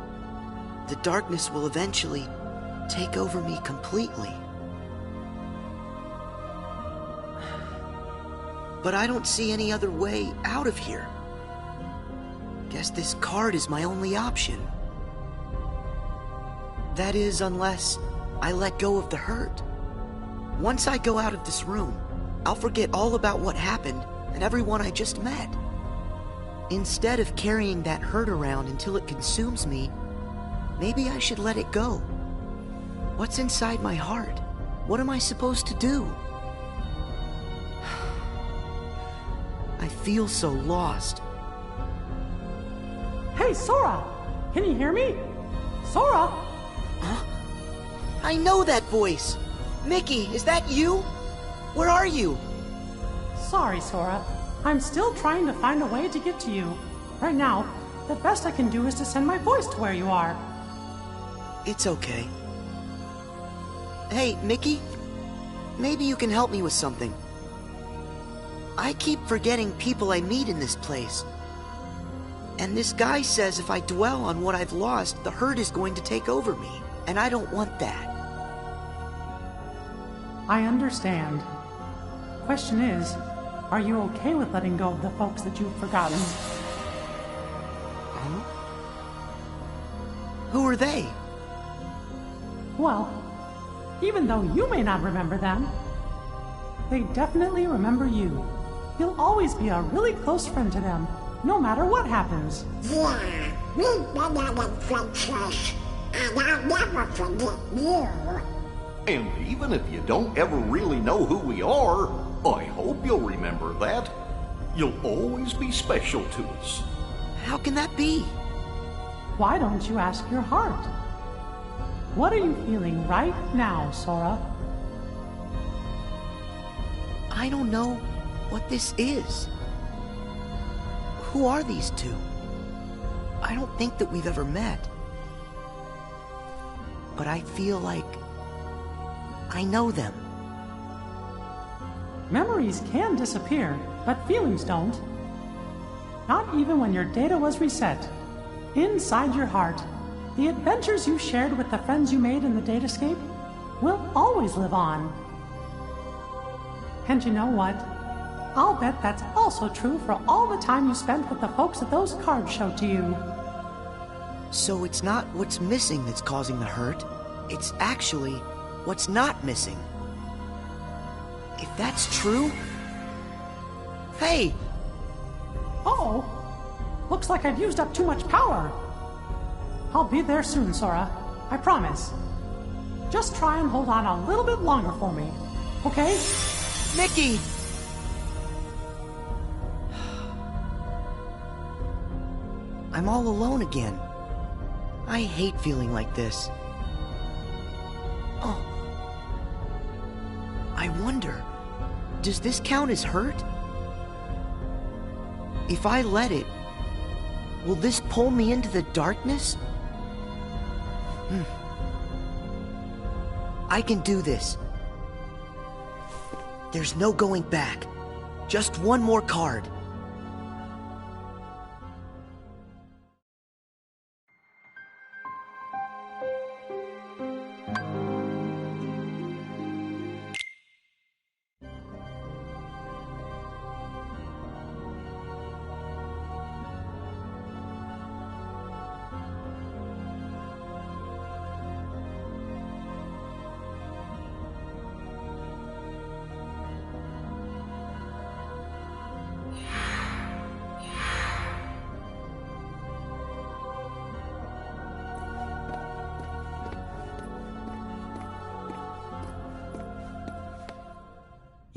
the darkness will eventually take over me completely. But I don't see any other way out of here. Guess this card is my only option. That is, unless I let go of the hurt. Once I go out of this room, I'll forget all about what happened and everyone I just met. Instead of carrying that hurt around until it consumes me, maybe I should let it go. What's inside my heart? What am I supposed to do? I feel so lost. Hey, Sora! Can you hear me? Sora! Huh? I know that voice! Mickey, is that you? Where are you? Sorry, Sora. I'm still trying to find a way to get to you. Right now, the best I can do is to send my voice to where you are. It's okay. Hey, Mickey? Maybe you can help me with something. I keep forgetting people I meet in this place. And this guy says if I dwell on what I've lost, the hurt is going to take over me. And I don't want that. I understand. Question is, are you okay with letting go of the folks that you've forgotten? Huh? Who are they? Well, even though you may not remember them, they definitely remember you. You'll always be a really close friend to them, no matter what happens. Yeah, we've been out in friendship, and I'll never forget you. And even if you don't ever really know who we are, I hope you'll remember that. You'll always be special to us. How can that be? Why don't you ask your heart? What are you feeling right now, Sora? I don't know what this is. Who are these two? I don't think that we've ever met. But I feel like I know them. Memories can disappear, but feelings don't. Not even when your data was reset. Inside your heart, the adventures you shared with the friends you made in the datascape will always live on. And you know what? I'll bet that's also true for all the time you spent with the folks that those cards showed to you. So it's not what's missing that's causing the hurt. It's actually what's not missing. If that's true... Hey! Uh-oh! Looks like I've used up too much power. I'll be there soon, Sora. I promise. Just try and hold on a little bit longer for me, okay? Mickey! I'm all alone again. I hate feeling like this. Oh. I wonder, does this count as hurt? If I let it, will this pull me into the darkness? I can do this. There's no going back. Just one more card.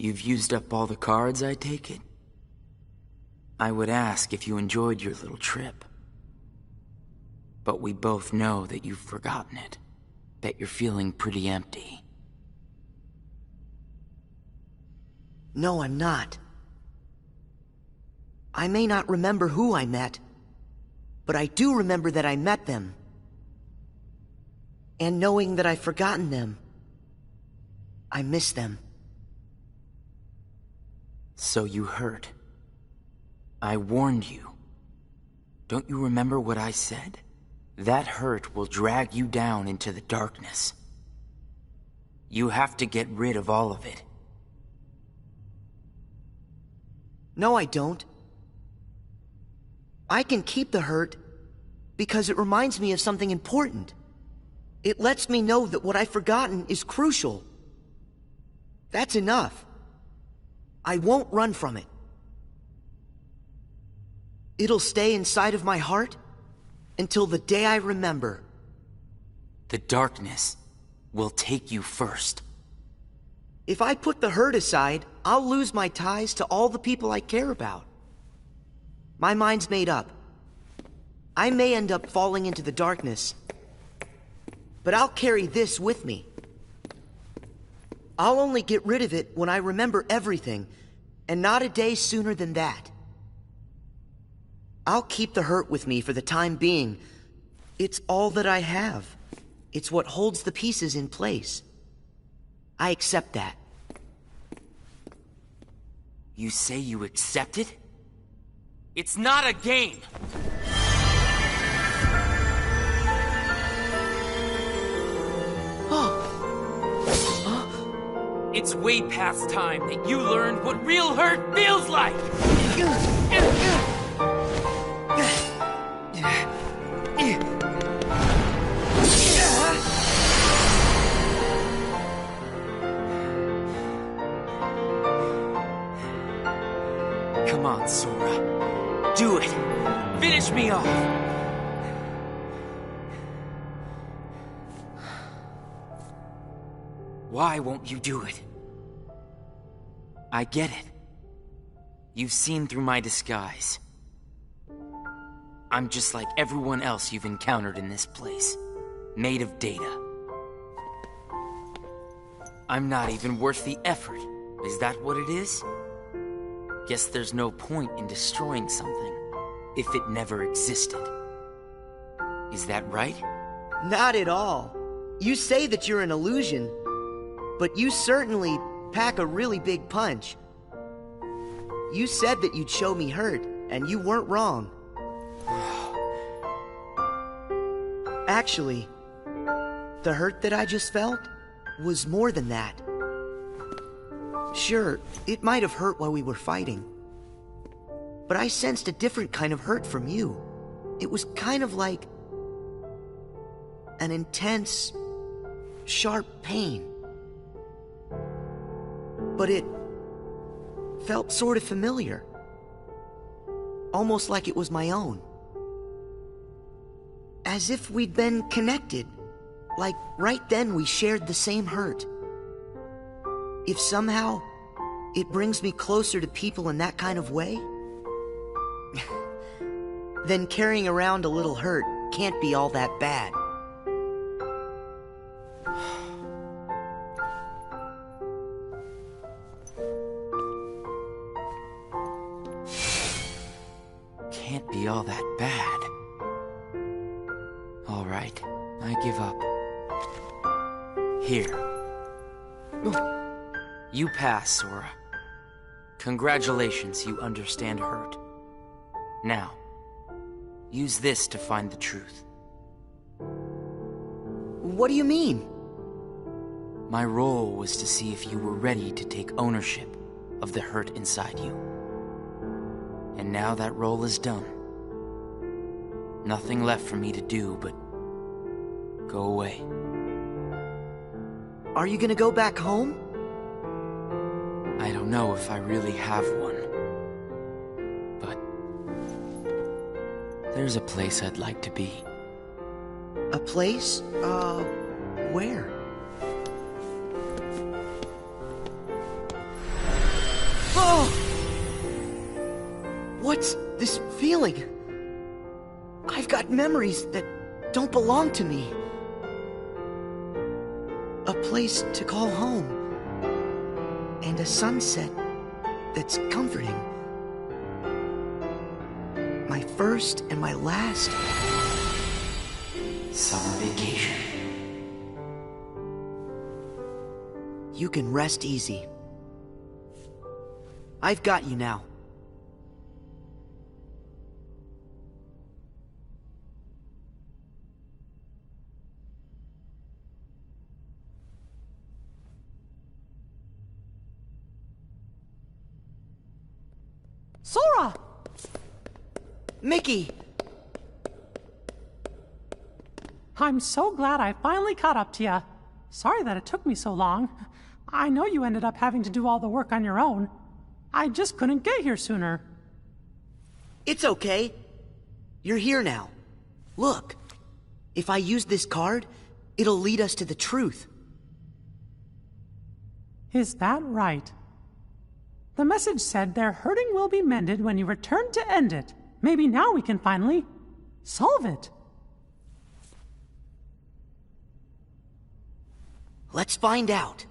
You've used up all the cards, I take it? I would ask if you enjoyed your little trip. But we both know that you've forgotten it. Bet you're feeling pretty empty. No, I'm not. I may not remember who I met, but I do remember that I met them. And knowing that I've forgotten them, I miss them. So you heard. I warned you. Don't you remember what I said? That hurt will drag you down into the darkness. You have to get rid of all of it. No, I don't. I can keep the hurt because it reminds me of something important. It lets me know that what I've forgotten is crucial. That's enough. I won't run from it. It'll stay inside of my heart until the day I remember. The darkness will take you first. If I put the hurt aside, I'll lose my ties to all the people I care about. My mind's made up. I may end up falling into the darkness, but I'll carry this with me. I'll only get rid of it when I remember everything, and not a day sooner than that. I'll keep the hurt with me for the time being. It's all that I have. It's what holds the pieces in place. I accept that. You say you accept it? It's not a game! It's way past time that you learned what real hurt feels like! Come on, Sora. Do it! Finish me off! Why won't you do it? I get it. You've seen through my disguise. I'm just like everyone else you've encountered in this place. Made of data. I'm not even worth the effort. Is that what it is? Guess there's no point in destroying something if it never existed. Is that right? Not at all. You say that you're an illusion, but you certainly pack a really big punch. You said that you'd show me hurt, and you weren't wrong. Actually, the hurt that I just felt was more than that. Sure, it might have hurt while we were fighting, but I sensed a different kind of hurt from you. It was kind of like an intense, sharp pain. But it felt sort of familiar. Almost like it was my own. As if we'd been connected. Like right then we shared the same hurt. If somehow it brings me closer to people in that kind of way, then carrying around a little hurt can't be all that bad. Can't be all that bad. All right, I give up. Here. You pass, Sora. Congratulations, you understand hurt. Now, use this to find the truth. What do you mean? My role was to see if you were ready to take ownership of the hurt inside you. And now that role is done. Nothing left for me to do but go away. Are you gonna go back home? I don't know if I really have one. But there's a place I'd like to be. A place? Where? What's this feeling? I've got memories that don't belong to me. A place to call home. And a sunset that's comforting. My first and my last summer vacation. You can rest easy. I've got you now. Sora! Mickey! I'm so glad I finally caught up to you. Sorry that it took me so long. I know you ended up having to do all the work on your own. I just couldn't get here sooner. It's okay. You're here now. Look, if I use this card, it'll lead us to the truth. Is that right? The message said their hurting will be mended when you return to end it. Maybe now we can finally solve it. Let's find out.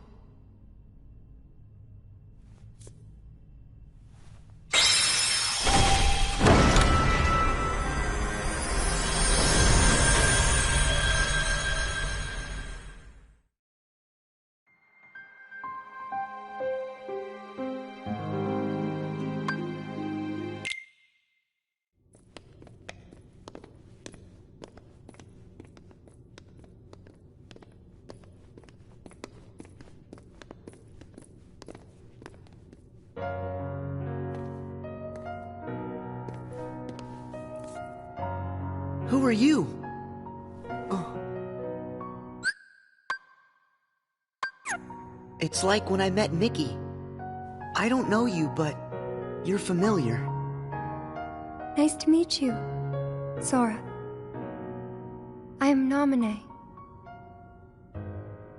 Who are you? Oh. It's like when I met Mickey. I don't know you, but you're familiar. Nice to meet you, Sora. I am Naminé.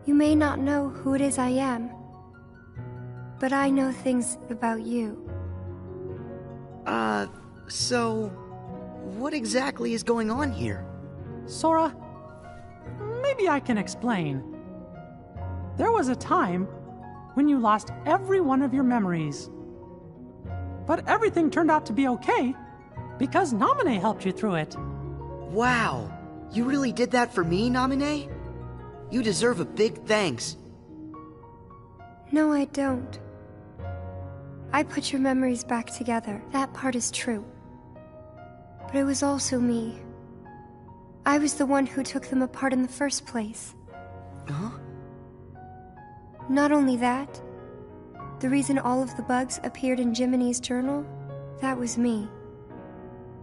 You may not know who it is I am, but I know things about you. So... what exactly is going on here? Sora, maybe I can explain. There was a time when you lost every one of your memories. But everything turned out to be okay because Naminé helped you through it. Wow! You really did that for me, Naminé? You deserve a big thanks. No, I don't. I put your memories back together. That part is true. But it was also me. I was the one who took them apart in the first place. Huh? Not only that, the reason all of the bugs appeared in Jiminy's journal, that was me.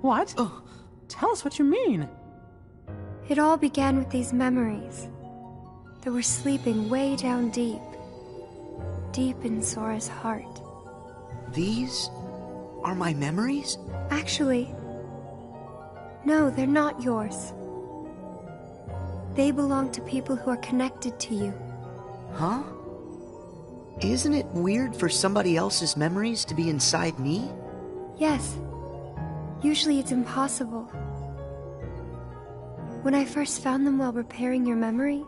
What? Oh. Tell us what you mean. It all began with these memories that were sleeping way down deep. Deep in Sora's heart. These are my memories? Actually, no, they're not yours. They belong to people who are connected to you. Huh? Isn't it weird for somebody else's memories to be inside me? Yes. Usually it's impossible. When I first found them while repairing your memory,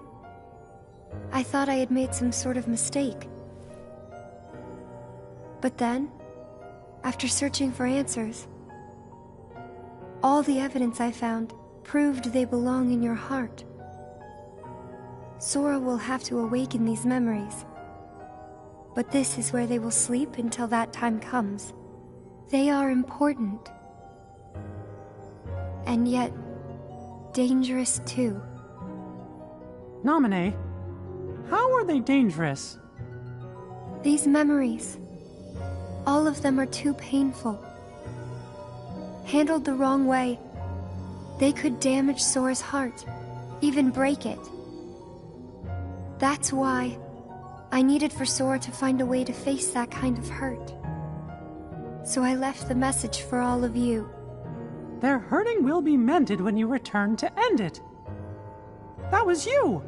I thought I had made some sort of mistake. But then, after searching for answers, all the evidence I found proved they belong in your heart. Sora will have to awaken these memories. But this is where they will sleep until that time comes. They are important. And yet, dangerous too. Naminé, how are they dangerous? These memories, all of them are too painful. Handled the wrong way, they could damage Sora's heart, even break it. That's why I needed for Sora to find a way to face that kind of hurt. So I left the message for all of you. Their hurting will be mended when you return to end it. That was you.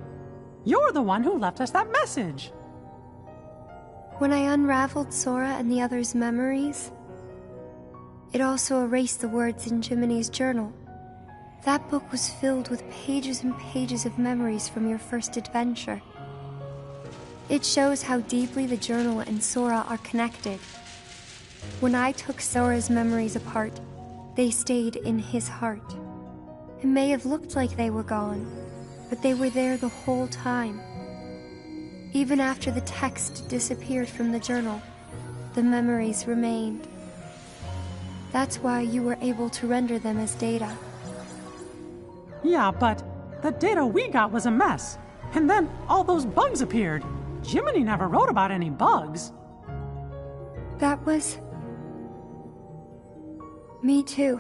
You're the one who left us that message. When I unraveled Sora and the others' memories, It also erased the words in Jiminy's journal. That book was filled with pages and pages of memories from your first adventure. It shows how deeply the journal and Sora are connected. When I took Sora's memories apart, they stayed in his heart. It may have looked like they were gone, but they were there the whole time. Even after the text disappeared from the journal, the memories remained. That's why you were able to render them as data. Yeah, but the data we got was a mess. And then all those bugs appeared. Jiminy never wrote about any bugs. That was... me too.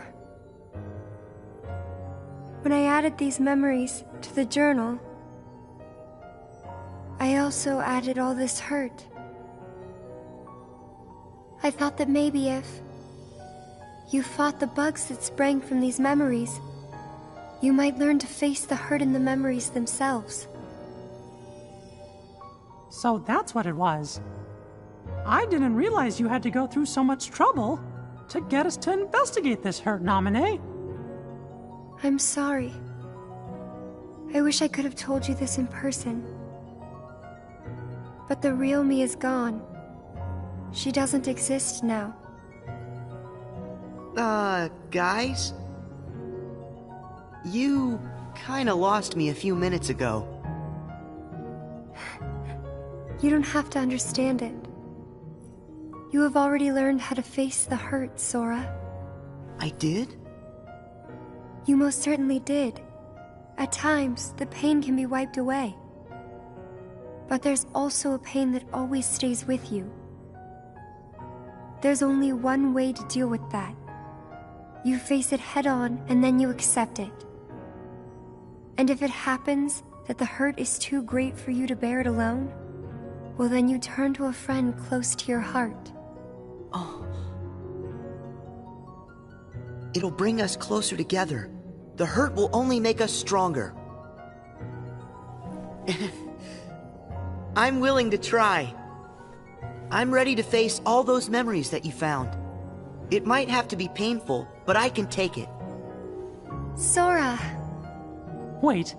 When I added these memories to the journal, I also added all this hurt. I thought that maybe if you fought the bugs that sprang from these memories, you might learn to face the hurt in the memories themselves. So that's what it was. I didn't realize you had to go through so much trouble to get us to investigate this hurt, Naminé. I'm sorry. I wish I could have told you this in person. But the real me is gone. She doesn't exist now. Guys? You kinda lost me a few minutes ago. You don't have to understand it. You have already learned how to face the hurt, Sora. I did? You most certainly did. At times, the pain can be wiped away. But there's also a pain that always stays with you. There's only one way to deal with that. You face it head on, and then you accept it. And if it happens that the hurt is too great for you to bear it alone, well then you turn to a friend close to your heart. Oh. It'll bring us closer together. The hurt will only make us stronger. I'm willing to try. I'm ready to face all those memories that you found. It might have to be painful, but I can take it. Sora! Wait.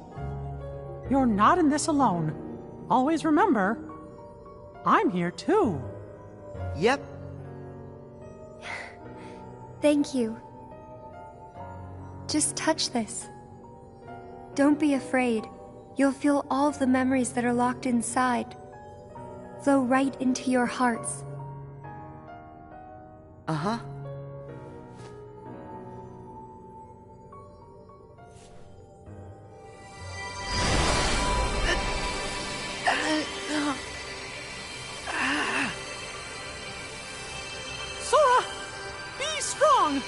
You're not in this alone. Always remember, I'm here too. Yep. Thank you. Just touch this. Don't be afraid. You'll feel all of the memories that are locked inside flow right into your hearts. Uh-huh. Sora! Be strong!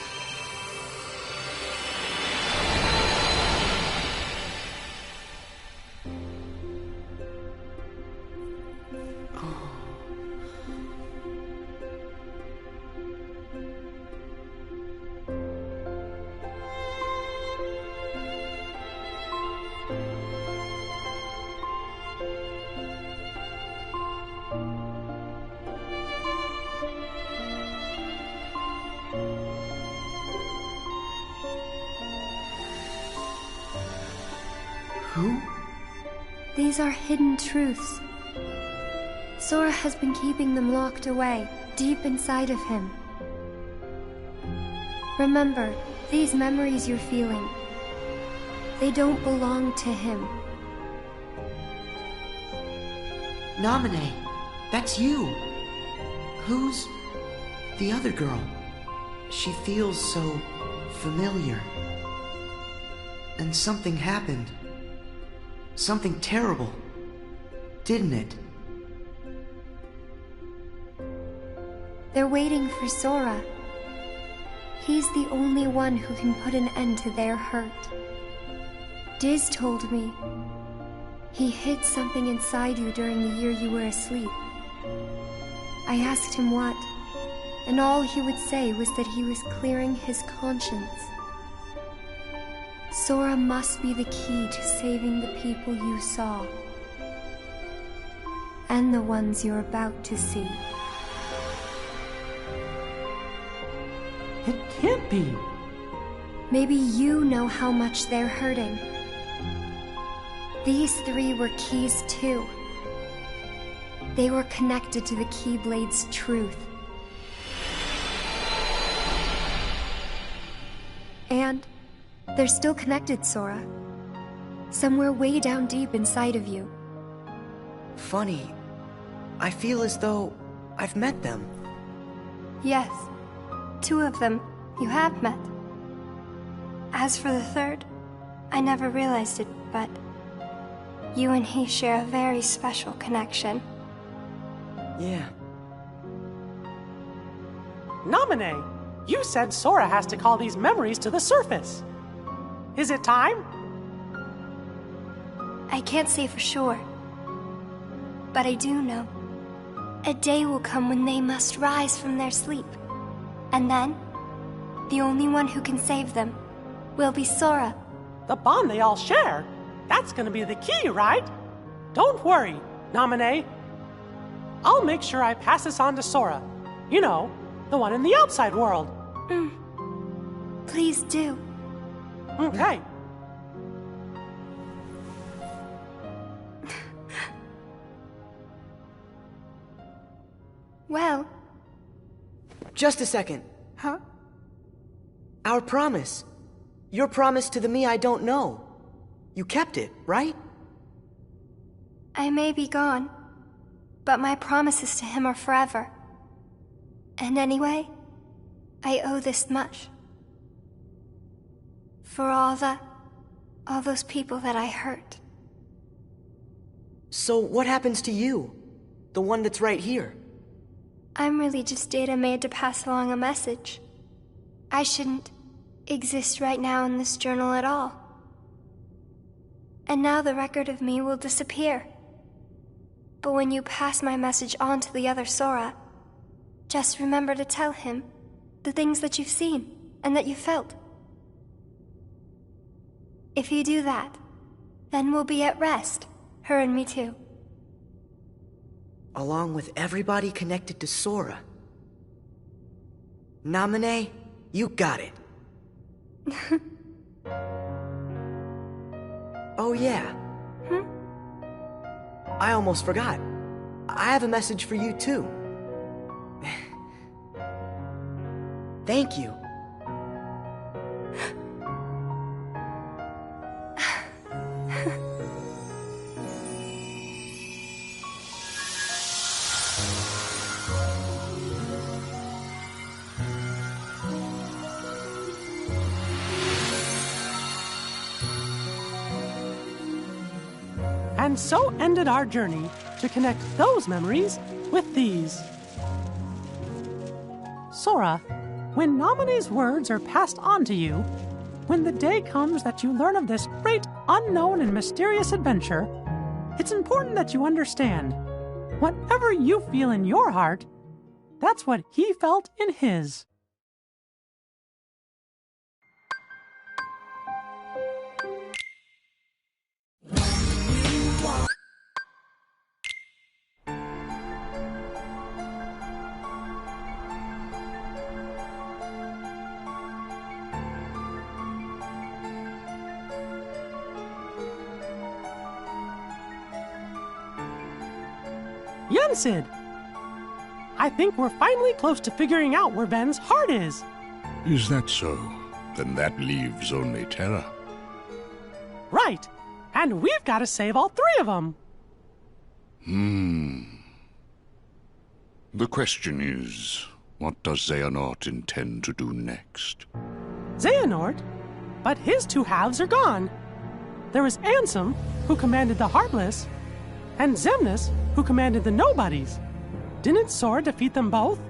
Who? These are hidden truths. Sora has been keeping them locked away, deep inside of him. Remember, these memories you're feeling, they don't belong to him. Naminé, that's you. Who's the other girl? She feels so familiar. And something happened. Something terrible, didn't it? They're waiting for Sora. He's the only one who can put an end to their hurt. Diz told me he hid something inside you during the year you were asleep. I asked him what, and all he would say was that he was clearing his conscience. Sora must be the key to saving the people you saw. And the ones you're about to see. It can't be. Maybe you know how much they're hurting. These three were keys too. They were connected to the Keyblade's truth. And they're still connected, Sora. Somewhere way down deep inside of you. Funny. I feel as though I've met them. Yes, 2 of them you have met. As for the third, I never realized it, but you and he share a very special connection. Yeah. Naminé, you said Sora has to call these memories to the surface. Is it time? I can't say for sure, but I do know. A day will come when they must rise from their sleep. And then, the only one who can save them will be Sora. The bond they all share? That's gonna be the key, right? Don't worry, Naminé. I'll make sure I pass this on to Sora. You know, the one in the outside world. Please do. Okay. Well... Just a second. Huh? Our promise. Your promise to the me I don't know. You kept it, right? I may be gone, but my promises to him are forever. And anyway, I owe this much. For all those people that I hurt. So what happens to you? The one that's right here? I'm really just data made to pass along a message. I shouldn't exist right now in this journal at all. And now the record of me will disappear. But when you pass my message on to the other Sora, just remember to tell him the things that you've seen and that you felt. If you do that, then we'll be at rest, her and me too. Along with everybody connected to Sora. Naminé, you got it. Oh yeah. I almost forgot. I have a message for you too. Thank you. And so ended our journey to connect those memories with these. Sora, when Naminé's words are passed on to you, when the day comes that you learn of this great, unknown, and mysterious adventure, it's important that you understand, whatever you feel in your heart, that's what he felt in his. Yensid! I think we're finally close to figuring out where Ven's heart is. Is that so? Then that leaves only Terra. Right. And we've got to save all 3 of them. The question is, what does Xehanort intend to do next? Xehanort? But his 2 halves are gone. There was Ansem, who commanded the Heartless, and Xemnas, who commanded the Nobodies. Didn't Sora defeat them both?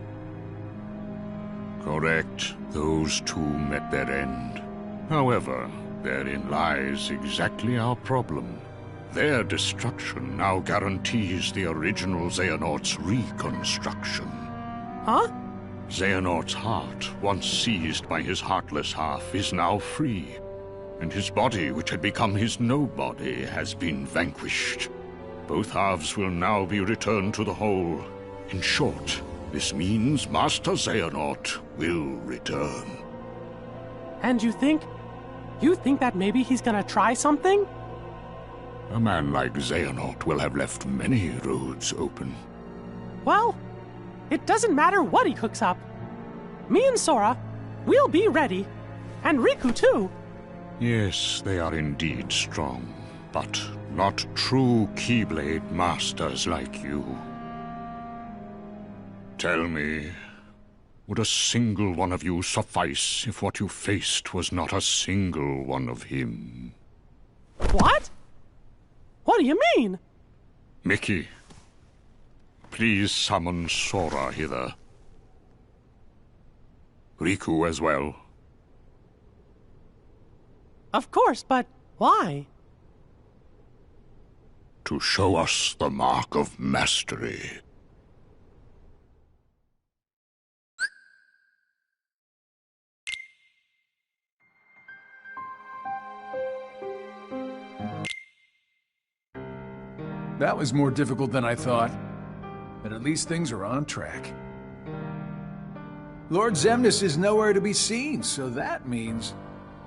Correct. Those 2 met their end. However, therein lies exactly our problem. Their destruction now guarantees the original Xehanort's reconstruction. Huh? Xehanort's heart, once seized by his heartless half, is now free. And his body, which had become his nobody, has been vanquished. Both halves will now be returned to the whole. In short, This means Master Xehanort will return. And you think that maybe he's gonna try something? A man like Xehanort will have left many roads open. Well, it doesn't matter what he cooks up. Me and Sora, we'll be ready. And Riku too. Yes, they are indeed strong, but not true Keyblade masters like you. Tell me, would a single one of you suffice if what you faced was not a single one of him? What? What do you mean? Mickey, please summon Sora hither. Riku as well. Of course, but why? To show us the mark of mastery. That was more difficult than I thought. But at least things are on track. Lord Xemnas is nowhere to be seen, so that means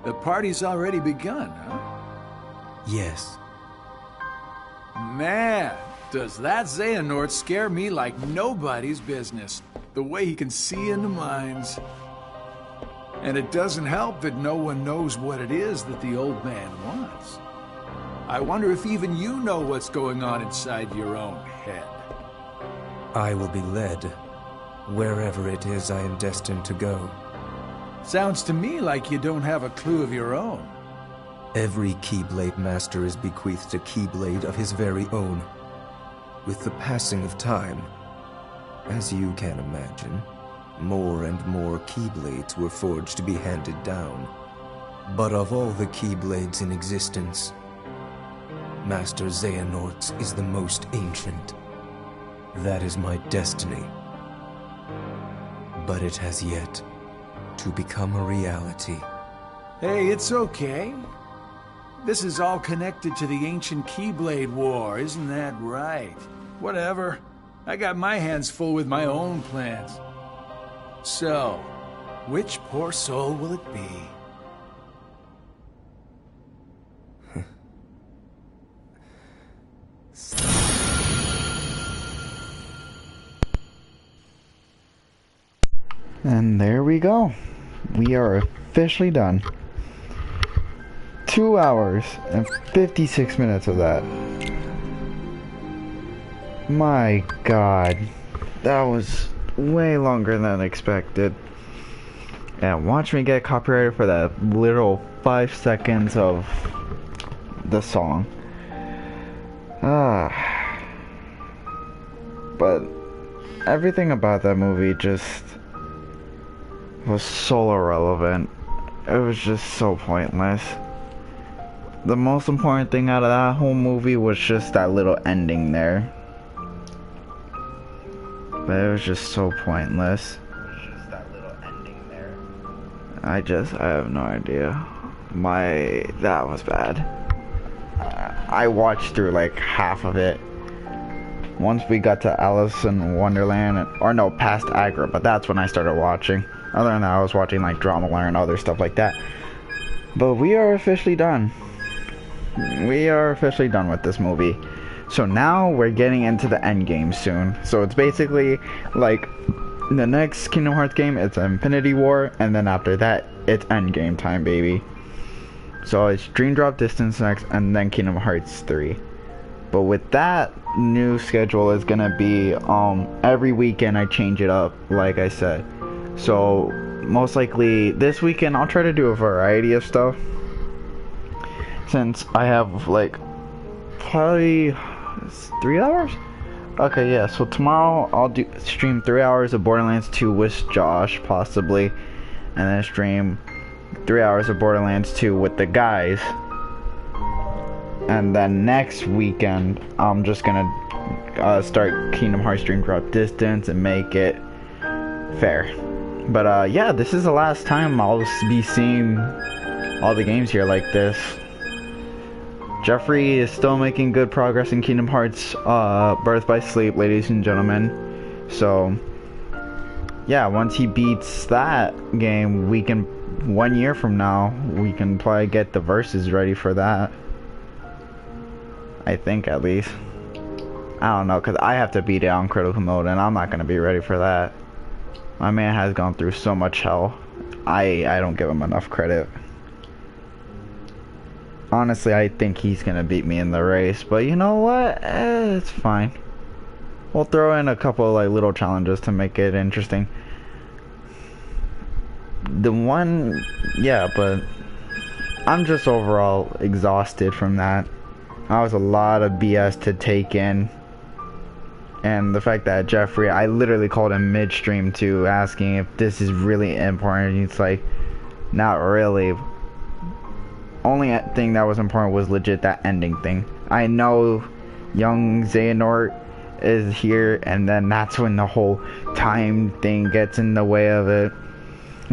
the party's already begun, huh? Yes. Man, does that Xehanort scare me like nobody's business. The way he can see into minds. And it doesn't help that no one knows what it is that the old man wants. I wonder if even you know what's going on inside your own head. I will be led wherever it is I am destined to go. Sounds to me like you don't have a clue of your own. Every Keyblade Master is bequeathed a Keyblade of his very own. With the passing of time, as you can imagine, more and more Keyblades were forged to be handed down. But of all the Keyblades in existence, Master Xehanort's is the most ancient. That is my destiny. But it has yet to become a reality. Hey, it's okay. This is all connected to the ancient Keyblade War, isn't that right? Whatever. I got my hands full with my own plans. So, which poor soul will it be? And there we go. We are officially done. 2 hours and 56 minutes of that. My God. That was way longer than expected. And watch me get copyrighted for that little 5 seconds of the song. But everything about that movie just was so irrelevant. It was just so pointless. The most important thing out of that whole movie was just that little ending there. But it was just so pointless. I have no idea. That was bad. I watched through like half of it. Once we got to Alice in Wonderland, or no, past Agra, but that's when I started watching. Other than that, I was watching like Drama and other stuff like that. But we are officially done. We are officially done with this movie. So now we're getting into the end game soon. So it's basically like the next Kingdom Hearts game, it's Infinity War, and then after that, it's end game time, baby. So it's Dream Drop Distance next, and then Kingdom Hearts 3. But with that new schedule is gonna be every weekend I change it up, like I said. So most likely this weekend I'll try to do a variety of stuff, since I have like probably 3 hours. Okay, yeah, so tomorrow I'll stream 3 hours of Borderlands 2 with Josh possibly, and then stream 3 hours of Borderlands 2 with the guys. And then next weekend I'm just gonna start Kingdom Hearts Dream Drop Distance and make it fair. But yeah, this is the last time I'll be seeing all the games here like this. Jeffrey is still making good progress in Kingdom Hearts Birth by Sleep, ladies and gentlemen. So yeah, once he beats that game, we can, 1 year from now, we can probably get the verses ready for that. I think, at least. I don't know, because I have to beat it on critical mode, and I'm not going to be ready for that. My man has gone through so much hell. I don't give him enough credit. Honestly, I think he's going to beat me in the race, but you know what? It's fine. We'll throw in a couple of, like, little challenges to make it interesting. Yeah, but I'm just overall exhausted from that. That was a lot of BS to take in. And the fact that Jeffrey, I literally called him midstream too, asking if this is really important. He's like, not really. Only thing that was important was legit that ending thing. I know young Xehanort is here, and then that's when the whole time thing gets in the way of it.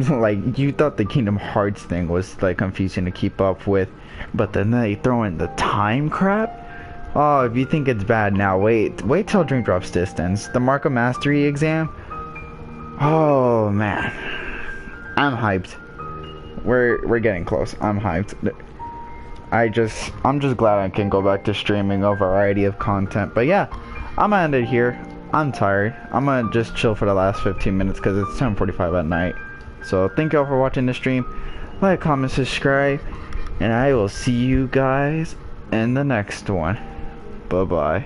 Like, you thought the Kingdom Hearts thing was like confusing to keep up with, but then they throw in the time crap. Oh, if you think it's bad now, wait till Dream Drops Distance. The Mark of Mastery exam. Oh man, I'm hyped. We're getting close. I'm hyped. I'm just glad I can go back to streaming a variety of content. But yeah, I'm gonna end it here. I'm tired. I'm gonna just chill for the last 15 minutes because it's 10:45 at night. So thank y'all for watching the stream. Like, comment, subscribe, and I will see you guys in the next one. Bye bye.